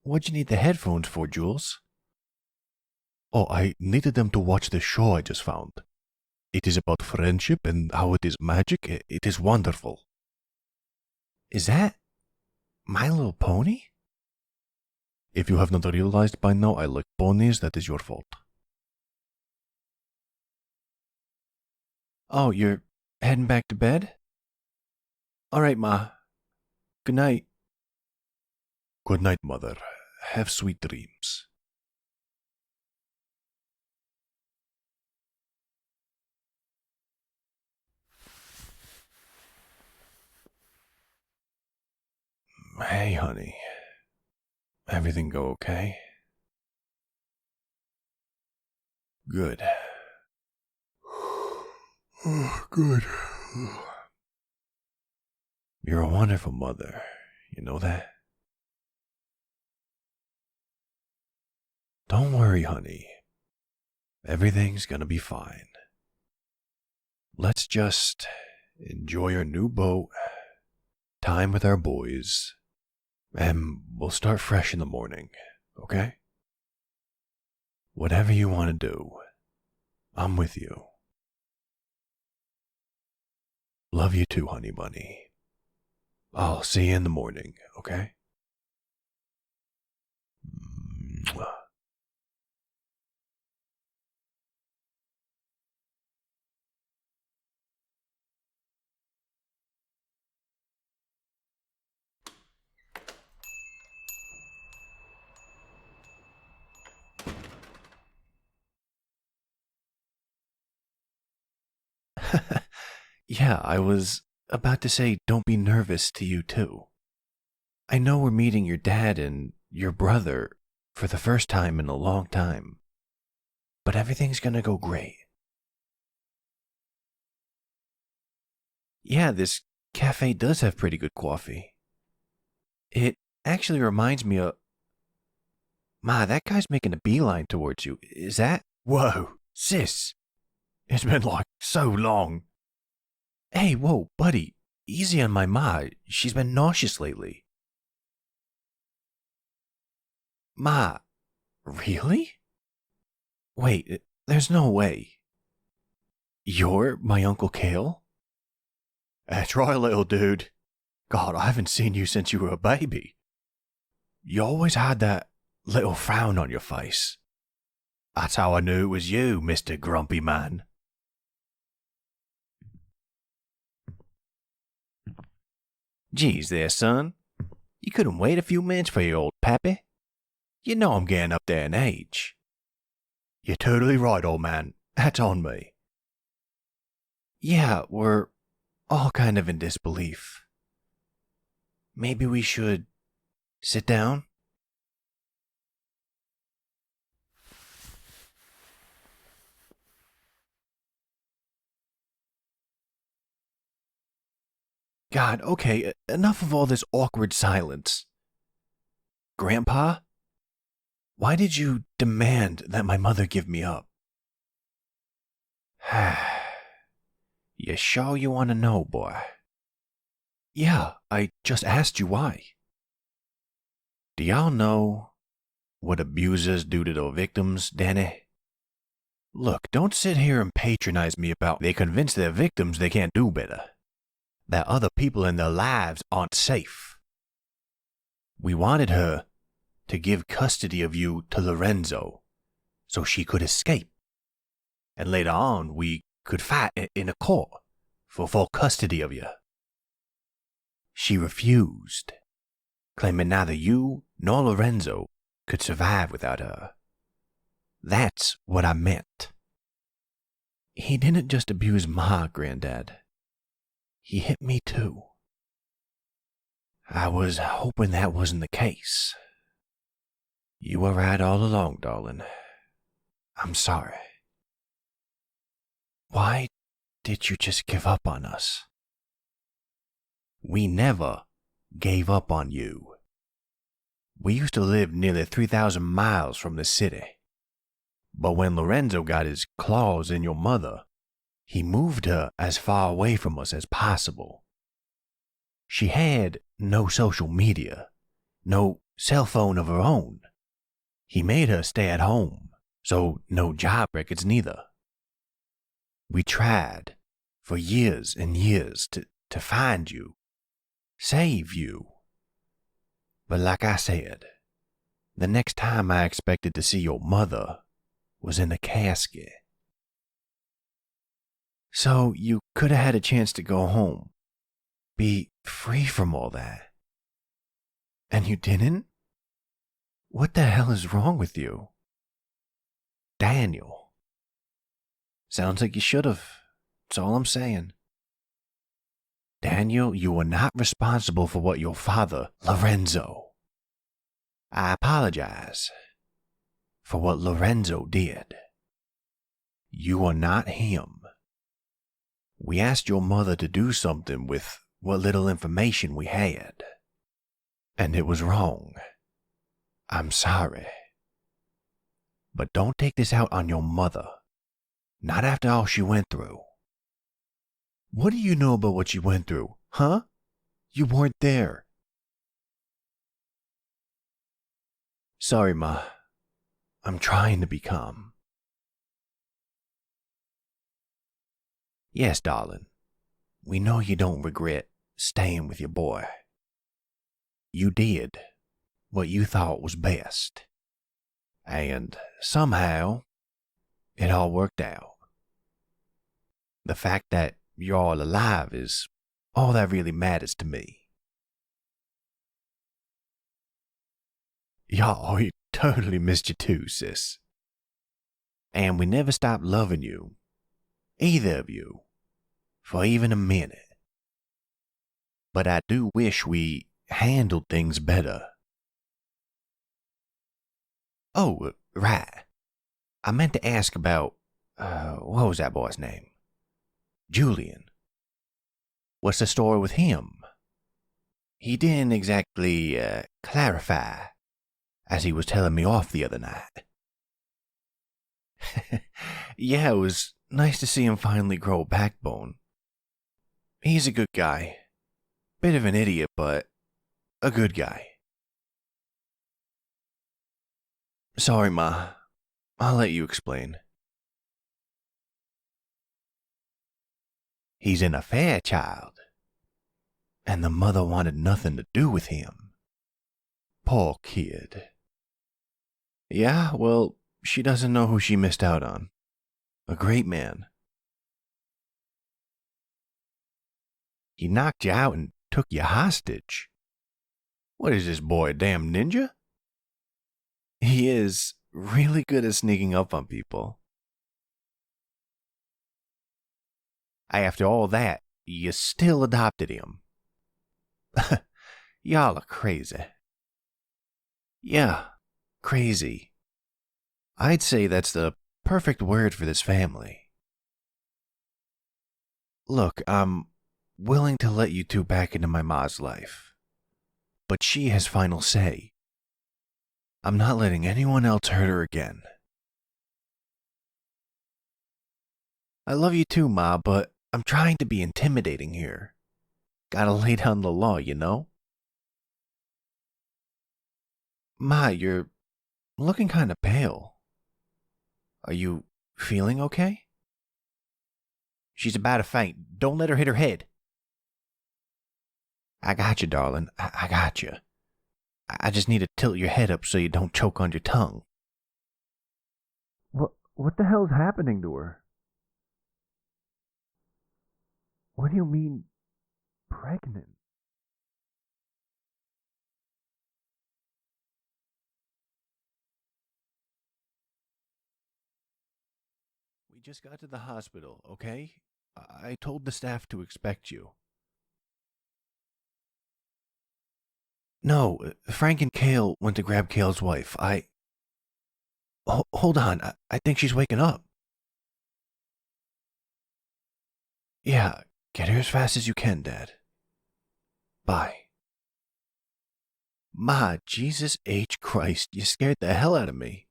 what'd you need the headphones for, Jules? Oh, I needed them to watch the show I just found. It is about friendship and how it is magic. It is wonderful. Is that My Little Pony? If you have not realized by now I like ponies, that is your fault. Oh, you're heading back to bed? All right, Ma. Good night. Good night, mother. Have sweet dreams. Hey, honey. Everything go okay? Good. Good. You're a wonderful mother. You know that? Don't worry, honey. Everything's gonna be fine. Let's just enjoy our new boat, time with our boys, and we'll start fresh in the morning, okay? Whatever you want to do, I'm with you. Love you too, honey bunny. I'll see you in the morning, okay? Mwah. Yeah, I was about to say don't be nervous to you too. I know we're meeting your dad and your brother for the first time in a long time, but everything's gonna go great. Yeah, this cafe does have pretty good coffee. It actually reminds me of... Ma, that guy's making a beeline towards you. Is that... Whoa, sis. It's been like so long. Hey, whoa, buddy. Easy on my ma. She's been nauseous lately. Ma, really? Wait, there's no way. You're my Uncle Cale? That's right, little dude. God, I haven't seen you since you were a baby. You always had that little frown on your face. That's how I knew it was you, Mr. Grumpy Man. Geez there, son. You couldn't wait a few minutes for your old pappy? You know I'm getting up there in age. You're totally right, old man. That's on me. Yeah, we're all kind of in disbelief. Maybe we should sit down? God, okay, enough of all this awkward silence. Grandpa? Why did you demand that my mother give me up? You sure you want to know, boy? Yeah, I just asked you why. Do y'all know what abusers do to their victims, Danny? Look, don't sit here and patronize me about they convince their victims they can't do better, that other people in their lives aren't safe. We wanted her to give custody of you to Lorenzo so she could escape. And later on, we could fight in a court for full custody of you. She refused, claiming neither you nor Lorenzo could survive without her. That's what I meant. He didn't just abuse my granddad. He hit me too. I was hoping that wasn't the case. You were right all along, darling. I'm sorry. Why did you just give up on us? We never gave up on you. We used to live nearly 3,000 miles from the city. But when Lorenzo got his claws in your mother, he moved her as far away from us as possible. She had no social media, no cell phone of her own. He made her stay at home, so no job records neither. We tried for years and years to find you, save you. But like I said, the next time I expected to see your mother was in a casket. So you could have had a chance to go home, be free from all that. And you didn't? What the hell is wrong with you? Daniel. Sounds like you should have. That's all I'm saying. Daniel, you were not responsible for what your father, Lorenzo. I apologize for what Lorenzo did. You are not him. We asked your mother to do something with what little information we had, and it was wrong. I'm sorry. But don't take this out on your mother. Not after all she went through. What do you know about what she went through, huh? You weren't there. Sorry, Ma. I'm trying to be calm. Yes, darling. We know you don't regret staying with your boy. You did what you thought was best. And somehow, it all worked out. The fact that you're all alive is all that really matters to me. Y'all, we totally missed you too, sis. And we never stopped loving you, either of you, for even a minute. But I do wish we handled things better. Oh, right. I meant to ask about, what was that boy's name? Julian. What's the story with him? He didn't exactly, clarify, as he was telling me off the other night. Yeah, it was nice to see him finally grow a backbone. He's a good guy. Bit of an idiot, but a good guy. Sorry, Ma. I'll let you explain. He's an affair child, and the mother wanted nothing to do with him. Poor kid. Yeah, well, she doesn't know who she missed out on. A great man. He knocked you out and took you hostage. What is this boy, a damn ninja? He is really good at sneaking up on people. After all that, you still adopted him. Y'all are crazy. Yeah, crazy. I'd say that's the perfect word for this family. Look, I'm willing to let you two back into my ma's life, but she has final say. I'm not letting anyone else hurt her again. I love you too, Ma, but I'm trying to be intimidating here. Gotta lay down the law, you know? Ma, you're looking kinda pale. Are you feeling okay? She's about to faint. Don't let her hit her head. I got you, darling. I got you. I just need to tilt your head up so you don't choke on your tongue. What the hell's happening to her? What do you mean, pregnant? We just got to the hospital, okay? I told the staff to expect you. No, Frank and Kale went to grab Kale's wife. Hold on, I think she's waking up. Yeah, get her as fast as you can, Dad. Bye. Ma, Jesus H. Christ, you scared the hell out of me.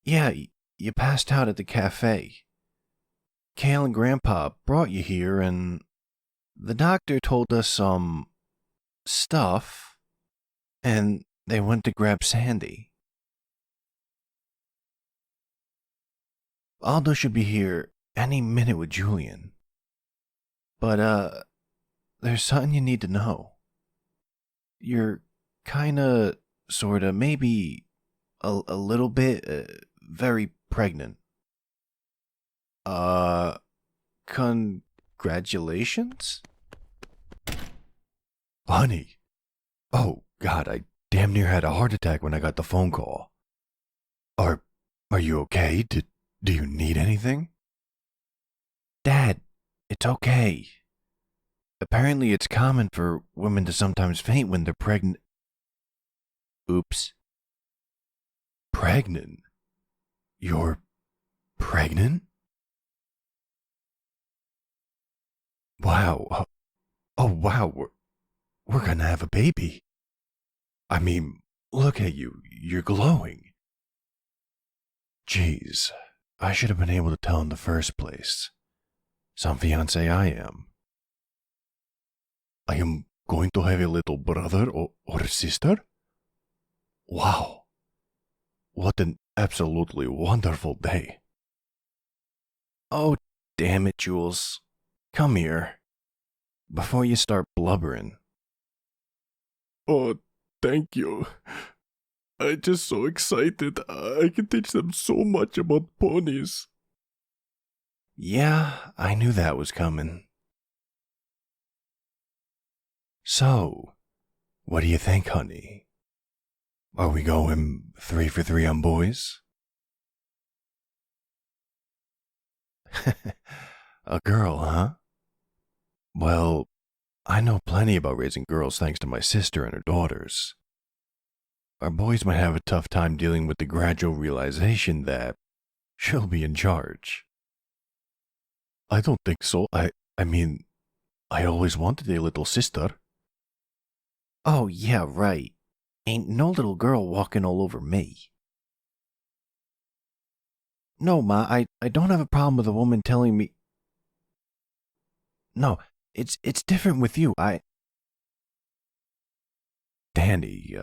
Yeah, you passed out at the cafe. Kale and Grandpa brought you here, and the doctor told us some stuff, and they went to grab Sandy. Aldo should be here any minute with Julian. But, there's something you need to know. You're kinda, sorta, maybe a little bit, very pregnant. Congratulations? Honey. Oh, God, I damn near had a heart attack when I got the phone call. Are you okay? Do you need anything? Dad, it's okay. Apparently it's common for women to sometimes faint when they're pregnant. Oops. Pregnant? You're pregnant? Wow. Oh, wow. We're gonna have a baby. I mean, look at you. You're glowing. Jeez. I should have been able to tell in the first place. Some fiancé I am. I am going to have a little brother or sister? Wow. What an absolutely wonderful day. Oh, damn it, Jules. Come here. Before you start blubbering. Oh, thank you. I'm just so excited. I can teach them so much about ponies. Yeah, I knew that was coming. So, what do you think, honey? Are we going 3 for 3 on boys? A girl, huh? Well, I know plenty about raising girls thanks to my sister and her daughters. Our boys might have a tough time dealing with the gradual realization that she'll be in charge. I don't think so. I mean, I always wanted a little sister. Oh, yeah, right. Ain't no little girl walking all over me. No, Ma, I don't have a problem with a woman telling me. No, it's different with you. Danny,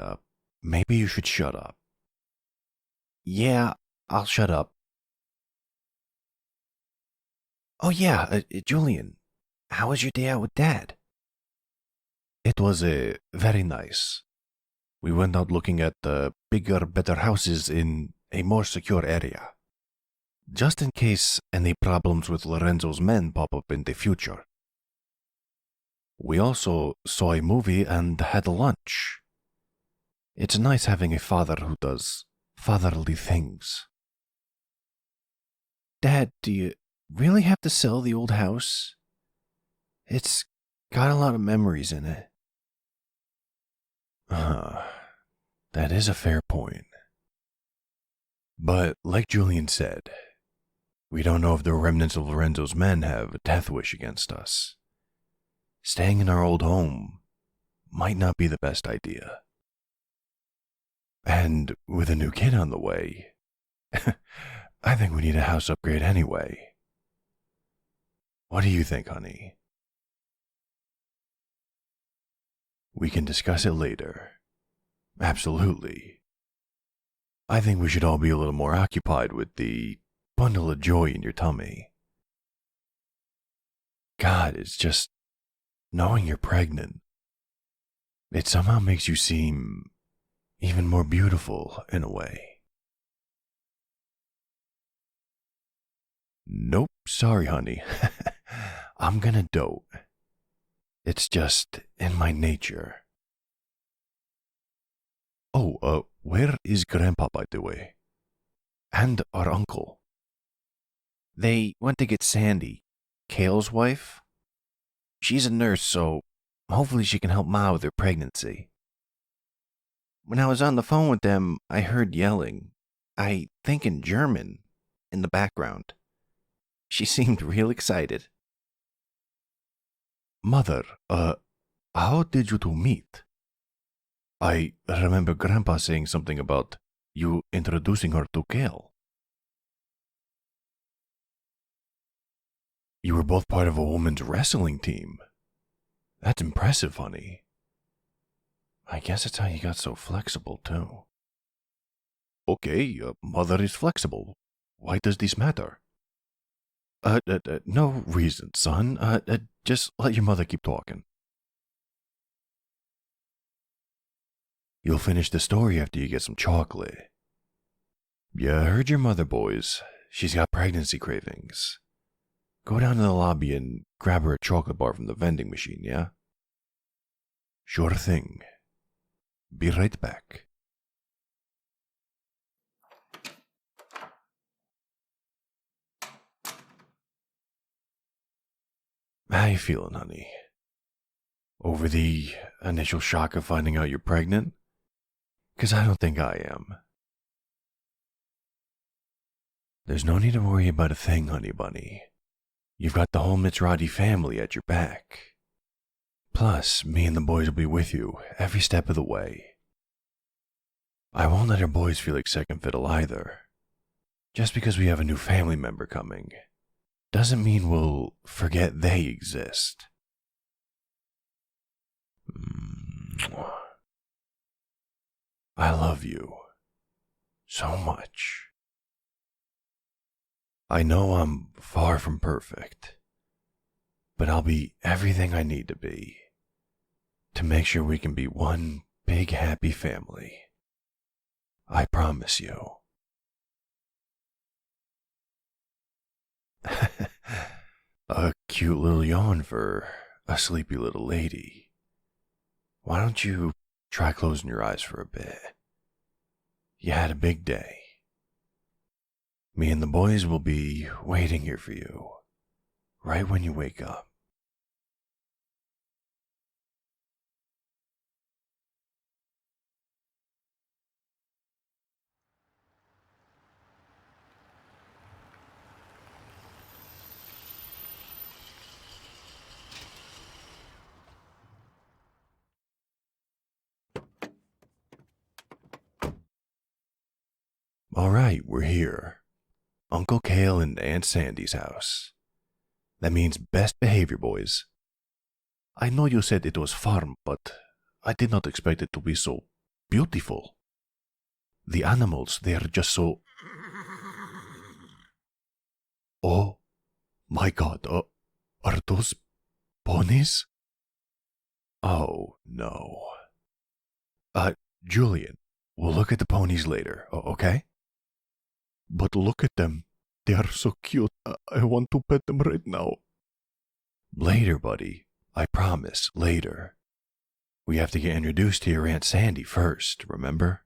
maybe you should shut up. Yeah, I'll shut up. Oh, yeah, Julian, how was your day out with Dad? It was very nice. We went out looking at bigger, better houses in a more secure area. Just in case any problems with Lorenzo's men pop up in the future. We also saw a movie and had lunch. It's nice having a father who does fatherly things. Dad, do you really have to sell the old house? It's got a lot of memories in it. That is a fair point. But like Julian said, we don't know if the remnants of Lorenzo's men have a death wish against us. Staying in our old home might not be the best idea. And with a new kid on the way, I think we need a house upgrade anyway. What do you think, honey? We can discuss it later. Absolutely. I think we should all be a little more occupied with the bundle of joy in your tummy. God, it's just knowing you're pregnant. It somehow makes you seem even more beautiful in a way. Nope, sorry, honey. I'm gonna dote. It's just in my nature. Oh, where is Grandpa, by the way? And our uncle? They went to get Sandy, Kale's wife. She's a nurse, so hopefully she can help Ma with her pregnancy. When I was on the phone with them, I heard yelling, I think in German, in the background. She seemed real excited. Mother, how did you two meet? I remember Grandpa saying something about you introducing her to Kale. You were both part of a woman's wrestling team. That's impressive, honey. I guess that's how you got so flexible, too. Okay, mother is flexible. Why does this matter? No reason, son. Just let your mother keep talking. You'll finish the story after you get some chocolate. Yeah, I heard your mother, boys. She's got pregnancy cravings. Go down to the lobby and grab her a chocolate bar from the vending machine, yeah? Sure thing. Be right back. How you feeling, honey? Over the initial shock of finding out you're pregnant? 'Cause I don't think I am. There's no need to worry about a thing, honey bunny. You've got the whole Mitzradi family at your back. Plus, me and the boys will be with you every step of the way. I won't let our boys feel like second fiddle either. Just because we have a new family member coming doesn't mean we'll forget they exist. I love you so much. I know I'm far from perfect, but I'll be everything I need to be to make sure we can be one big happy family. I promise you. A cute little yawn for a sleepy little lady. Why don't you try closing your eyes for a bit? You had a big day. Me and the boys will be waiting here for you, right when you wake up. All right, we're here. Uncle Kale and Aunt Sandy's house. That means best behavior, boys. I know you said it was farm, but I did not expect it to be so beautiful. The animals, they are just so... Oh my god, are those ponies? Oh no. Julian, we'll look at the ponies later, okay? But look at them. They are so cute. I want to pet them right now. Later, buddy. I promise, later. We have to get introduced to your Aunt Sandy first, remember?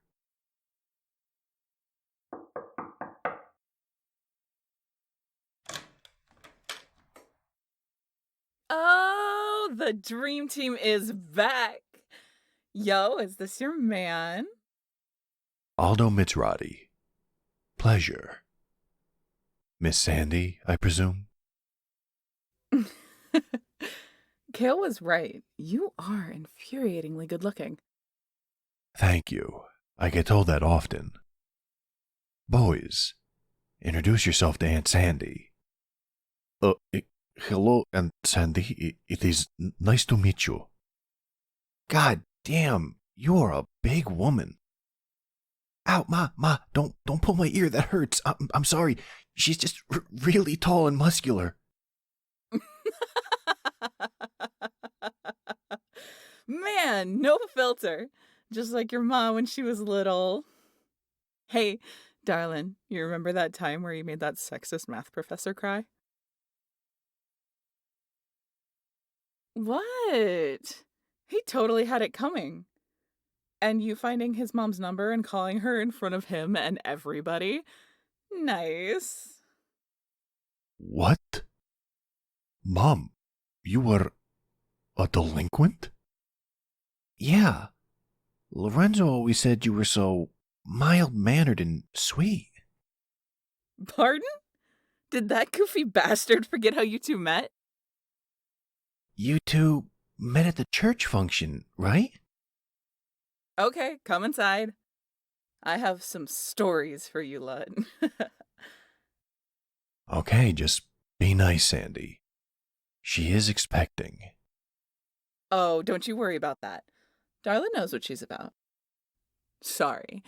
Oh, the dream team is back. Yo, is this your man? Aldo Mitzradi. Pleasure. Miss Sandy, I presume? Kale was right. You are infuriatingly good looking. Thank you. I get told that often. Boys, introduce yourself to Aunt Sandy. Hello, Aunt Sandy. It is nice to meet you. God damn, you're a big woman. Ow, Ma, don't pull my ear, that hurts. I'm sorry. She's just really tall and muscular. Man, no filter. Just like your mom when she was little. Hey, darling, you remember that time where you made that sexist math professor cry? What? He totally had it coming. And you finding his mom's number and calling her in front of him and everybody? Nice. What? Mom, you were a delinquent? Yeah. Lorenzo always said you were so mild-mannered and sweet. Pardon? Did that goofy bastard forget how you two met? You two met at the church function, right? Okay, come inside. I have some stories for you, Lud. Okay, just be nice, Sandy. She is expecting. Oh, don't you worry about that. Darla knows what she's about. Sorry.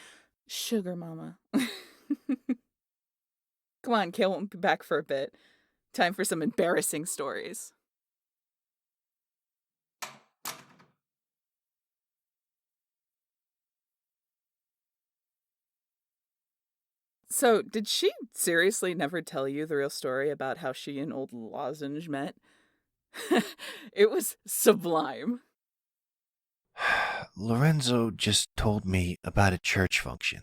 Sugar mama. Come on, Kale won't be back for a bit. Time for some embarrassing stories. So, did she seriously never tell you the real story about how she and old Lozenge met? It was sublime. Lorenzo just told me about a church function.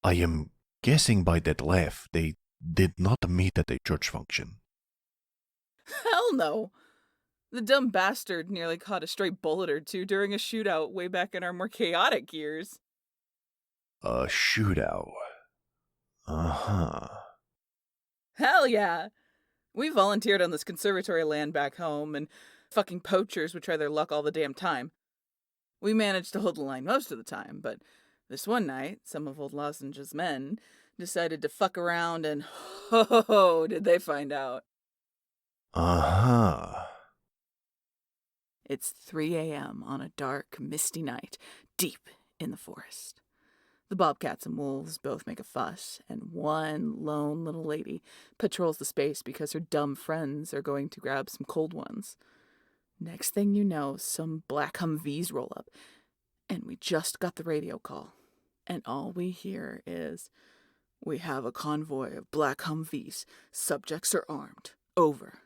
I am guessing by that laugh they did not meet at a church function. no. The dumb bastard nearly caught a stray bullet or two during a shootout way back in our more chaotic years. A shootout. Uh-huh. Hell yeah! We volunteered on this conservatory land back home, and fucking poachers would try their luck all the damn time. We managed to hold the line most of the time, but this one night, some of old Lozenge's men decided to fuck around, and ho, did they find out. Uh-huh. It's 3 a.m. on a dark, misty night, deep in the forest. The bobcats and wolves both make a fuss, and one lone little lady patrols the space because her dumb friends are going to grab some cold ones. Next thing you know, some black Humvees roll up, and we just got the radio call. And all we hear is, "We have a convoy of black Humvees. Subjects are armed. Over."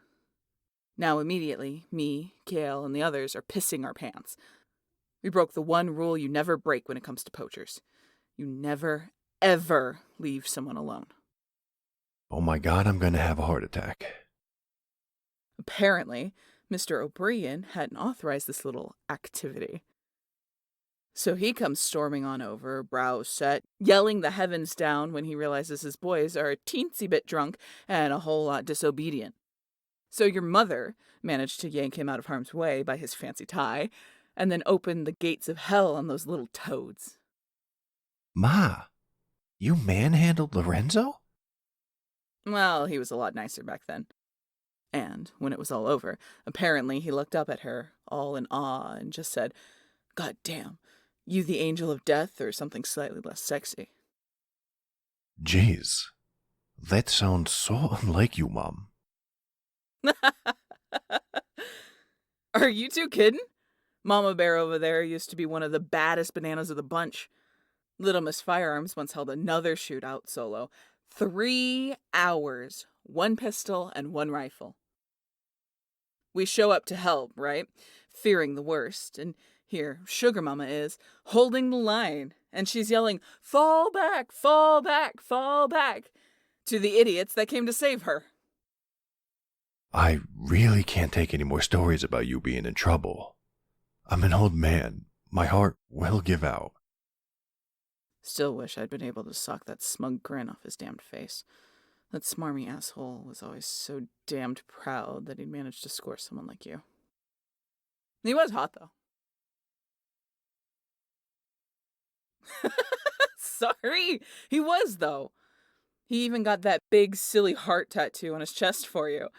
Now immediately, me, Kale, and the others are pissing our pants. We broke the one rule you never break when it comes to poachers. You never, ever leave someone alone. Oh my god, I'm gonna have a heart attack. Apparently, Mr. O'Brien hadn't authorized this little activity. So he comes storming on over, brows set, yelling the heavens down when he realizes his boys are a teensy bit drunk and a whole lot disobedient. So your mother managed to yank him out of harm's way by his fancy tie, and then opened the gates of hell on those little toads. Ma, you manhandled Lorenzo? Well, he was a lot nicer back then. And when it was all over, apparently he looked up at her, all in awe, and just said, "God damn, you the angel of death or something slightly less sexy." Jeez. That sounds so unlike you, Mom. Are you two kidding? Mama Bear over there used to be one of the baddest bananas of the bunch. Little Miss Firearms once held another shootout solo. 3 hours, 1 pistol and 1 rifle. We show up to help, right? Fearing the worst. And here, Sugar Mama is, holding the line. And she's yelling, "Fall back, fall back, fall back," to the idiots that came to save her. I really can't take any more stories about you being in trouble. I'm an old man. My heart will give out. Still wish I'd been able to sock that smug grin off his damned face. That smarmy asshole was always so damned proud that he'd managed to score someone like you. He was hot, though. Sorry, he was, though. He even got that big, silly heart tattoo on his chest for you.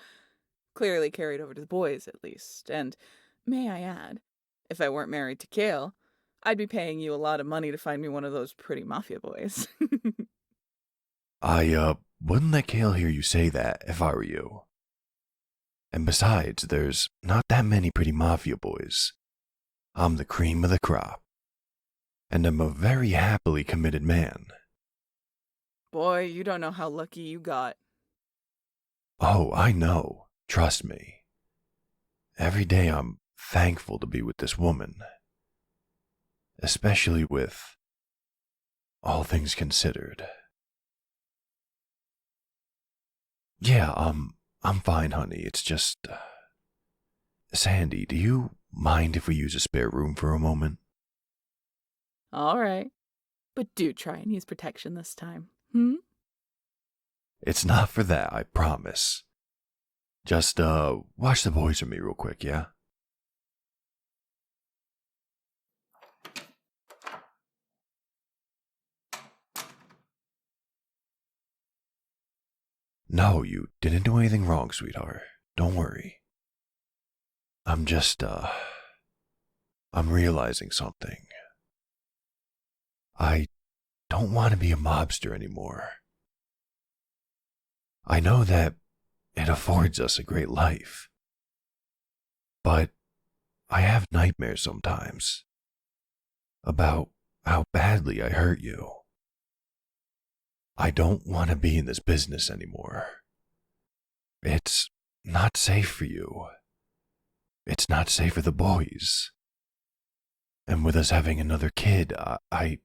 Clearly carried over to the boys, at least. And, may I add, if I weren't married to Kale, I'd be paying you a lot of money to find me one of those pretty Mafia boys. I wouldn't let Kale hear you say that if I were you. And besides, there's not that many pretty Mafia boys. I'm the cream of the crop. And I'm a very happily committed man. Boy, you don't know how lucky you got. Oh, I know. Trust me. Every day I'm thankful to be with this woman. Especially with all things considered. Yeah, I'm fine, honey. It's just... Sandy, do you mind if we use a spare room for a moment? All right. But do try and use protection this time. It's not for that, I promise. Just, watch the boys for me real quick, yeah? No, you didn't do anything wrong, sweetheart. Don't worry. I'm just, I'm realizing something. I don't want to be a mobster anymore. I know that it affords us a great life. But I have nightmares sometimes about how badly I hurt you. I don't want to be in this business anymore. It's not safe for you. It's not safe for the boys. And with us having another kid, I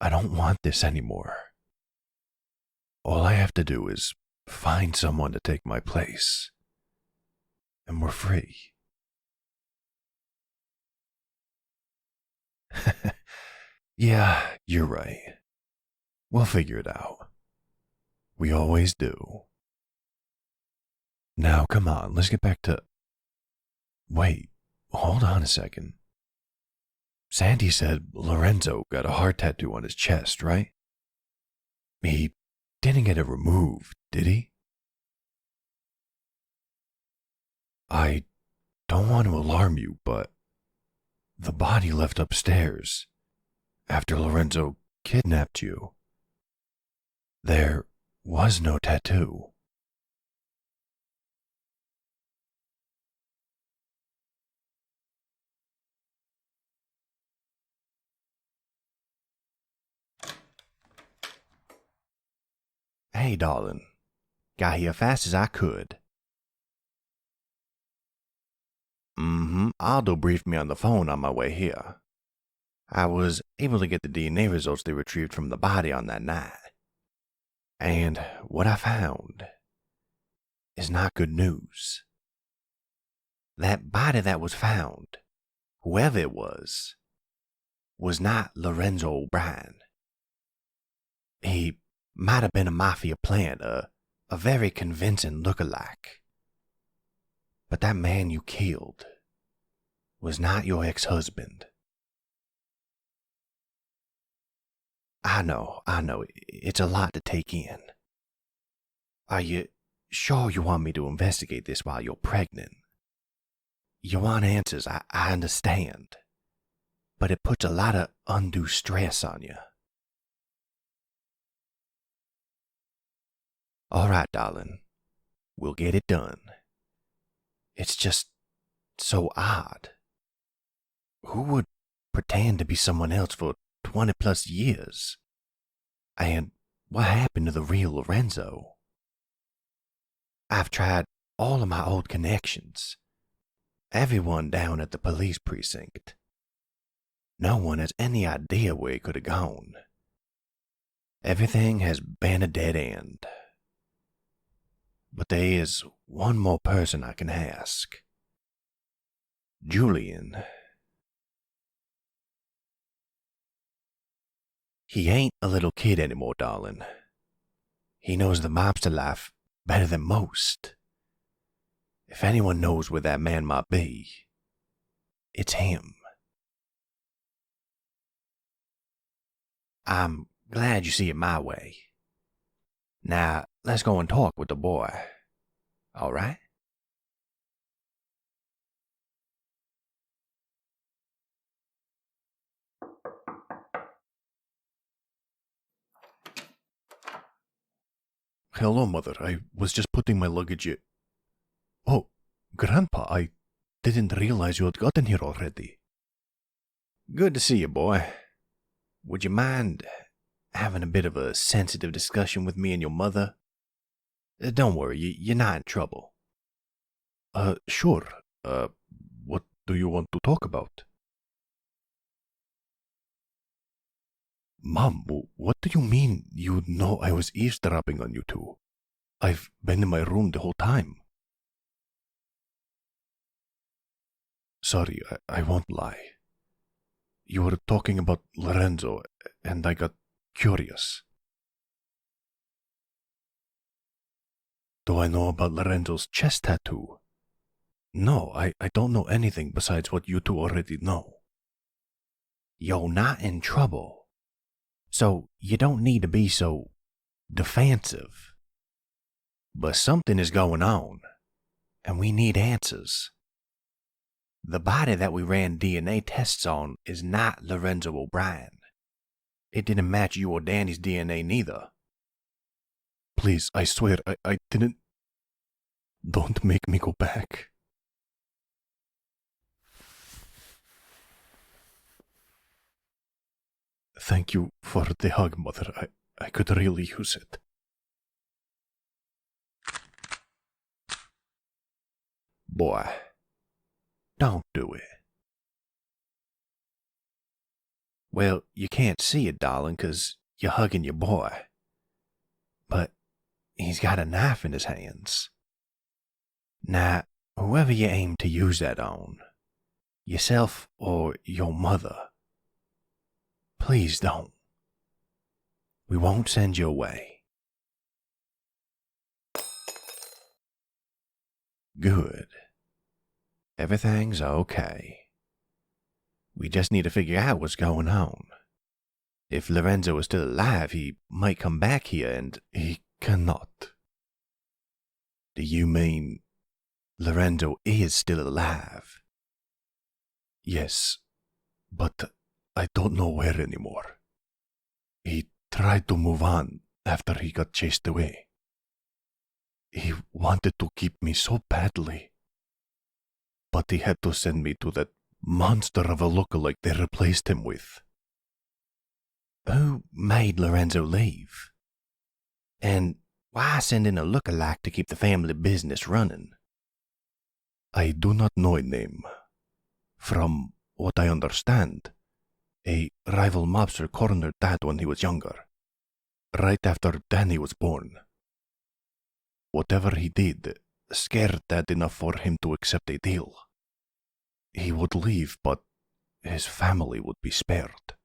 don't want this anymore. All I have to do is find someone to take my place. and we're free. Yeah, you're right. We'll figure it out. We always do. Now, come on, let's get back to... Wait, hold on a second. Sandy said Lorenzo got a heart tattoo on his chest, right? He didn't get it removed, did he? I don't want to alarm you, but the body left upstairs after Lorenzo kidnapped you. There was no tattoo. Hey, darling. Got here fast as I could. Aldo briefed me on the phone on my way here. I was able to get the DNA results they retrieved from the body on that night. And what I found is not good news. That body that was found, whoever it was not Lorenzo O'Brien. He might have been a Mafia plant, a very convincing look-alike. But that man you killed was not your ex-husband. I know, it's a lot to take in. Are you sure you want me to investigate this while you're pregnant? You want answers, I understand. But it puts a lot of undue stress on you. All right, darling. We'll get it done. It's just so odd. Who would pretend to be someone else for 20 plus years? And what happened to the real Lorenzo? I've tried all of my old connections. Everyone down at the police precinct. No one has any idea where he could have gone. Everything has been a dead end. But there is one more person I can ask. Julian. He ain't a little kid anymore, darling. He knows the mobster life better than most. If anyone knows where that man might be, it's him. I'm glad you see it my way. Now, let's go and talk with the boy. All right? Hello, Mother. I was just putting my luggage in. Oh, Grandpa, I didn't realize you had gotten here already. Good to see you, boy. Would you mind having a bit of a sensitive discussion with me and your mother? Don't worry, you're not in trouble. Sure. What do you want to talk about? Mom, what do you mean you know I was eavesdropping on you two? I've been in my room the whole time. Sorry, I won't lie. You were talking about Lorenzo, and I got curious. Do I know about Lorenzo's chest tattoo? No, I don't know anything besides what you two already know. You're not in trouble, so you don't need to be so defensive. But something is going on, and we need answers. The body that we ran DNA tests on is not Lorenzo O'Brien. It didn't match you or Danny's DNA neither. Please, I swear, I didn't... Don't make me go back. Thank you for the hug, Mother. I could really use it. Boy, don't do it. Well, you can't see it, darling, 'cause you're hugging your boy. But he's got a knife in his hands. Now, whoever you aim to use that on, yourself or your mother, please don't. We won't send you away. Good. Everything's okay. We just need to figure out what's going on. If Lorenzo is still alive, he might come back here and He cannot. do you mean Lorenzo is still alive? Yes, but I don't know where anymore. He tried to move on after he got chased away. He wanted to keep me so badly, but he had to send me to that monster of a lookalike they replaced him with. Who made Lorenzo leave? And why send in a lookalike to keep the family business running? I do not know a name. From what I understand, a rival mobster cornered Dad when he was younger, right after Danny was born. Whatever he did scared Dad enough for him to accept a deal. He would leave, but his family would be spared.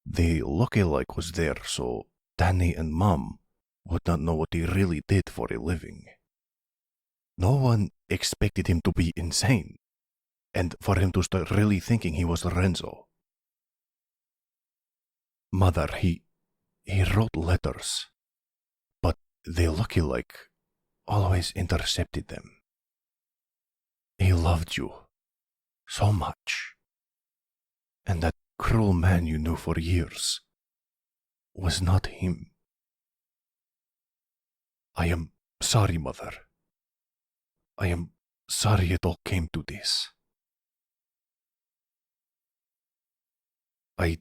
The lookalike was there so Danny and Mom would not know what he really did for a living. No one expected him to be insane, and for him to start really thinking he was Lorenzo. Mother, he wrote letters, but the lookalike always intercepted them. He loved you so much, and that cruel man you knew for years was not him. I am sorry, Mother. I am sorry it all came to this. I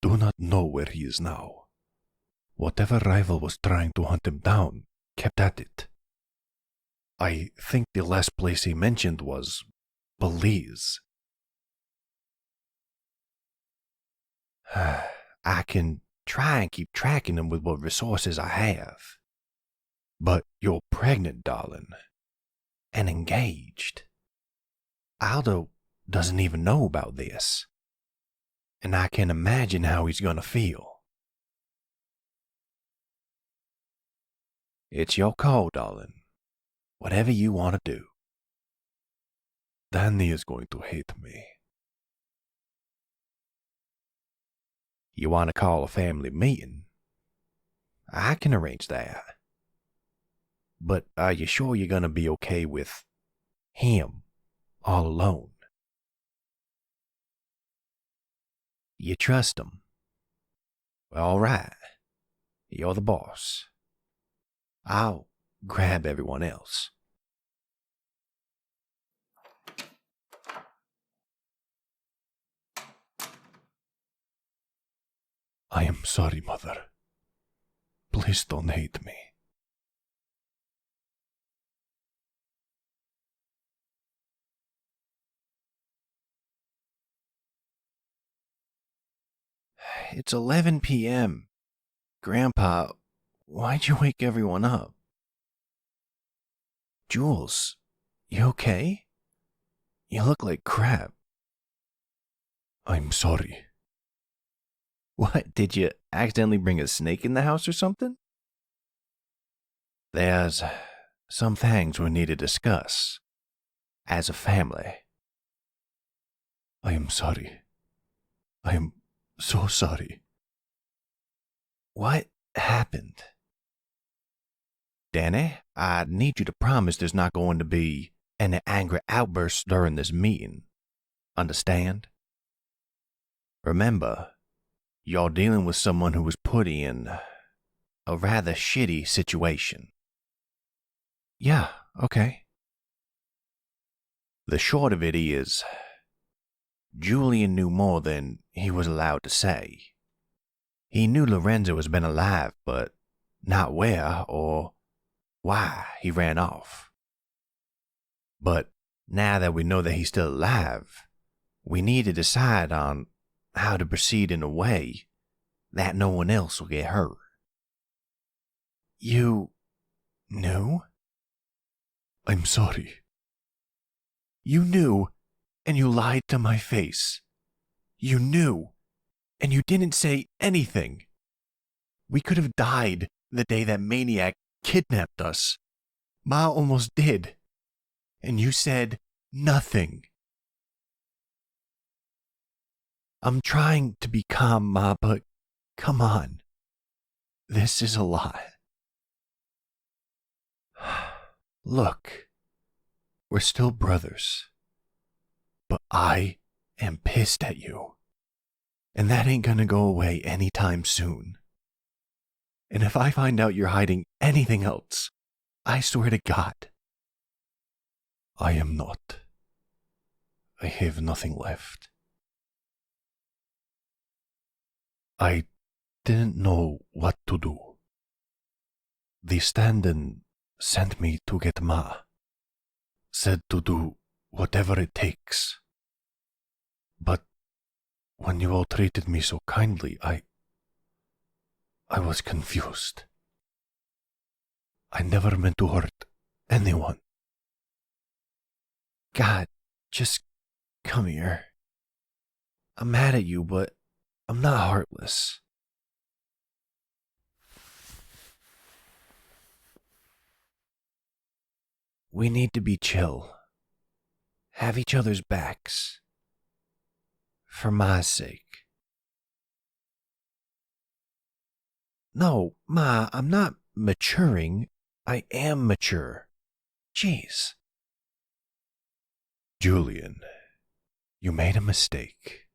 do not know where he is now. Whatever rival was trying to hunt him down kept at it. I think the last place he mentioned was Belize. I can try and keep tracking him with what resources I have. But you're pregnant, darling, and engaged. Aldo doesn't even know about this, and I can imagine how he's gonna feel. It's your call, darling. Whatever you want to do. Danny is going to hate me. You want to call a family meeting? I can arrange that. But are you sure you're gonna be okay with him all alone? You trust him? All right. You're the boss. I'll grab everyone else. I am sorry, Mother. Please don't hate me. It's 11 p.m. Grandpa, why'd you wake everyone up? Jules, you okay? You look like crap. I'm sorry. What, did you accidentally bring a snake in the house or something? There's some things we need to discuss as a family. I am sorry. I am so sorry. What happened? Danny, I need you to promise there's not going to be any angry outbursts during this meeting. Understand? Remember, you're dealing with someone who was put in a rather shitty situation. Yeah, okay. The short of it is, Julian knew more than he was allowed to say. He knew Lorenzo has been alive, but not where or why he ran off. But now that we know that he's still alive, we need to decide on how to proceed in a way that no one else will get hurt. You knew? I'm sorry. You knew, and you lied to my face. You knew, and you didn't say anything. We could have died the day that maniac kidnapped us. Ma almost did. And you said nothing. I'm trying to be calm, Ma, but come on. This is a lot. Look, we're still brothers. But I am pissed at you. And that ain't gonna go away anytime soon. And if I find out you're hiding anything else, I swear to God. I am not. I have nothing left. I didn't know what to do. The stand-in sent me to get Ma. Said to do whatever it takes. But when you all treated me so kindly, I was confused. I never meant to hurt anyone. God, just come here. I'm mad at you, but I'm not heartless. We need to be chill. Have each other's backs. For Ma's sake. No, Ma, I'm not maturing. I am mature. Jeez. Julian, you made a mistake.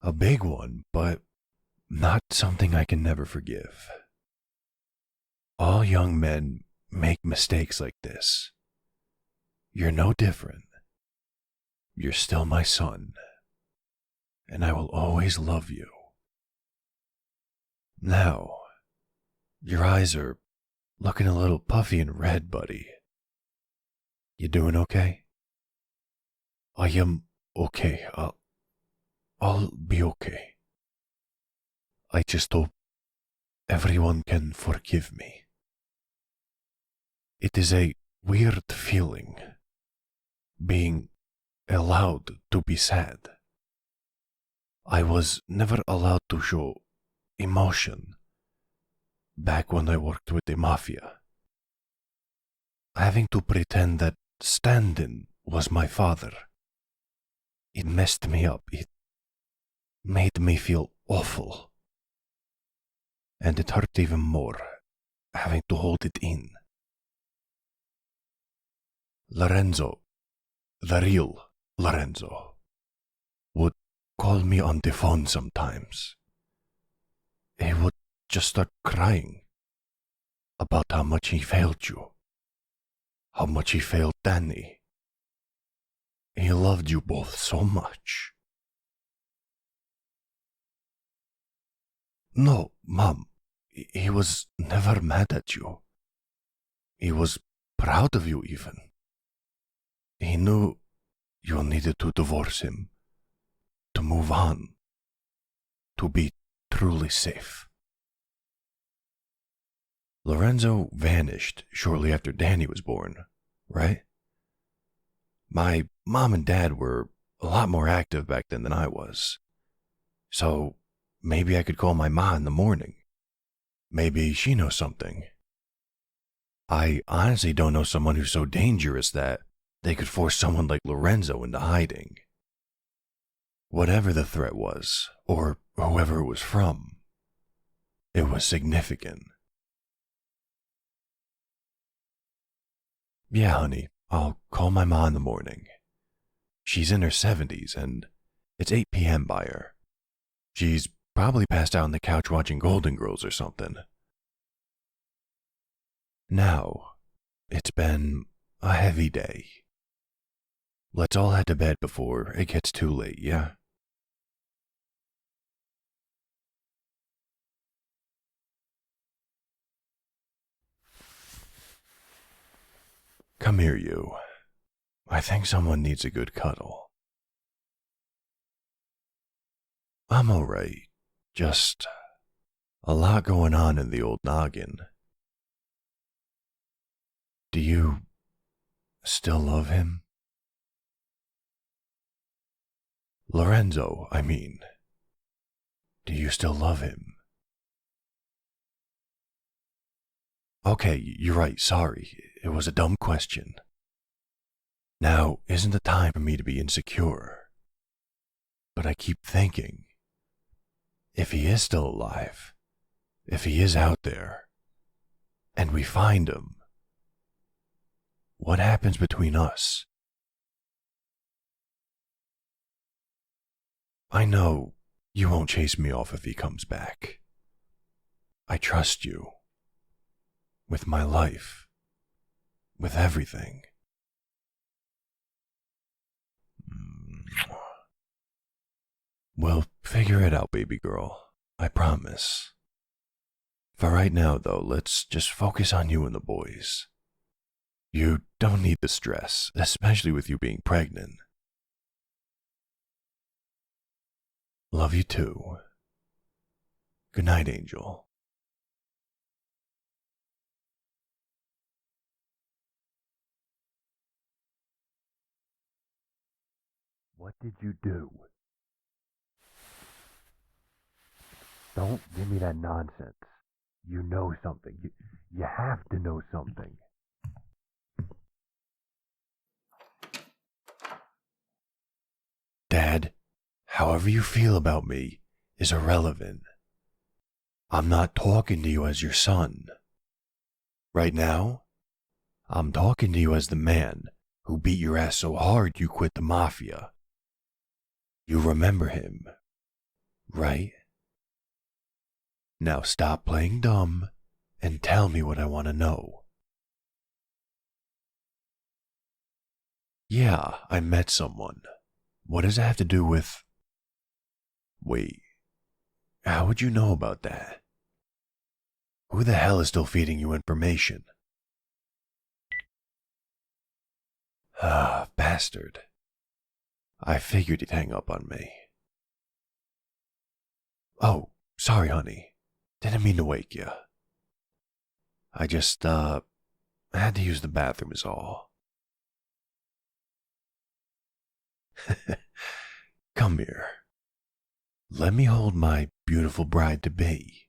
A big one, but not something I can never forgive. All young men make mistakes like this. You're no different. You're still my son, and I will always love you. Now, your eyes are looking a little puffy and red, buddy. You doing okay? I am okay. I'll be okay. I just hope everyone can forgive me. It is a weird feeling, being allowed to be sad. I was never allowed to show emotion back when I worked with the Mafia. Having to pretend that stand-in was my father. It messed me up. It made me feel awful. And it hurt even more, having to hold it in. Lorenzo, the real Lorenzo, would call me on the phone sometimes. He would just start crying about how much he failed you, how much he failed Danny. He loved you both so much. No, Mom, he was never mad at you. He was proud of you even. He knew you needed to divorce him, to move on, to be truly safe. Lorenzo vanished shortly after Danny was born, right? My mom and dad were a lot more active back then than I was. So maybe I could call my ma in the morning. Maybe she knows something. I honestly don't know someone who's so dangerous that they could force someone like Lorenzo into hiding. Whatever the threat was, or whoever it was from, it was significant. Yeah, honey, I'll call my ma in the morning. She's in her 70s and it's 8 p.m. by her. She's probably passed out on the couch watching Golden Girls or something. Now, it's been a heavy day. Let's all head to bed before it gets too late, yeah? Come here, you. I think someone needs a good cuddle. I'm alright. Just a lot going on in the old noggin. Do you still love him? Lorenzo, I mean. Do you still love him? Okay, you're right, sorry. It was a dumb question. Now isn't the time for me to be insecure. But I keep thinking, if he is still alive, if he is out there, and we find him, what happens between us? I know you won't chase me off if he comes back. I trust you. With my life. With everything. We'll figure it out, baby girl. I promise. For right now, though, let's just focus on you and the boys. You don't need the stress, especially with you being pregnant. Love you too. Good night, Angel. What did you do? Don't give me that nonsense. You know something. You have to know something. Dad, however you feel about me is irrelevant. I'm not talking to you as your son. Right now, I'm talking to you as the man who beat your ass so hard you quit the Mafia. You remember him, right? Now stop playing dumb and tell me what I want to know. Yeah, I met someone. What does it have to do with... Wait, how would you know about that? Who the hell is still feeding you information? Ah, bastard. I figured he'd hang up on me. Oh, sorry, honey. Didn't mean to wake you. I just, had to use the bathroom is all. Come here. Let me hold my beautiful bride-to-be.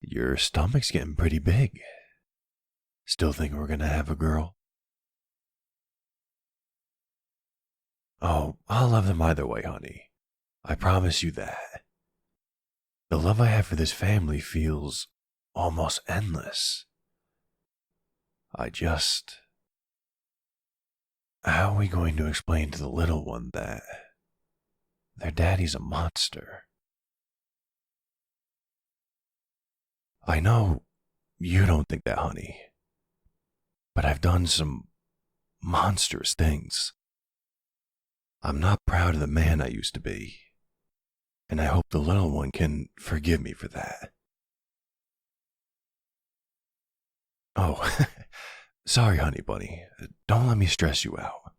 Your stomach's getting pretty big. Still think we're gonna have a girl? Oh, I'll love them either way, honey. I promise you that. The love I have for this family feels almost endless. How are we going to explain to the little one that their daddy's a monster? I know you don't think that, honey, but I've done some monstrous things. I'm not proud of the man I used to be, and I hope the little one can forgive me for that. Oh, sorry, honey bunny. Don't let me stress you out.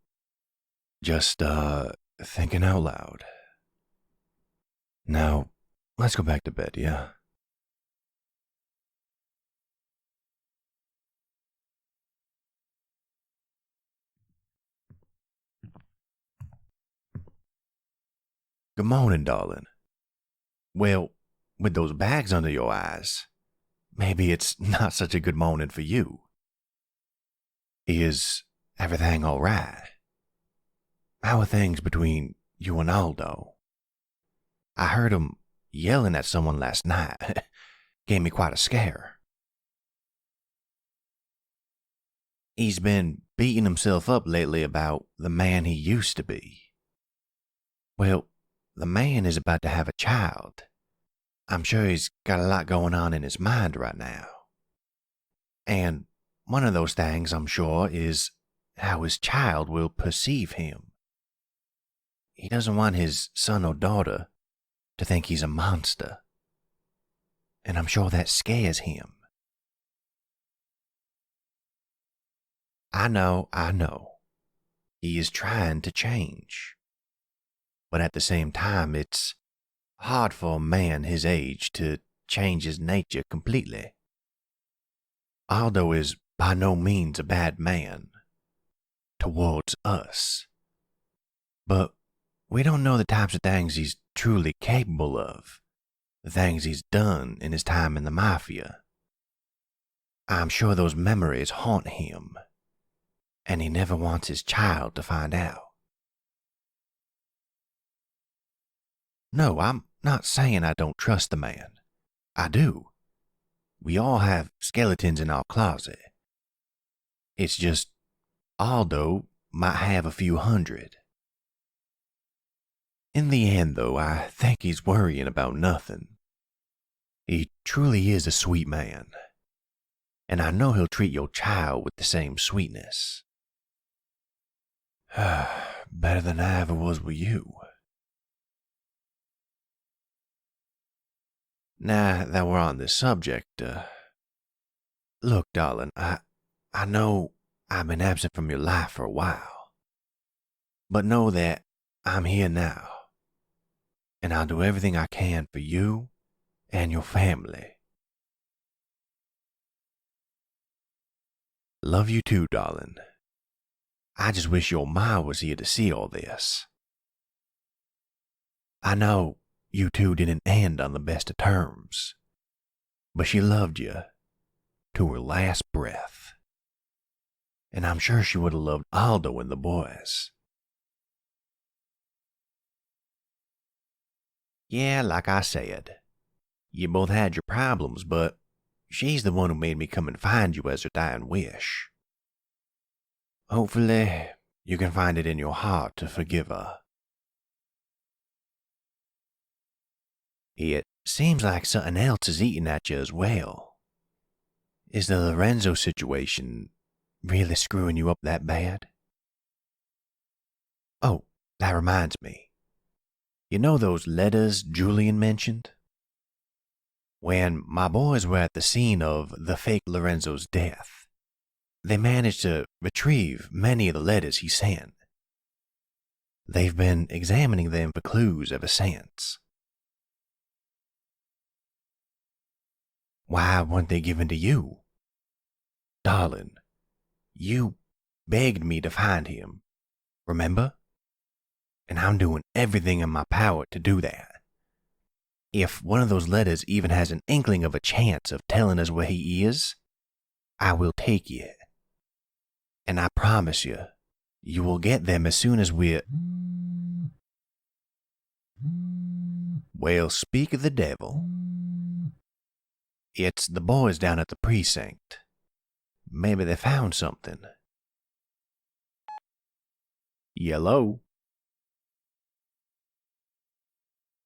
Just, thinking out loud. Now, let's go back to bed, yeah? Good morning, darling. Well, with those bags under your eyes, maybe it's not such a good morning for you. Is everything all right? How are things between you and Aldo? I heard him yelling at someone last night. Gave me quite a scare. He's been beating himself up lately about the man he used to be. Well, the man is about to have a child. I'm sure he's got a lot going on in his mind right now. And one of those things, I'm sure, is how his child will perceive him. He doesn't want his son or daughter to think he's a monster. And I'm sure that scares him. I know. He is trying to change. But at the same time, it's hard for a man his age to change his nature completely. Aldo is by no means a bad man towards us, but we don't know the types of things he's truly capable of, the things he's done in his time in the Mafia. I'm sure those memories haunt him, and he never wants his child to find out. No, I'm not saying I don't trust the man. I do. We all have skeletons in our closet. It's just Aldo might have a few hundred. In the end, though, I think he's worrying about nothing. He truly is a sweet man, and I know he'll treat your child with the same sweetness. Better than I ever was with you. Now that we're on this subject, look, darling, I know I've been absent from your life for a while, but know that I'm here now, and I'll do everything I can for you and your family. Love you too, darling. I just wish your ma was here to see all this. I know you two didn't end on the best of terms, but she loved you to her last breath. And I'm sure she would have loved Aldo and the boys. Yeah, like I said, you both had your problems, but she's the one who made me come and find you as her dying wish. Hopefully, you can find it in your heart to forgive her. It seems like something else is eating at you as well. Is the Lorenzo situation really screwing you up that bad? Oh, that reminds me. You know those letters Julian mentioned? When my boys were at the scene of the fake Lorenzo's death, they managed to retrieve many of the letters he sent. They've been examining them for clues ever since. Why weren't they given to you? Darling, you begged me to find him, remember? And I'm doing everything in my power to do that. If one of those letters even has an inkling of a chance of telling us where he is, I will take it. And I promise you, you will get them as soon as we're... Well, speak of the devil. It's the boys down at the precinct. Maybe they found something. Yellow.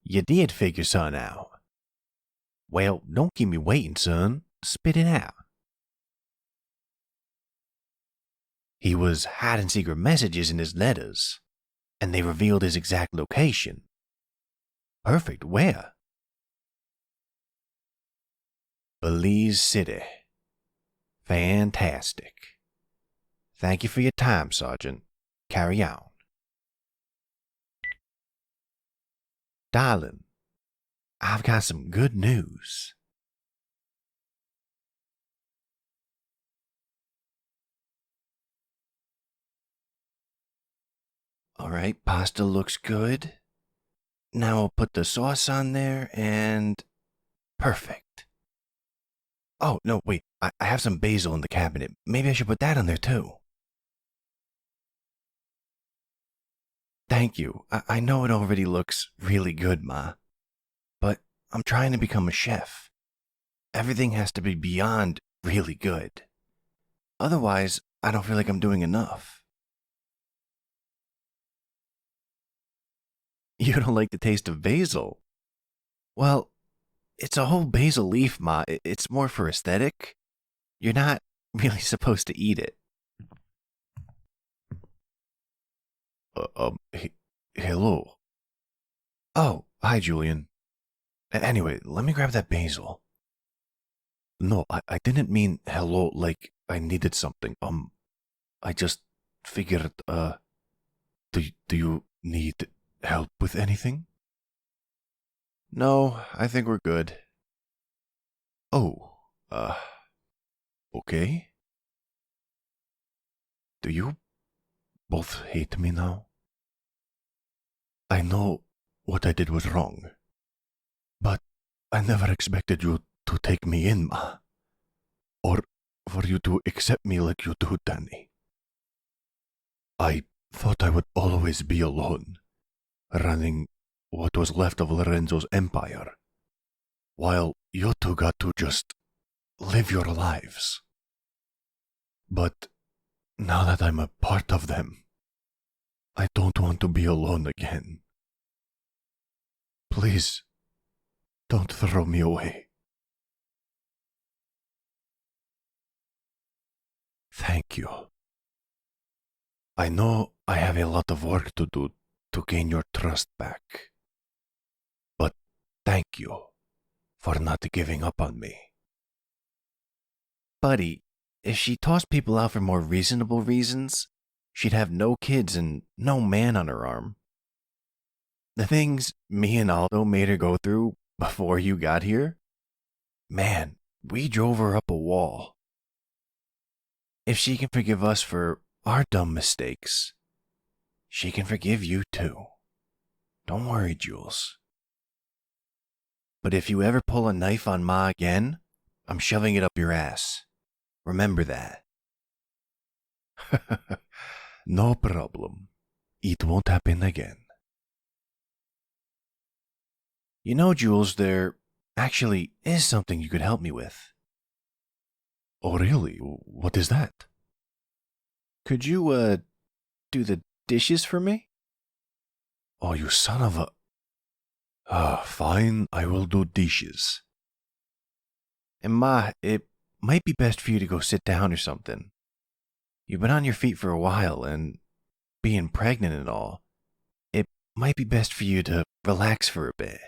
You did figure something out. Well, don't keep me waiting, son. Spit it out. He was hiding secret messages in his letters, and they revealed his exact location. Perfect. Where? Belize City. Fantastic. Thank you for your time, Sergeant. Carry on. Darling, I've got some good news. All right, pasta looks good. Now I'll put the sauce on there and... Perfect. Oh, no, wait. I have some basil in the cabinet. Maybe I should put that on there too. Thank you. I know it already looks really good, Ma. But I'm trying to become a chef. Everything has to be beyond really good. Otherwise, I don't feel like I'm doing enough. You don't like the taste of basil? Well, it's a whole basil leaf, Ma. It's more for aesthetic. You're not really supposed to eat it. Hello. Oh, hi, Julian. Anyway, let me grab that basil. No, I didn't mean hello like I needed something. I just figured, do you need help with anything? No, I think we're good. Oh, okay. Do you both hate me now? I know what I did was wrong, but I never expected you to take me in, Ma. Or for you to accept me like you do, Danny. I thought I would always be alone, running what was left of Lorenzo's empire, while you two got to just live your lives. But now that I'm a part of them, I don't want to be alone again. Please, don't throw me away. Thank you. I know I have a lot of work to do to gain your trust back. But thank you for not giving up on me. Buddy, if she tossed people out for more reasonable reasons, she'd have no kids and no man on her arm. The things me and Aldo made her go through before you got here? Man, we drove her up a wall. If she can forgive us for our dumb mistakes, she can forgive you too. Don't worry, Jules. But if you ever pull a knife on Ma again, I'm shoving it up your ass. Remember that. No problem. It won't happen again. You know, Jules, there actually is something you could help me with. Oh, really? What is that? Could you, do the dishes for me? Oh, you son of a... fine, I will do dishes. And Ma, it might be best for you to go sit down or something. You've been on your feet for a while, and being pregnant and all, it might be best for you to relax for a bit.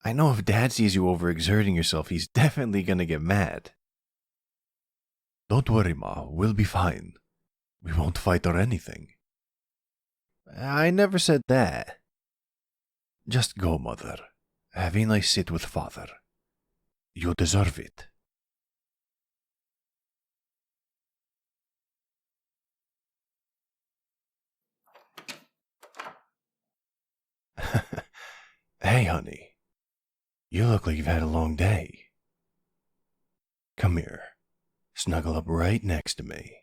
I know if Dad sees you overexerting yourself, he's definitely gonna get mad. Don't worry, Ma, we'll be fine. We won't fight or anything. I never said that. Just go, Mother. Have a nice sit with Father. You deserve it. Hey, honey. You look like you've had a long day. Come here. Snuggle up right next to me.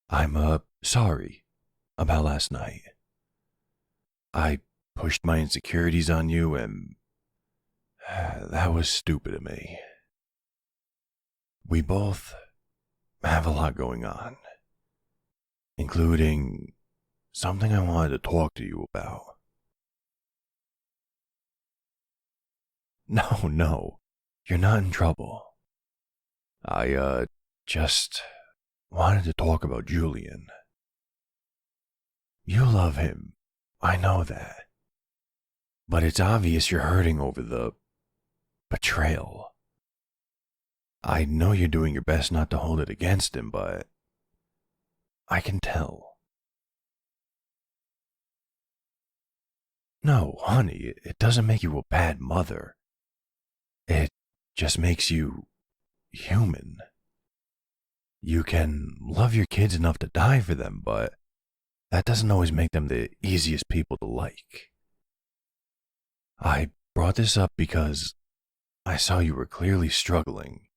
I'm, sorry about last night. I pushed my insecurities on you, and that was stupid of me. We both have a lot going on, including something I wanted to talk to you about. No, you're not in trouble. I, just wanted to talk about Julian. You love him, I know that. But it's obvious you're hurting over the betrayal. I know you're doing your best not to hold it against him, but I can tell. No, honey, it doesn't make you a bad mother. It just makes you human. You can love your kids enough to die for them, but that doesn't always make them the easiest people to like. I brought this up because I saw you were clearly struggling,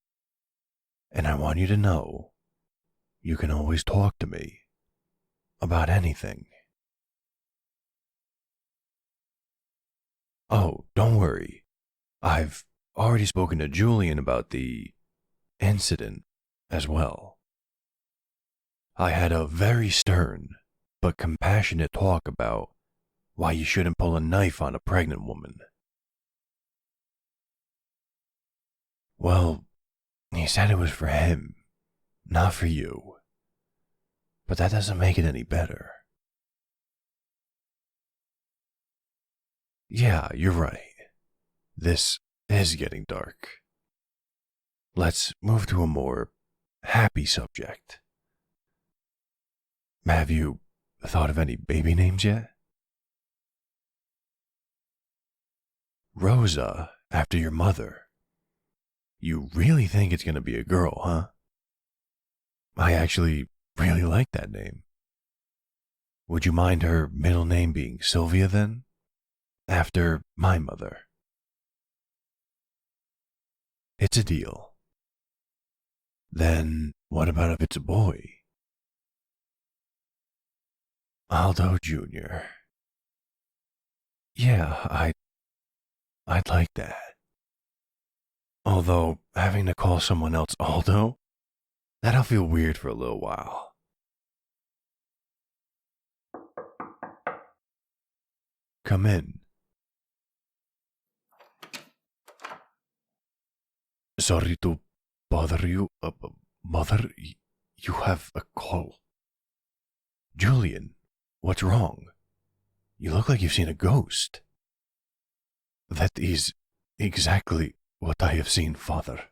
and I want you to know you can always talk to me about anything. Oh, don't worry. I've already spoken to Julian about the incident as well. I had a very stern but compassionate talk about why you shouldn't pull a knife on a pregnant woman. Well, he said it was for him, not for you. But that doesn't make it any better. Yeah, you're right. This is getting dark. Let's move to a more happy subject. Have you thought of any baby names yet? Rosa after your mother. You really think it's going to be a girl, huh? I actually really like that name. Would you mind her middle name being Sylvia then? After my mother. It's a deal. Then what about if it's a boy? Aldo Jr. Yeah, I'd like that. Although having to call someone else Aldo, that'll feel weird for a little while. Come in. Sorry to bother you, Mother. You have a call. Julian, what's wrong? You look like you've seen a ghost. That is exactly what I have seen, Father.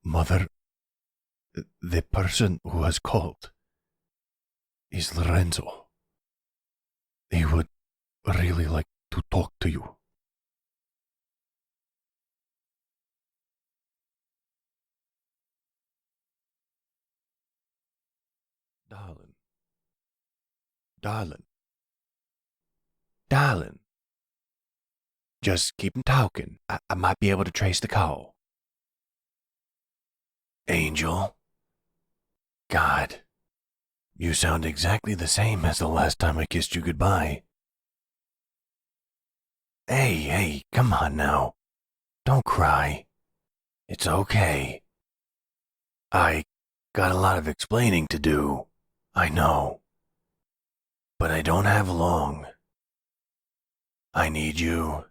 Mother, the person who has called is Lorenzo. He would really like to talk to you. Darling. Just keep him talking. I might be able to trace the call. Angel? God, you sound exactly the same as the last time I kissed you goodbye. Hey, come on now. Don't cry. It's okay. I got a lot of explaining to do, I know. But I don't have long. I need you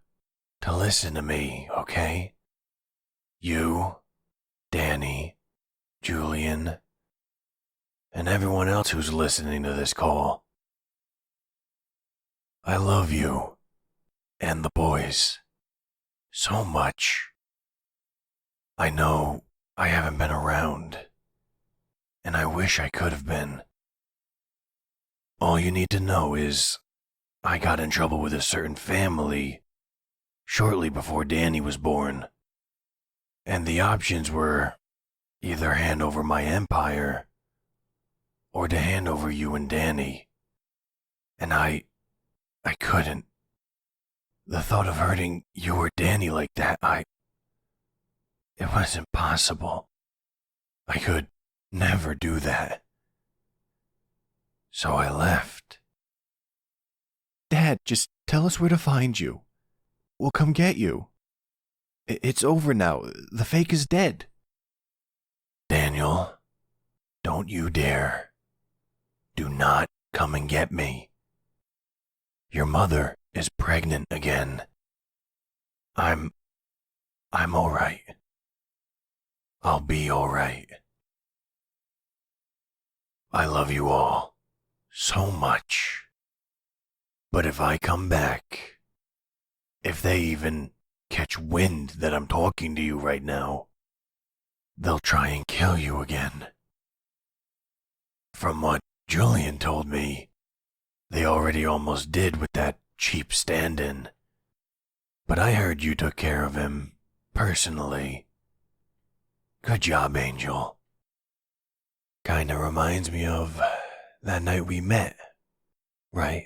to listen to me, okay? You, Danny, Julian, and everyone else who's listening to this call. I love you and the boys so much. I know I haven't been around, and I wish I could have been. All you need to know is I got in trouble with a certain family shortly before Danny was born, and the options were either hand over my empire or to hand over you and Danny. And I couldn't. The thought of hurting you or Danny like that, it was impossible. I could never do that. So I left. Dad, just tell us where to find you. We'll come get you. It's over now. The fake is dead. Daniel, don't you dare. Do not come and get me. Your mother is pregnant again. I'm all right. I'll be all right. I love you all so much. But if I come back, if they even catch wind that I'm talking to you right now, they'll try and kill you again. From what Julian told me, they already almost did with that cheap stand-in. But I heard you took care of him, personally. Good job, Angel. Kinda reminds me of that night we met, right?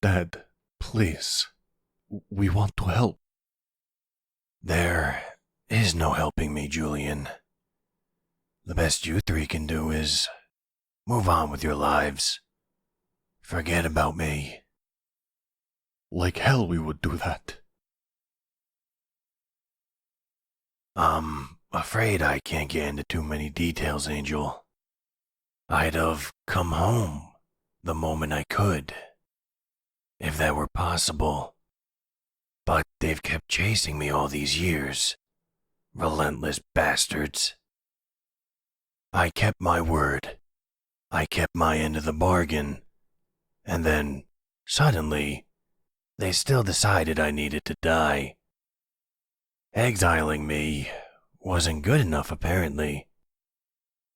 Dad, please. We want to help. There is no helping me, Julian. The best you three can do is move on with your lives. Forget about me. Like hell we would do that. I'm afraid I can't get into too many details, Angel. I'd have come home the moment I could, if that were possible. But they've kept chasing me all these years. Relentless bastards. I kept my word. I kept my end of the bargain. And then, suddenly, they still decided I needed to die. Exiling me wasn't good enough, apparently.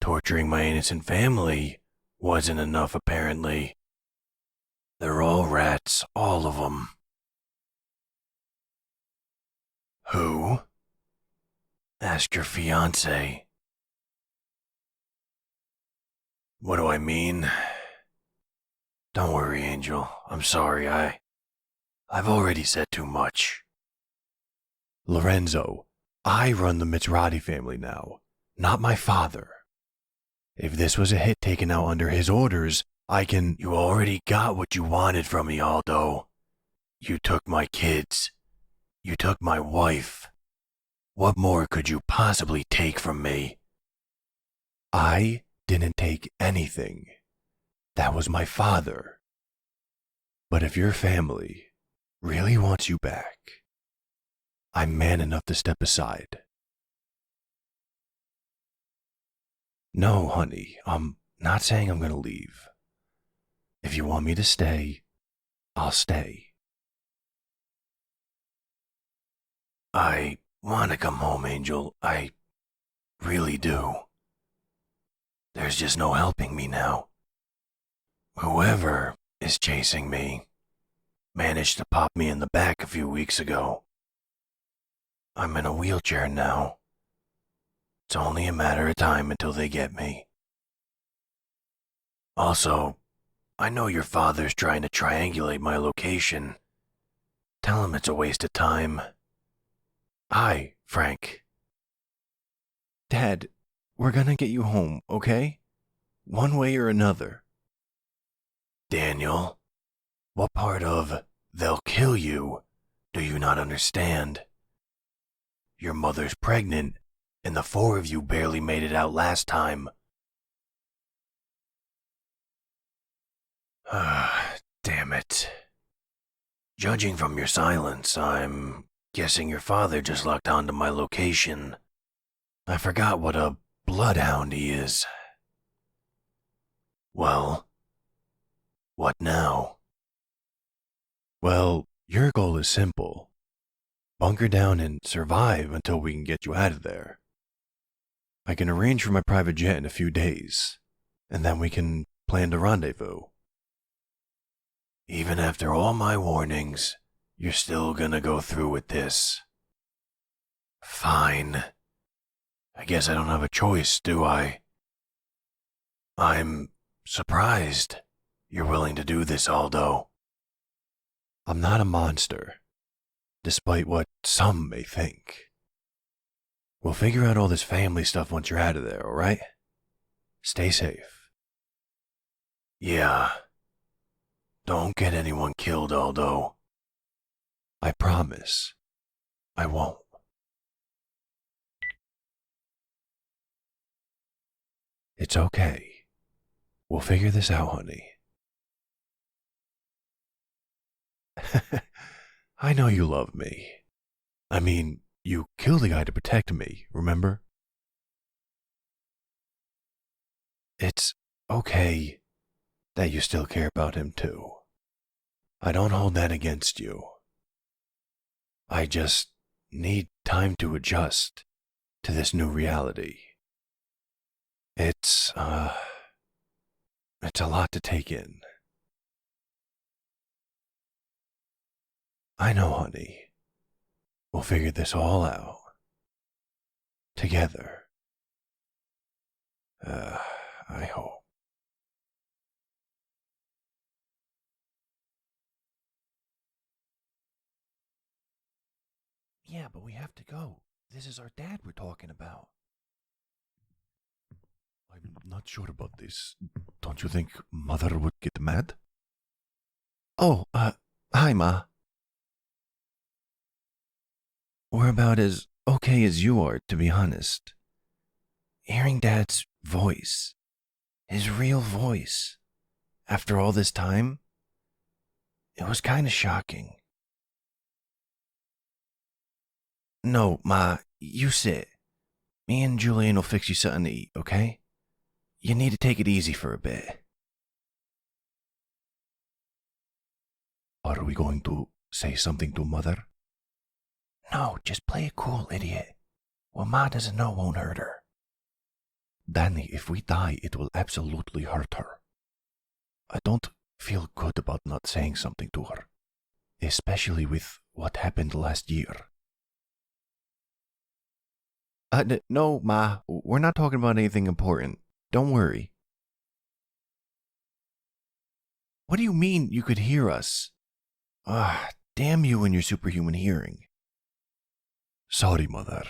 Torturing my innocent family wasn't enough, apparently. They're all rats, all of them. Who? Ask your fiancé. What do I mean? Don't worry, Angel. I'm sorry, I've already said too much. Lorenzo, I run the Mitzrati family now, not my father. If this was a hit taken out under his orders, I can... You already got what you wanted from me, Aldo. You took my kids. You took my wife. What more could you possibly take from me? I didn't take anything. That was my father. But if your family really wants you back, I'm man enough to step aside. No, honey, I'm not saying I'm gonna leave. If you want me to stay, I'll stay. I want to come home, Angel. I really do. There's just no helping me now. Whoever is chasing me managed to pop me in the back a few weeks ago. I'm in a wheelchair now. It's only a matter of time until they get me. Also, I know your father's trying to triangulate my location. Tell him it's a waste of time. Hi, Frank. Dad, we're gonna get you home, okay? One way or another. Daniel, what part of they'll kill you do you not understand? Your mother's pregnant, and the four of you barely made it out last time. Ah, damn it. Judging from your silence, I'm guessing your father just locked onto my location. I forgot what a bloodhound he is. Well, what now? Well, your goal is simple. Bunker down and survive until we can get you out of there. I can arrange for my private jet in a few days, and then we can plan to rendezvous. Even after all my warnings, you're still gonna go through with this. Fine. I guess I don't have a choice, do I? I'm surprised you're willing to do this, Aldo. I'm not a monster, despite what some may think. We'll figure out all this family stuff once you're out of there, alright? Stay safe. Yeah. Don't get anyone killed, Aldo. I promise. I won't. It's okay. We'll figure this out, honey. I know you love me. I mean, you killed the guy to protect me, remember? It's okay that you still care about him too. I don't hold that against you. I just need time to adjust to this new reality. It's a lot to take in. I know, honey. We'll figure this all out. Together. I hope. Yeah, but we have to go. This is our dad we're talking about. I'm not sure about this. Don't you think Mother would get mad? Oh, hi, Ma. We're about as okay as you are, to be honest. Hearing Dad's voice, his real voice, after all this time, it was kind of shocking. No, Ma, you sit. Me and Julian will fix you something to eat, okay? You need to take it easy for a bit. Are we going to say something to Mother? No, just play it cool, idiot. What Ma doesn't know won't hurt her. Danny, if we die, it will absolutely hurt her. I don't feel good about not saying something to her, especially with what happened last year. No, Ma, we're not talking about anything important. Don't worry. What do you mean you could hear us? Damn you and your superhuman hearing. Sorry, Mother.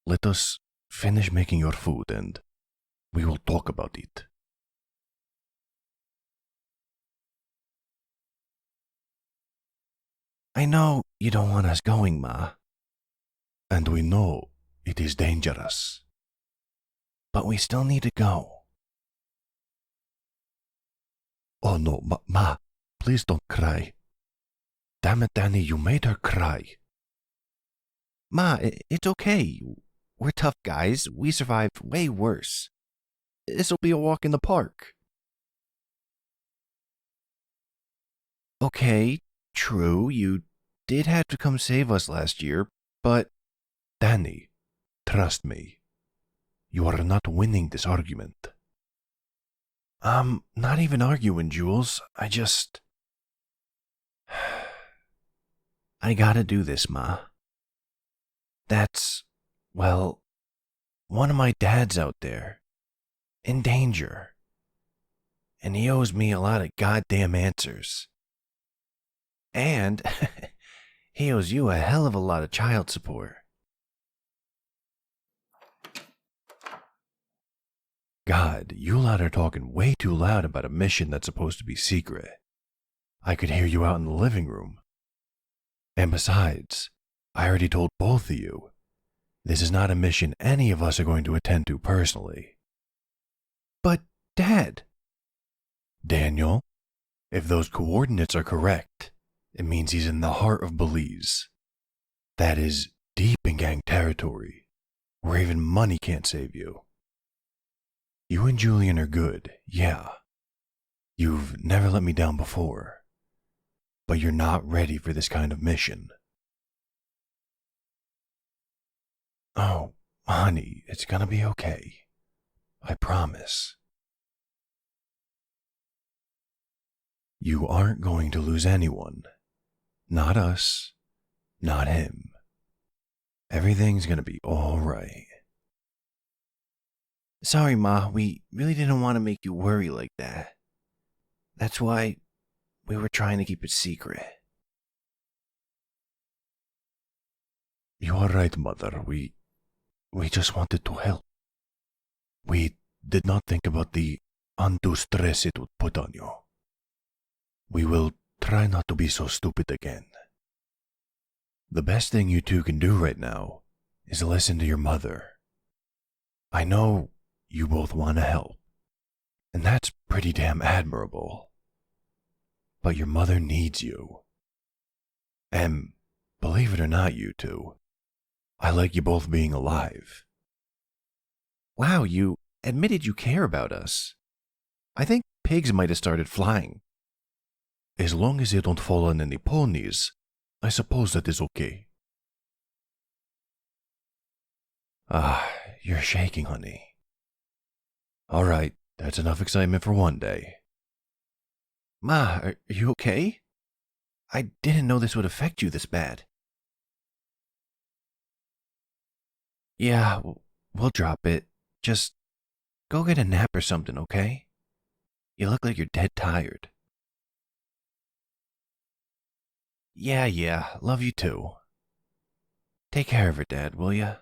Let us finish making your food and we will talk about it. I know you don't want us going, Ma. And we know it is dangerous. But we still need to go. Oh no, Ma, please don't cry. Damn it, Danny, you made her cry. Ma, it's okay. We're tough guys. We survived way worse. This'll be a walk in the park. Okay, true, you did have to come save us last year, but... Danny, trust me. You are not winning this argument. I'm not even arguing, Jules. I gotta do this, Ma. That's, well, one of my dads out there. In danger. And he owes me a lot of goddamn answers. And he owes you a hell of a lot of child support. God, you lot are talking way too loud about a mission that's supposed to be secret. I could hear you out in the living room. And besides, I already told both of you, this is not a mission any of us are going to attend to personally. But, Dad... Daniel, if those coordinates are correct, it means he's in the heart of Belize. That is deep in gang territory, where even money can't save you. You and Julian are good, yeah. You've never let me down before. But you're not ready for this kind of mission. Oh, honey, it's gonna be okay. I promise. You aren't going to lose anyone. Not us, not him. Everything's gonna be all right. Sorry, Ma, we really didn't want to make you worry like that. That's why we were trying to keep it secret. You are right, Mother. We just wanted to help. We did not think about the undue stress it would put on you. We will try not to be so stupid again. The best thing you two can do right now is listen to your mother. I know you both want to help, and that's pretty damn admirable. But your mother needs you. And believe it or not, you two, I like you both being alive. Wow, you admitted you care about us. I think pigs might have started flying. As long as they don't fall on any ponies, I suppose that is okay. You're shaking, honey. All right, that's enough excitement for one day. Ma, are you okay? I didn't know this would affect you this bad. Yeah, we'll drop it. Just go get a nap or something, okay? You look like you're dead tired. Yeah, love you too. Take care of her, Dad, will ya?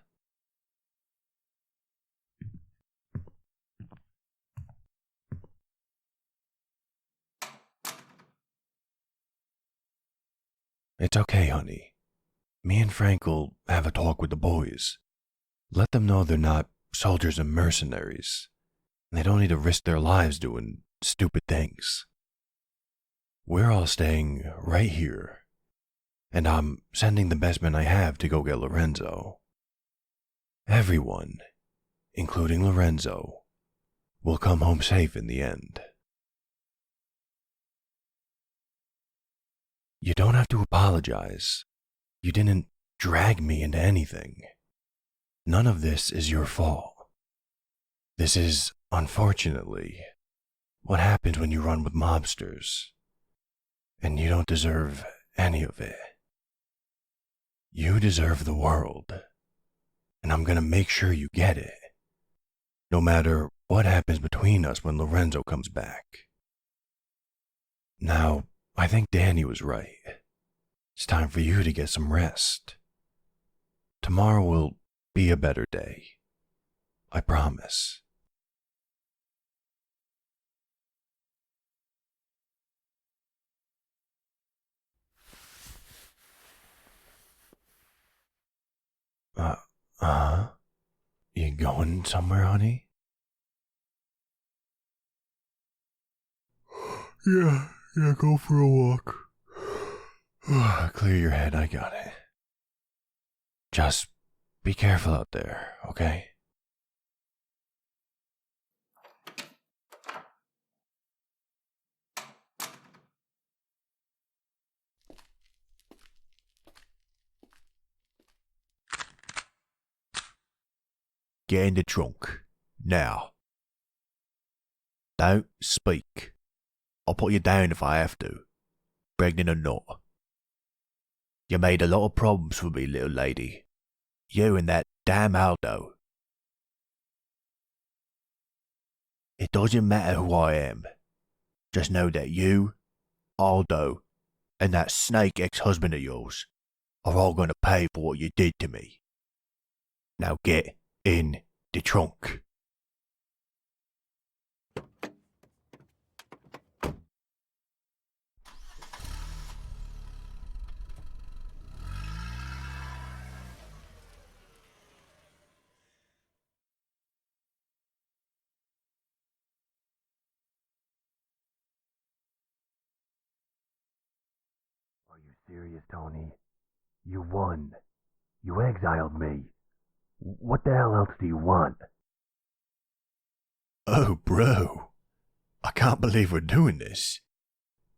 It's okay, honey. Me and Frank will have a talk with the boys. Let them know they're not soldiers and mercenaries. They don't need to risk their lives doing stupid things. We're all staying right here. And I'm sending the best men I have to go get Lorenzo. Everyone, including Lorenzo, will come home safe in the end. You don't have to apologize. You didn't drag me into anything. None of this is your fault. This is, unfortunately, what happens when you run with mobsters. And you don't deserve any of it. You deserve the world. and I'm gonna make sure you get it. No matter what happens between us when Lorenzo comes back. Now, I think Danny was right. It's time for you to get some rest. Tomorrow will be a better day. I promise. You going somewhere, honey? Yeah, go for a walk. Clear your head, I got it. Just be careful out there, okay? Get in the trunk. Now. Don't speak. I'll put you down if I have to. Pregnant or not. You made a lot of problems for me, little lady. You and that damn Aldo. It doesn't matter who I am. Just know that you, Aldo, and that snake ex-husband of yours are all going to pay for what you did to me. Now get in the trunk. Are you serious, Tony? You won. You exiled me. What the hell else do you want? Oh, bro. I can't believe we're doing this.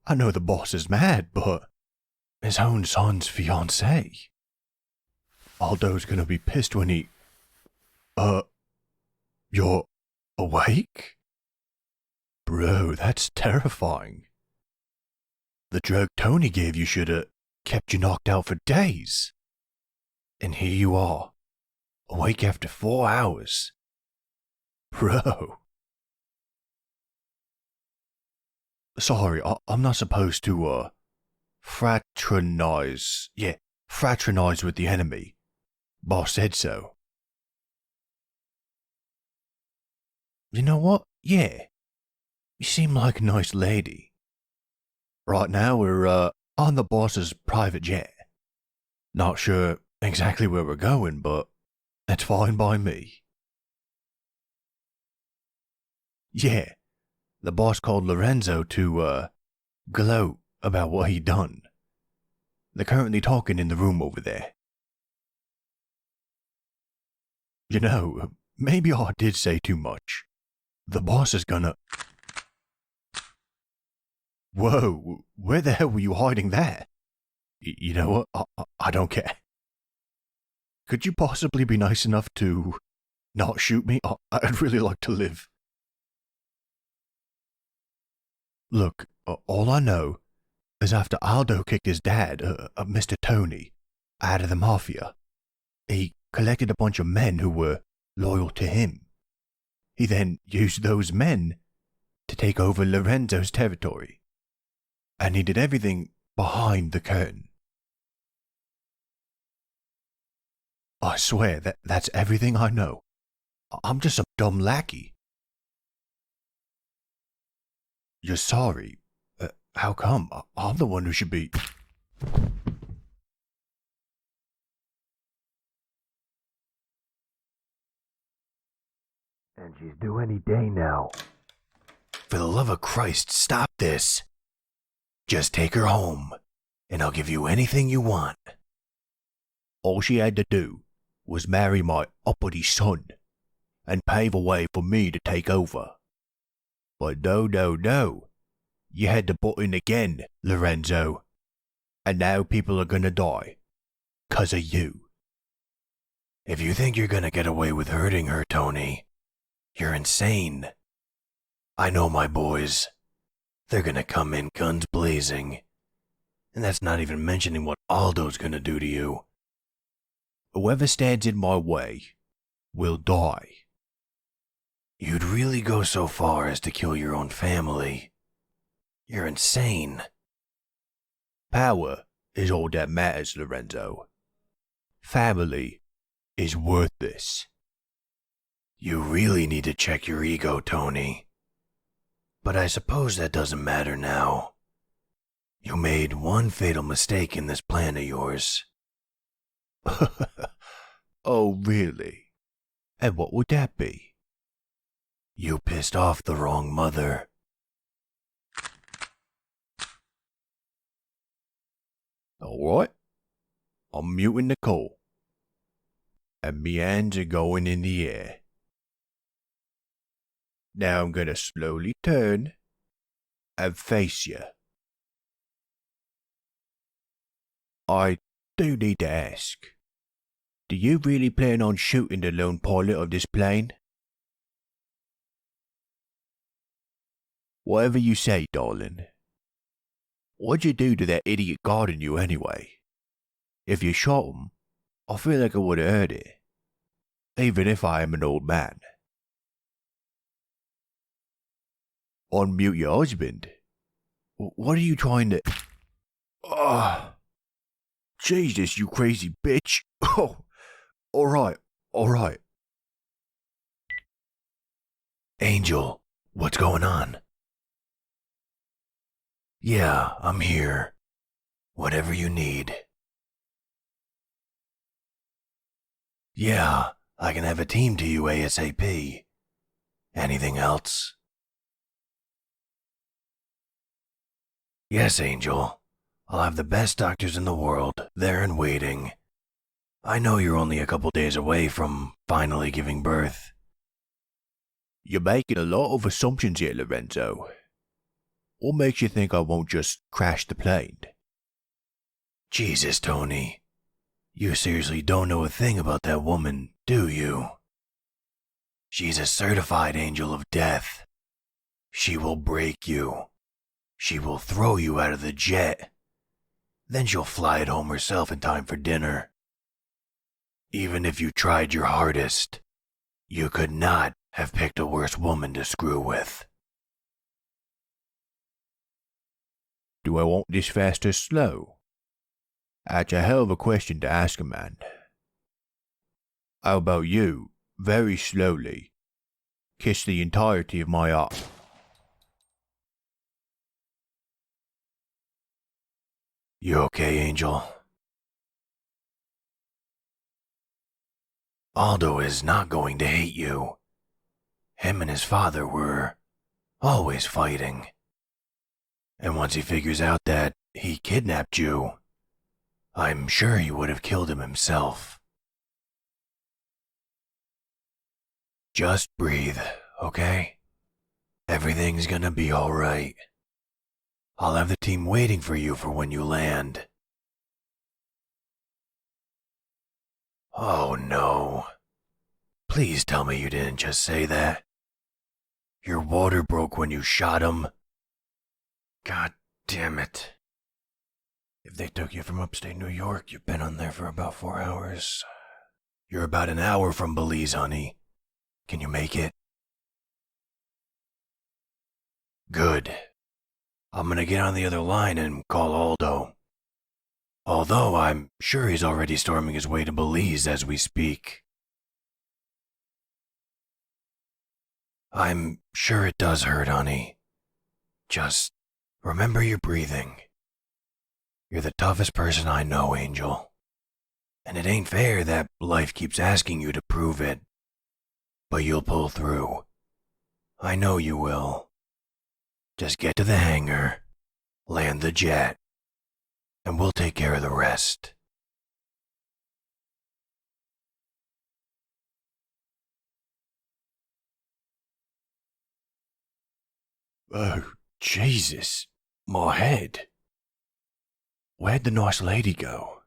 I know the boss is mad, but His own son's fiancée. Aldo's gonna be pissed when he... You're awake? Bro, that's terrifying. The drug Tony gave you should've kept you knocked out for days. And here you are, awake after 4 hours. Bro. Sorry, I'm not supposed to, fraternize. Yeah, fraternize with the enemy. Boss said so. You know what? Yeah. You seem like a nice lady. Right now we're, on the boss's private jet. Not sure exactly where we're going, but that's fine by me. Yeah, the boss called Lorenzo to, gloat about what he'd done. They're currently talking in the room over there. You know, maybe I did say too much. The boss is gonna... Whoa, where the hell were you hiding that? You know what? I don't care. Could you possibly be nice enough to not shoot me? I'd really like to live. Look, all I know is after Aldo kicked his dad, Mr. Tony, out of the Mafia, he collected a bunch of men who were loyal to him. He then used those men to take over Lorenzo's territory. And he did everything behind the curtain. I swear that's everything I know. I'm just a dumb lackey. You're sorry? How come? I'm the one who should be... And she's due any day now. For the love of Christ, stop this. Just take her home, and I'll give you anything you want. All she had to do was marry my uppity son, and pave a way for me to take over. But no. You had to butt in again, Lorenzo. And now people are gonna die. 'Cause of you. If you think you're gonna get away with hurting her, Tony, you're insane. I know my boys. They're gonna come in guns blazing. And that's not even mentioning what Aldo's gonna do to you. Whoever stands in my way will die. You'd really go so far as to kill your own family? You're insane. Power is all that matters, Lorenzo. Family is worthless. You really need to check your ego, Tony. But I suppose that doesn't matter now. You made one fatal mistake in this plan of yours. Oh, really? And what would that be? You pissed off the wrong mother. All right. I'm muting the call. And me hands are going in the air. Now I'm gonna slowly turn and face you. I do need to ask, do you really plan on shooting the lone pilot of this plane? Whatever you say, darling. What'd you do to that idiot guarding you anyway? If you shot him, I feel like I would have heard it, even if I am an old man. Unmute your husband? What are you trying to... Oh, Jesus, you crazy bitch. Oh, all right. Angel, what's going on? Yeah, I'm here. Whatever you need. Yeah, I can have a team to you ASAP. Anything else? Yes, Angel. I'll have the best doctors in the world there and waiting. I know you're only a couple days away from finally giving birth. You're making a lot of assumptions here, Lorenzo. What makes you think I won't just crash the plane? Jesus, Tony. You seriously don't know a thing about that woman, do you? She's a certified angel of death. She will break you. She will throw you out of the jet. Then she'll fly it home herself in time for dinner. Even if you tried your hardest, you could not have picked a worse woman to screw with. Do I want this fast or slow? That's a hell of a question to ask a man. How about you, very slowly, kiss the entirety of my arm? You okay, Angel? Aldo is not going to hate you. Him and his father were always fighting. And once he figures out that he kidnapped you, I'm sure he would have killed him himself. Just breathe, okay? Everything's gonna be alright. I'll have the team waiting for you for when you land. Oh no. Please tell me you didn't just say that. Your water broke when you shot him. God damn it. If they took you from upstate New York, you've been on there for about 4 hours. You're about an hour from Belize, honey. Can you make it? Good. I'm gonna get on the other line and call Aldo. Although I'm sure he's already storming his way to Belize as we speak. I'm sure it does hurt, honey. Just remember your breathing. You're the toughest person I know, Angel. And it ain't fair that life keeps asking you to prove it. But you'll pull through. I know you will. Just get to the hangar, land the jet, and we'll take care of the rest. Oh, Jesus. My head. Where'd the nice lady go?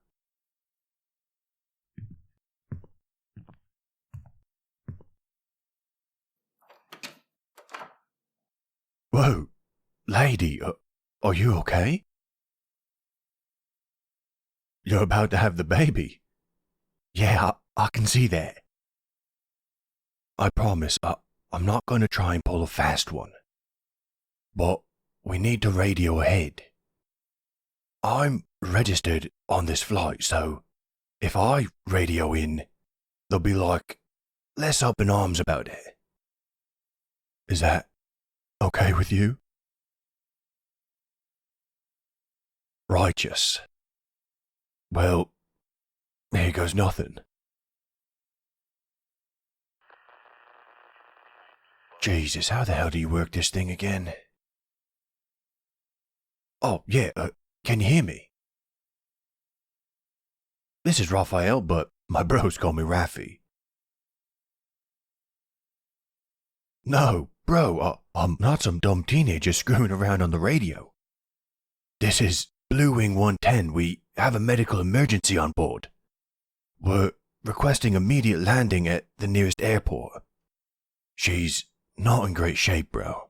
Whoa, lady, are you okay? You're about to have the baby. Yeah, I can see that. I promise, I'm not going to try and pull a fast one. But we need to radio ahead. I'm registered on this flight, so if I radio in, they'll be like, less up in arms about it. Is that okay with you? Righteous. Well, here goes nothing. Jesus, how the hell do you work this thing again? Oh, yeah, can you hear me? This is Raphael, but my bros call me Raffy. No, bro, I'm not some dumb teenager screwing around on the radio. This is Blue Wing 110. We have a medical emergency on board. We're requesting immediate landing at the nearest airport. She's not in great shape, bro.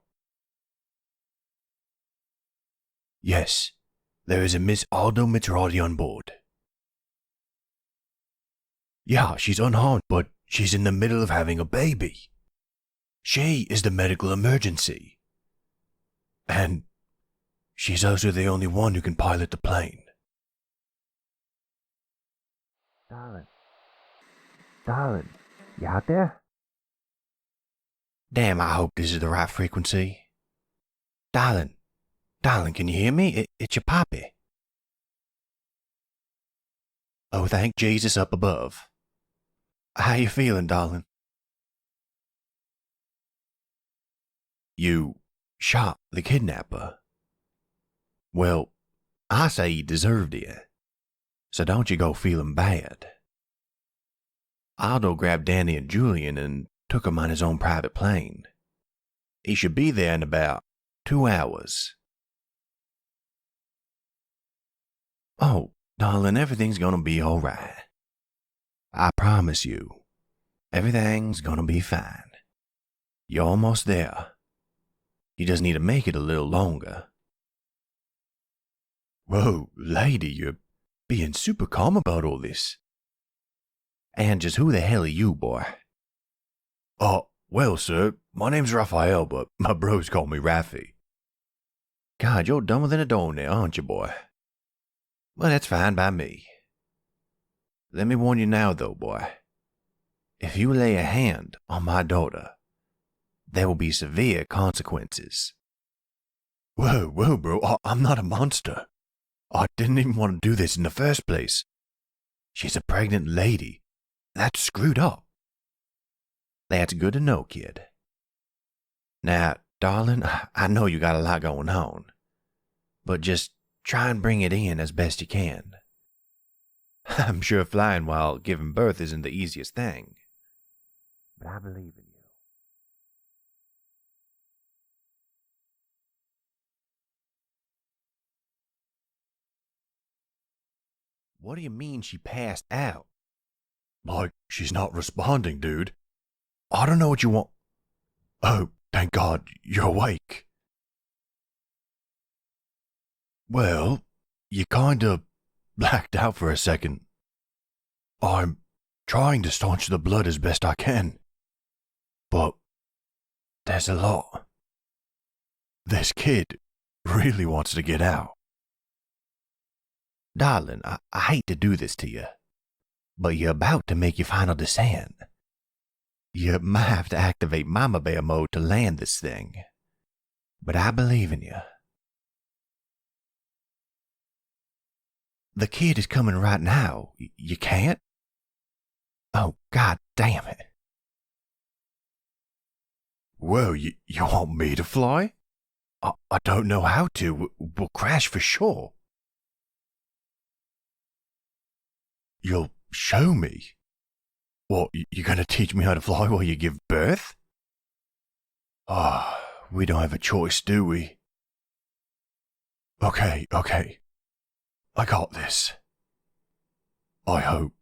Yes, there is a Miss Aldo Mitraldi on board. Yeah, she's unharmed, but she's in the middle of having a baby. She is the medical emergency. And she's also the only one who can pilot the plane. Darling, you out there? Damn, I hope this is the right frequency. Darling, can you hear me? It's your poppy. Oh, thank Jesus up above. How you feeling, darling? You shot the kidnapper. Well, I say he deserved it. So don't you go feeling bad. Aldo grabbed Danny and Julian and took him on his own private plane. He should be there in about 2 hours. Oh, darling, everything's gonna be alright. I promise you, everything's gonna be fine. You're almost there. You just need to make it a little longer. Whoa, lady, you're being super calm about all this. And just who the hell are you, boy? Oh, well, sir, my name's Raphael, but my bros call me Raffy. God, you're dumber than a doornail, aren't you, boy? Well, that's fine by me. Let me warn you now, though, boy. If you lay a hand on my daughter, there will be severe consequences. Whoa, bro, I'm not a monster. I didn't even want to do this in the first place. She's a pregnant lady. That's screwed up. That's good to know, kid. Now, darling, I know you got a lot going on, but just try and bring it in as best you can. I'm sure flying while giving birth isn't the easiest thing, but I believe in you. What do you mean she passed out? Like, she's not responding, dude. I don't know what you want. Oh, thank God, you're awake. Well, you kinda blacked out for a second. I'm trying to staunch the blood as best I can. But there's a lot. This kid really wants to get out. Darling, I hate to do this to you, but you're about to make your final descent. You might have to activate Mama Bear mode to land this thing, but I believe in you. The kid is coming right now. You can't? Oh, God damn it. Well, you want me to fly? I don't know how to. We'll crash for sure. You'll show me? What, you're gonna teach me how to fly while you give birth? We don't have a choice, do we? Okay. I got this. I hope.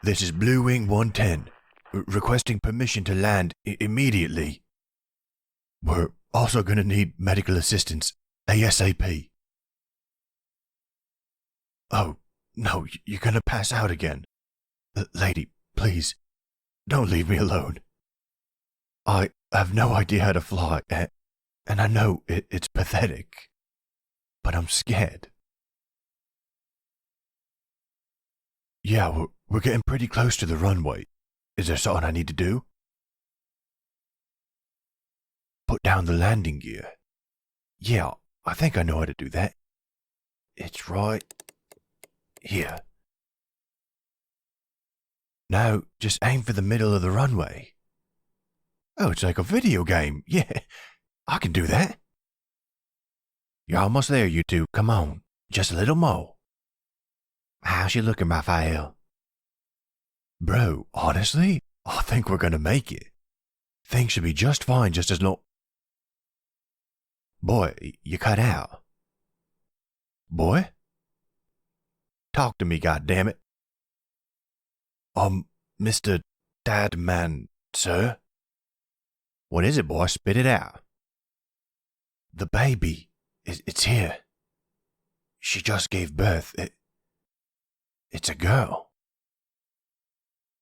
This is Blue Wing 110, requesting permission to land immediately. We're also gonna need medical assistance ASAP. Oh, no, you're gonna pass out again. Lady, please, don't leave me alone. I have no idea how to fly, and I know it's pathetic, but I'm scared. Yeah, we're getting pretty close to the runway. Is there something I need to do? Put down the landing gear. Yeah, I think I know how to do that. It's right here. Now, just aim for the middle of the runway. Oh, it's like a video game. Yeah, I can do that. You're almost there, you two. Come on. Just a little more. How's you looking, Raphael? Bro, honestly, I think we're gonna make it. Things should be just fine just as long... Boy, you cut out. Boy? Talk to me, goddammit. Mr. Dadman, sir? What is it, boy? Spit it out. The baby. It's here. She just gave birth. It's a girl.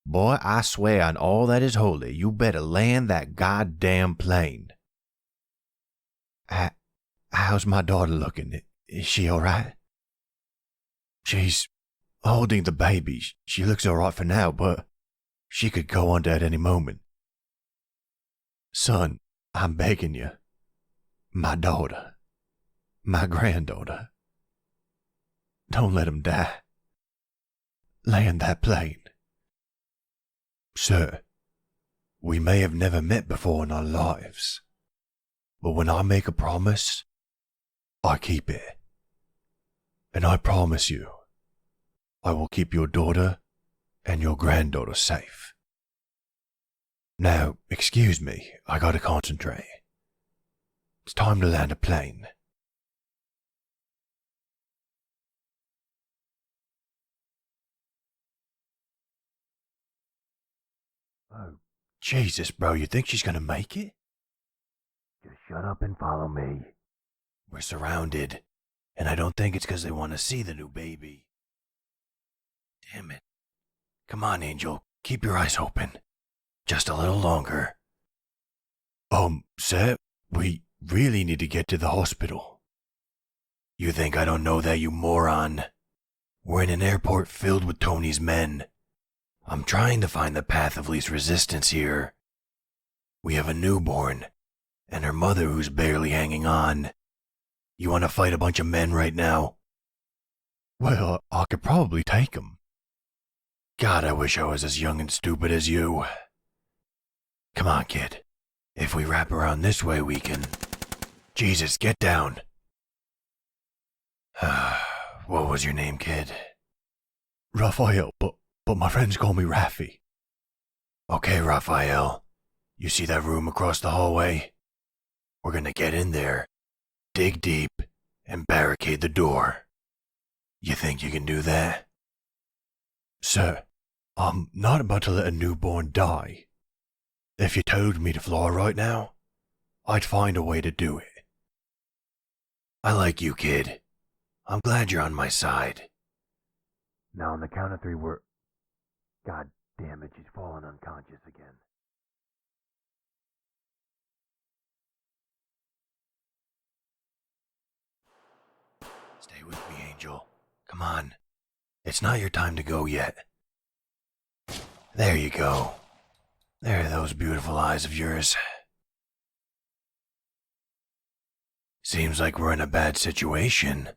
Boy, I swear on all that is holy, you better land that goddamn plane. How's my daughter looking? Is she all right? She's holding the baby. She looks all right for now, but she could go under at any moment. Son, I'm begging you. My daughter. My granddaughter. Don't let him die. Land that plane. Sir, we may have never met before in our lives, but when I make a promise, I keep it. And I promise you, I will keep your daughter and your granddaughter safe. Now, excuse me, I gotta concentrate. It's time to land a plane. Oh, Jesus, bro, you think she's gonna make it? Just shut up and follow me. We're surrounded, and I don't think it's because they want to see the new baby. Damn it. Come on, Angel, keep your eyes open. Just a little longer. Sir, we really need to get to the hospital. You think I don't know that, you moron? We're in an airport filled with Tony's men. I'm trying to find the path of least resistance here. We have a newborn, and her mother who's barely hanging on. You want to fight a bunch of men right now? Well, I could probably take them. God, I wish I was as young and stupid as you. Come on, kid. If we wrap around this way, we can... Jesus, get down. What was your name, kid? Raphael, but my friends call me Raffy. Okay, Raphael. You see that room across the hallway? We're gonna get in there, dig deep, and barricade the door. You think you can do that? Sir, I'm not about to let a newborn die. If you told me to fly right now, I'd find a way to do it. I like you, kid. I'm glad you're on my side. Now on the count of 3, we're... God damn it, she's fallen unconscious again. Stay with me, Angel. Come on. It's not your time to go yet. There you go. There are those beautiful eyes of yours. Seems like we're in a bad situation.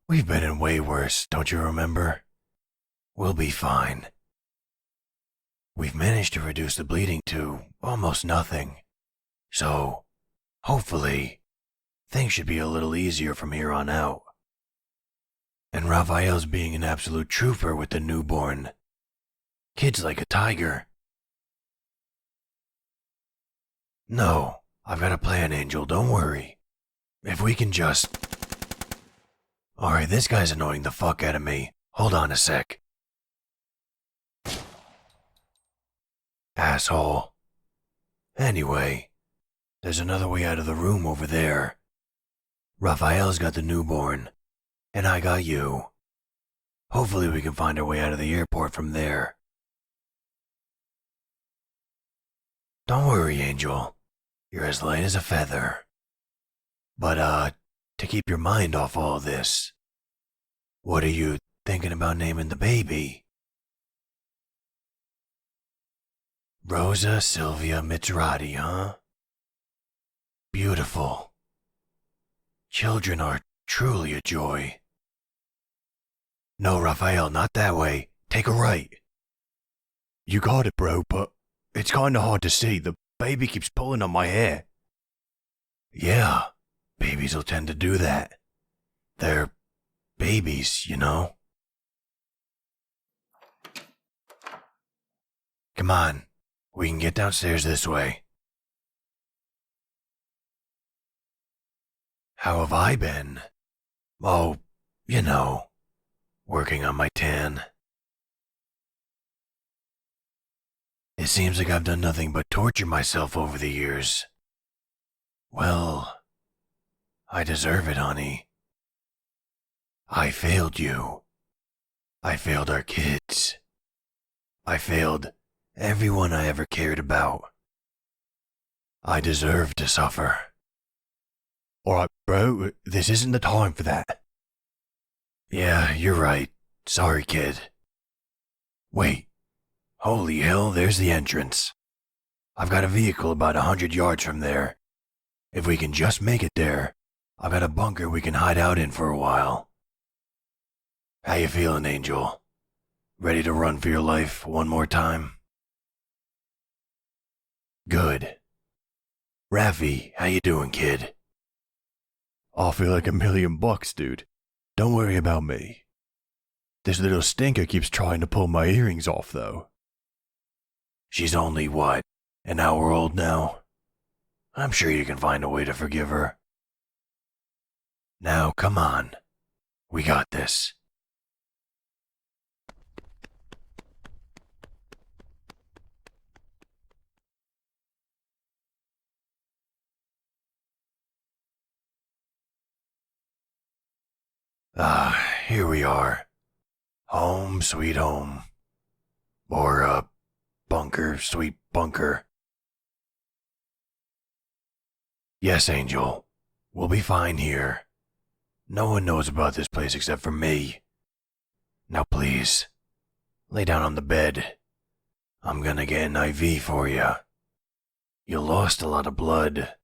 We've been in way worse, don't you remember? We'll be fine. We've managed to reduce the bleeding to almost nothing. So, hopefully, things should be a little easier from here on out. And Raphael's being an absolute trooper with the newborn. Kid's like a tiger. No, I've got a plan, Angel, don't worry. If we can just... Alright, this guy's annoying the fuck out of me. Hold on a sec. Asshole. Anyway, there's another way out of the room over there. Raphael's got the newborn, and I got you. Hopefully we can find our way out of the airport from there. Don't worry, Angel. You're as light as a feather. But, to keep your mind off all this, what are you thinking about naming the baby? Rosa Sylvia Mitzrati, huh? Beautiful. Children are truly a joy. No, Raphael, not that way. Take a right. You got it, bro, but it's kinda hard to see. The baby keeps pulling on my hair. Yeah, babies will tend to do that. They're babies, you know. Come on, we can get downstairs this way. How have I been? Oh, you know, working on my tan. It seems like I've done nothing but torture myself over the years. Well, I deserve it, honey. I failed you. I failed our kids. I failed everyone I ever cared about. I deserve to suffer. Alright, bro, this isn't the time for that. Yeah, you're right. Sorry, kid. Wait. Holy hell, there's the entrance. I've got a vehicle about 100 yards from there. If we can just make it there, I've got a bunker we can hide out in for a while. How you feeling, Angel? Ready to run for your life one more time? Good. Raffy, how you doing, kid? I feel like $1,000,000, dude. Don't worry about me. This little stinker keeps trying to pull my earrings off, though. She's only, what, an hour old now? I'm sure you can find a way to forgive her. Now, come on. We got this. Here we are. Home, sweet home. Or, bunker, sweet bunker. Yes, Angel. We'll be fine here. No one knows about this place except for me. Now please, lay down on the bed. I'm gonna get an IV for you. You lost a lot of blood.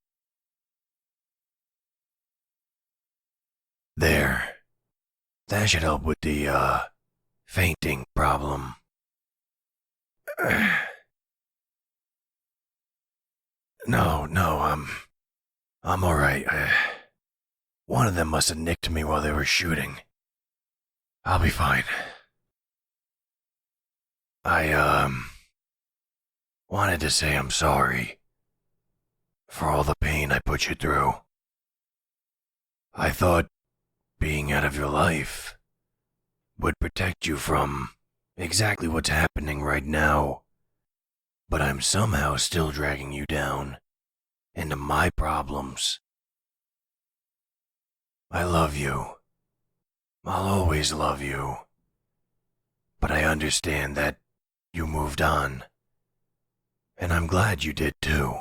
There. That should help with the, fainting problem. No, I'm alright. One of them must have nicked me while they were shooting. I'll be fine. I wanted to say I'm sorry for all the pain I put you through. I thought being out of your life would protect you from exactly what's happening right now, but I'm somehow still dragging you down into my problems. I love you. I'll always love you. But I understand that you moved on. And I'm glad you did too.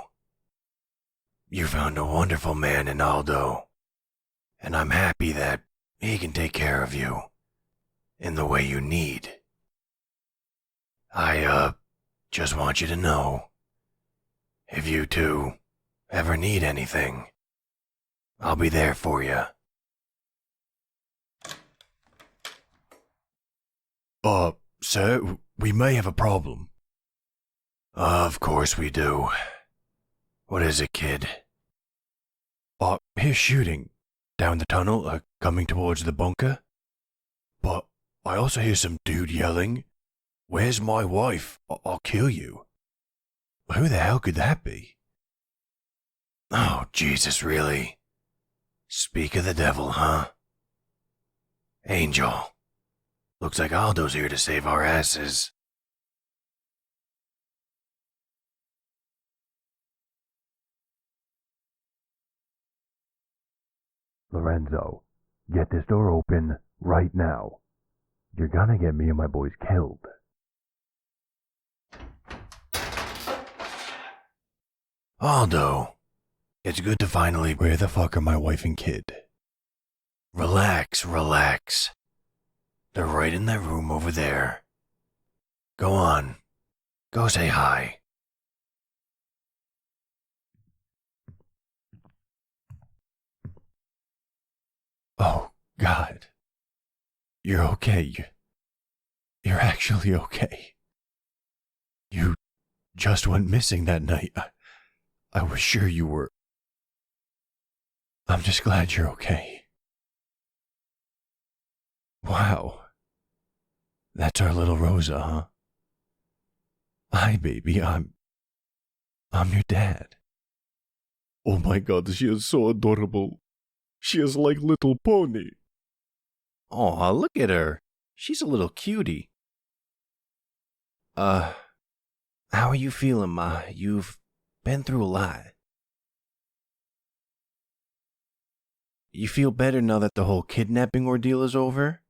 You found a wonderful man in Aldo. And I'm happy that he can take care of you in the way you need. I, just want you to know, if you two ever need anything, I'll be there for you. Sir, we may have a problem. Of course we do. What is it, kid? Here's shooting. Down the tunnel, coming towards the bunker. But I also hear some dude yelling, "Where's my wife? I'll kill you." Who the hell could that be? Oh, Jesus, really? Speak of the devil, huh? Angel. Looks like Aldo's here to save our asses. Lorenzo, get this door open right now. You're gonna get me and my boys killed. Aldo, it's good to finally... Where the fuck are my wife and kid? Relax. They're right in that room over there. Go on. Go say hi. Oh, God. You're okay. You're actually okay. You just went missing that night. I was sure you were. I'm just glad you're okay. Wow. That's our little Rosa, huh? Hi, baby. I'm your dad. Oh my god, she is so adorable. She is like little pony. Aw, look at her. She's a little cutie. How are you feeling, Ma? You've been through a lot. You feel better now that the whole kidnapping ordeal is over?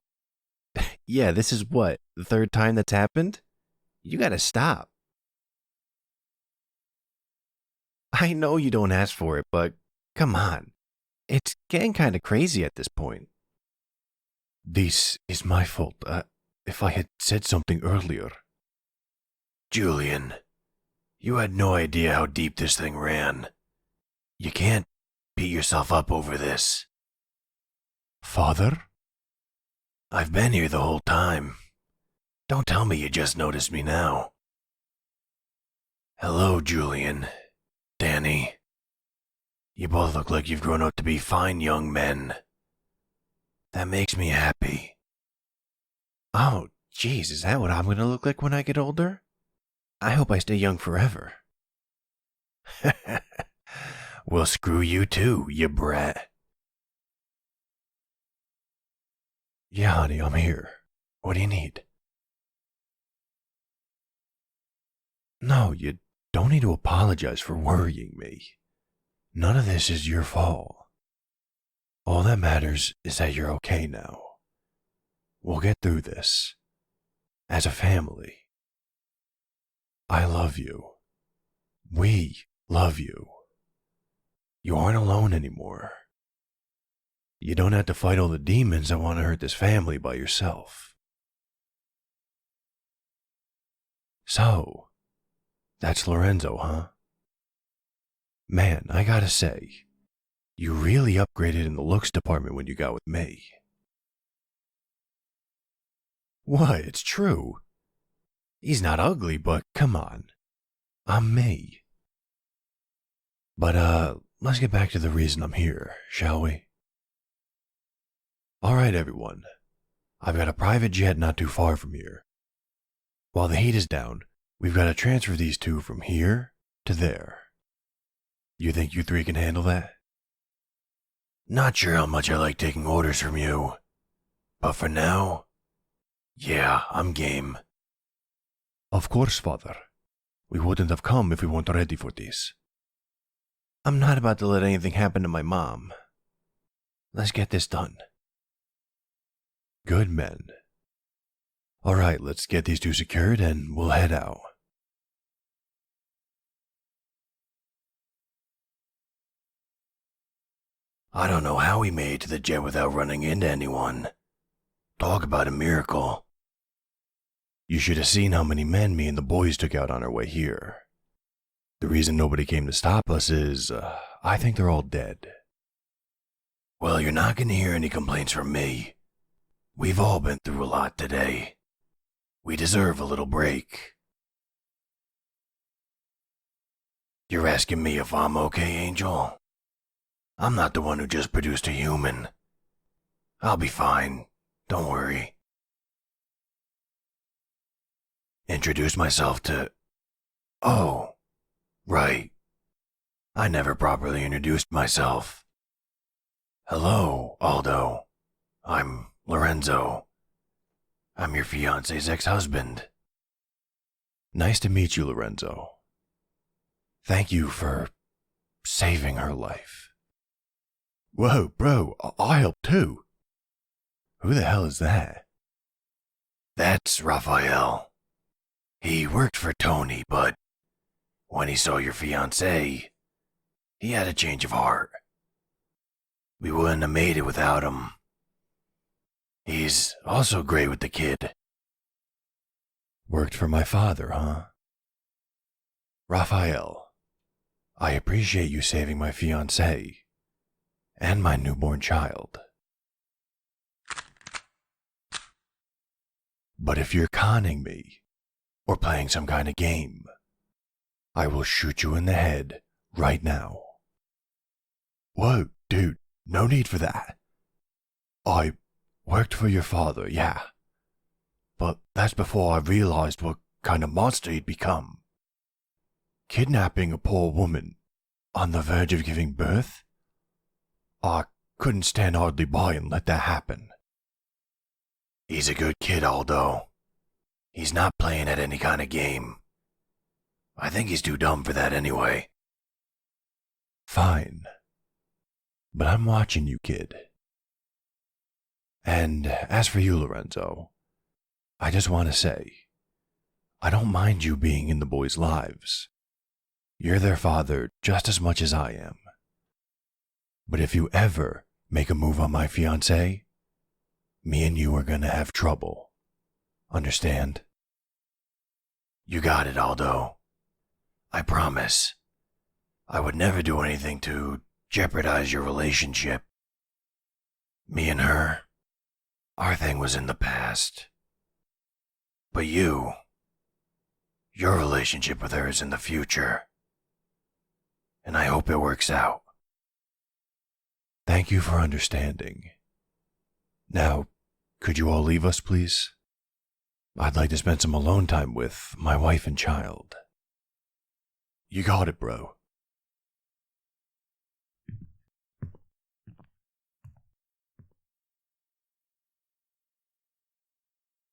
Yeah, this is what, the third time that's happened? You gotta stop. I know you don't ask for it, but come on. It's getting kinda crazy at this point. This is my fault. If I had said something earlier. Julian, you had no idea how deep this thing ran. You can't beat yourself up over this. Father? I've been here the whole time. Don't tell me you just noticed me now. Hello, Julian. Danny. You both look like you've grown up to be fine young men. That makes me happy. Oh, jeez, is that what I'm gonna look like when I get older? I hope I stay young forever. Well, screw you too, you brat. Yeah, honey, I'm here. What do you need? No, you don't need to apologize for worrying me. None of this is your fault. All that matters is that you're okay now. We'll get through this. As a family. I love you. We love you. You aren't alone anymore. You don't have to fight all the demons that want to hurt this family by yourself. So, that's Lorenzo, huh? Man, I gotta say, you really upgraded in the looks department when you got with me. What? It's true. He's not ugly, but come on. I'm me. But, let's get back to the reason I'm here, shall we? Alright, everyone. I've got a private jet not too far from here. While the heat is down, we've got to transfer these two from here to there. You think you three can handle that? Not sure how much I like taking orders from you. But for now, yeah, I'm game. Of course, Father. We wouldn't have come if we weren't ready for this. I'm not about to let anything happen to my mom. Let's get this done. Good men. Alright, let's get these two secured and we'll head out. I don't know how he made it to the jet without running into anyone. Talk about a miracle. You should have seen how many men me and the boys took out on our way here. The reason nobody came to stop us is, I think they're all dead. Well, you're not going to hear any complaints from me. We've all been through a lot today. We deserve a little break. You're asking me if I'm okay, Angel? I'm not the one who just produced a human. I'll be fine. Don't worry. Introduce myself to... Oh, right. I never properly introduced myself. Hello, Aldo. I'm Lorenzo. I'm your fiance's ex-husband. Nice to meet you, Lorenzo. Thank you for saving her life. Whoa, bro, I helped too. Who the hell is that? That's Raphael. He worked for Tony, but when he saw your fiancée, he had a change of heart. We wouldn't have made it without him. He's also great with the kid. Worked for my father, huh? Raphael, I appreciate you saving my fiancée and my newborn child. But if you're conning me or playing some kind of game, I will shoot you in the head right now. Whoa, dude, no need for that. I worked for your father, yeah. But that's before I realized what kind of monster he'd become. Kidnapping a poor woman on the verge of giving birth? I couldn't stand idly by and let that happen. He's a good kid, Aldo. He's not playing at any kind of game. I think he's too dumb for that anyway. Fine. But I'm watching you, kid. And as for you, Lorenzo, I just want to say, I don't mind you being in the boys' lives. You're their father just as much as I am. But if you ever make a move on my fiancée, me and you are gonna have trouble. Understand? You got it, Aldo. I promise. I would never do anything to jeopardize your relationship. Me and her, our thing was in the past. But your relationship with her is in the future. And I hope it works out. Thank you for understanding. Now, could you all leave us, please? I'd like to spend some alone time with my wife and child. You got it, bro.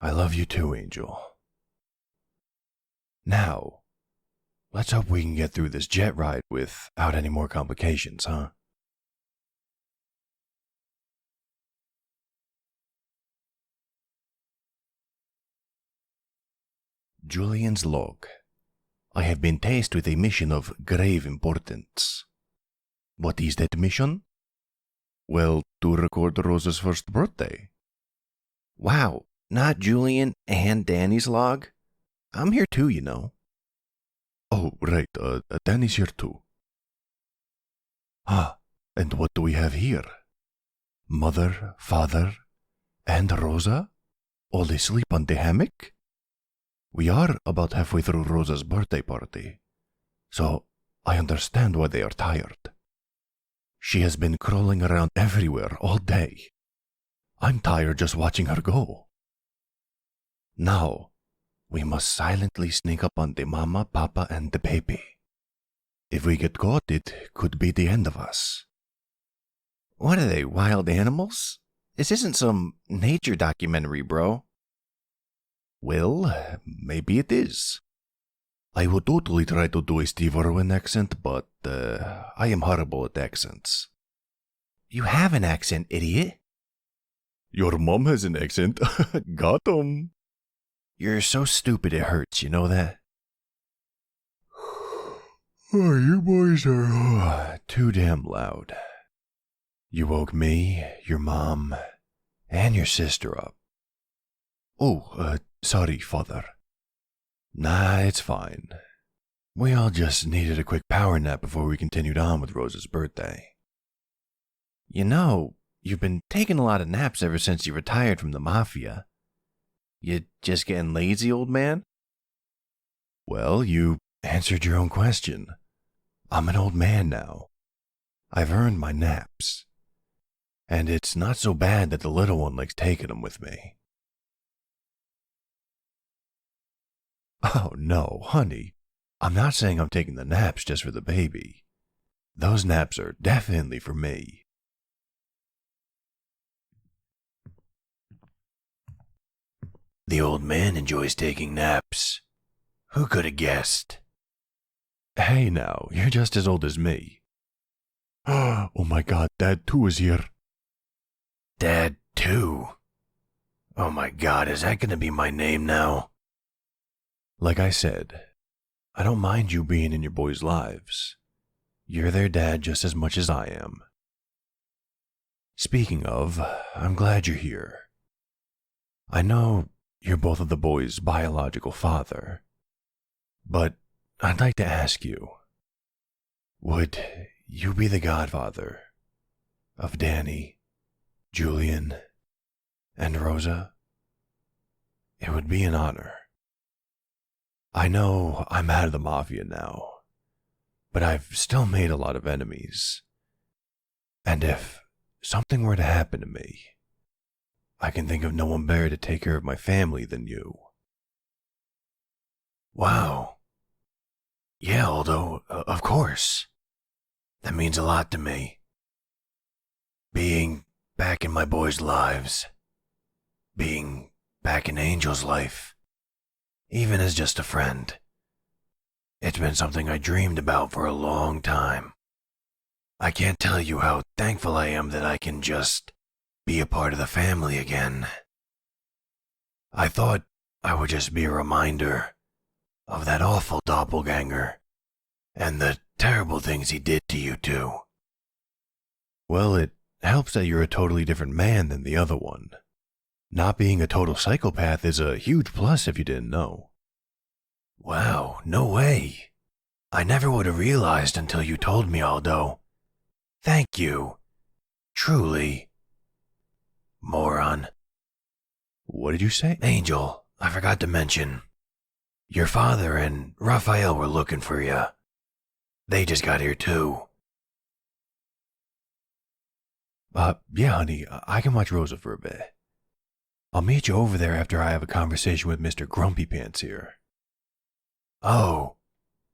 I love you too, Angel. Now, let's hope we can get through this jet ride without any more complications, huh? Julian's log. I have been tasked with a mission of grave importance. What is that mission? Well, to record Rosa's first birthday. Wow, not Julian and Danny's log? I'm here too, you know. Oh, right, Danny's here too. Ah, and what do we have here? Mother, father, and Rosa? All asleep on the hammock? We are about halfway through Rosa's birthday party, so I understand why they are tired. She has been crawling around everywhere all day. I'm tired just watching her go. Now, we must silently sneak up on the mama, papa, and the baby. If we get caught, it could be the end of us. What are they, wild animals? This isn't some nature documentary, bro. Well, maybe it is. I would totally try to do a Steve Irwin accent, but I am horrible at accents. You have an accent, idiot. Your mom has an accent. Got him. You're so stupid it hurts, you know that? Oh, you boys are too damn loud. You woke me, your mom, and your sister up. Oh, sorry, father. Nah, it's fine. We all just needed a quick power nap before we continued on with Rosa's birthday. You know, you've been taking a lot of naps ever since you retired from the Mafia. You just getting lazy, old man? Well, you answered your own question. I'm an old man now. I've earned my naps. And it's not so bad that the little one likes taking them with me. Oh, no, honey. I'm not saying I'm taking the naps just for the baby. Those naps are definitely for me. The old man enjoys taking naps. Who could have guessed? Hey now, you're just as old as me. Oh my god, Dad too is here. Dad, too? Oh my God, is that gonna be my name now? Like I said, I don't mind you being in your boys' lives. You're their dad just as much as I am. Speaking of, I'm glad you're here. I know you're both of the boys' biological father, but I'd like to ask you, would you be the godfather of Danny, Julian, and Rosa? It would be an honor. I know I'm out of the Mafia now, but I've still made a lot of enemies. And if something were to happen to me, I can think of no one better to take care of my family than you. Wow. Yeah, Aldo, of course. That means a lot to me. Being back in my boys' lives. Being back in Angel's life. Even as just a friend. It's been something I dreamed about for a long time. I can't tell you how thankful I am that I can just be a part of the family again. I thought I would just be a reminder of that awful doppelganger and the terrible things he did to you two. Well, it helps that you're a totally different man than the other one. Not being a total psychopath is a huge plus if you didn't know. Wow, no way. I never would have realized until you told me, Aldo. Thank you. Truly. Moron. What did you say? Angel, I forgot to mention. Your father and Raphael were looking for you. They just got here too. Yeah, honey, I can watch Rosa for a bit. I'll meet you over there after I have a conversation with Mr. Grumpy Pants here. Oh,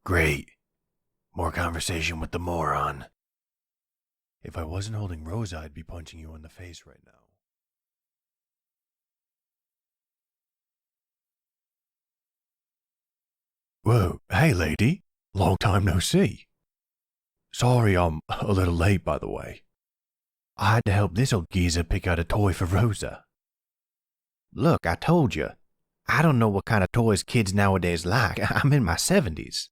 great. More conversation with the moron. If I wasn't holding Rosa, I'd be punching you in the face right now. Whoa, hey lady, long time no see. Sorry I'm a little late, by the way. I had to help this old geezer pick out a toy for Rosa. Look, I told you. I don't know what kind of toys kids nowadays like. I'm in my 70s.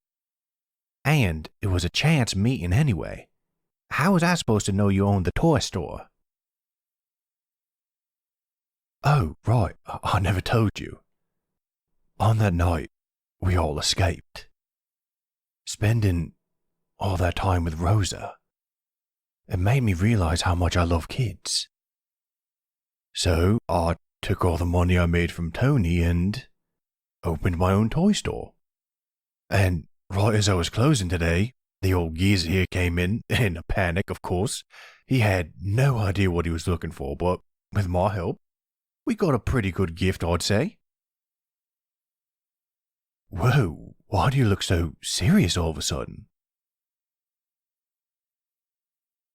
And it was a chance meeting anyway. How was I supposed to know you owned the toy store? Oh, right, I never told you. On that night, we all escaped. Spending all that time with Rosa, it made me realize how much I love kids. So I took all the money I made from Tony and opened my own toy store. And right as I was closing today, the old geezer here came in a panic, of course. He had no idea what he was looking for, but with my help, we got a pretty good gift, I'd say. Whoa, why do you look so serious all of a sudden?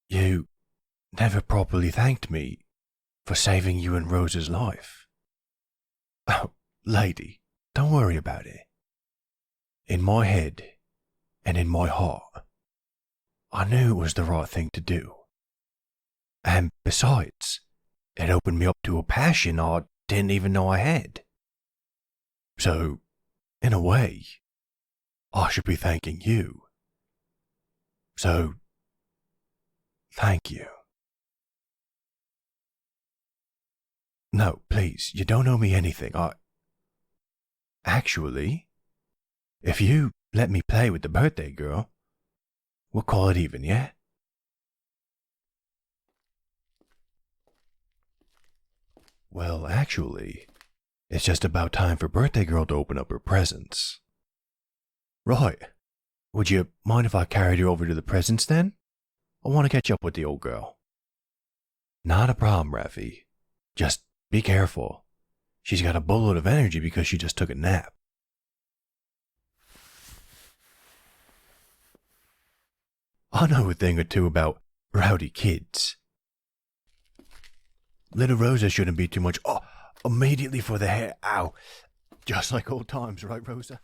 You never properly thanked me for saving you and Rosa's life. Oh, lady, don't worry about it. In my head and in my heart, I knew it was the right thing to do. And besides, it opened me up to a passion I didn't even know I had. So, in a way, I should be thanking you. So, thank you. No, please, you don't owe me anything. Actually, if you let me play with the birthday girl, we'll call it even, yeah? Well, actually, it's just about time for birthday girl to open up her presents. Right. Would you mind if I carried you over to the presents then? I want to catch up with the old girl. Not a problem, Rafi. Just be careful. She's got a boatload of energy because she just took a nap. I know a thing or two about rowdy kids. Little Rosa shouldn't be too much. Oh, immediately for the hair. Ow. Just like old times, right, Rosa?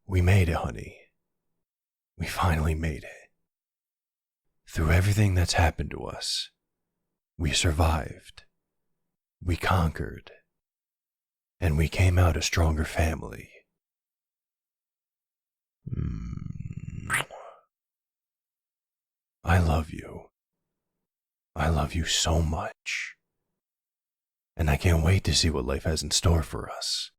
We made it, honey. We finally made it. Through everything that's happened to us, We survived. We conquered. And we came out a stronger family. I love you. I love you so much. And I can't wait to see what life has in store for us.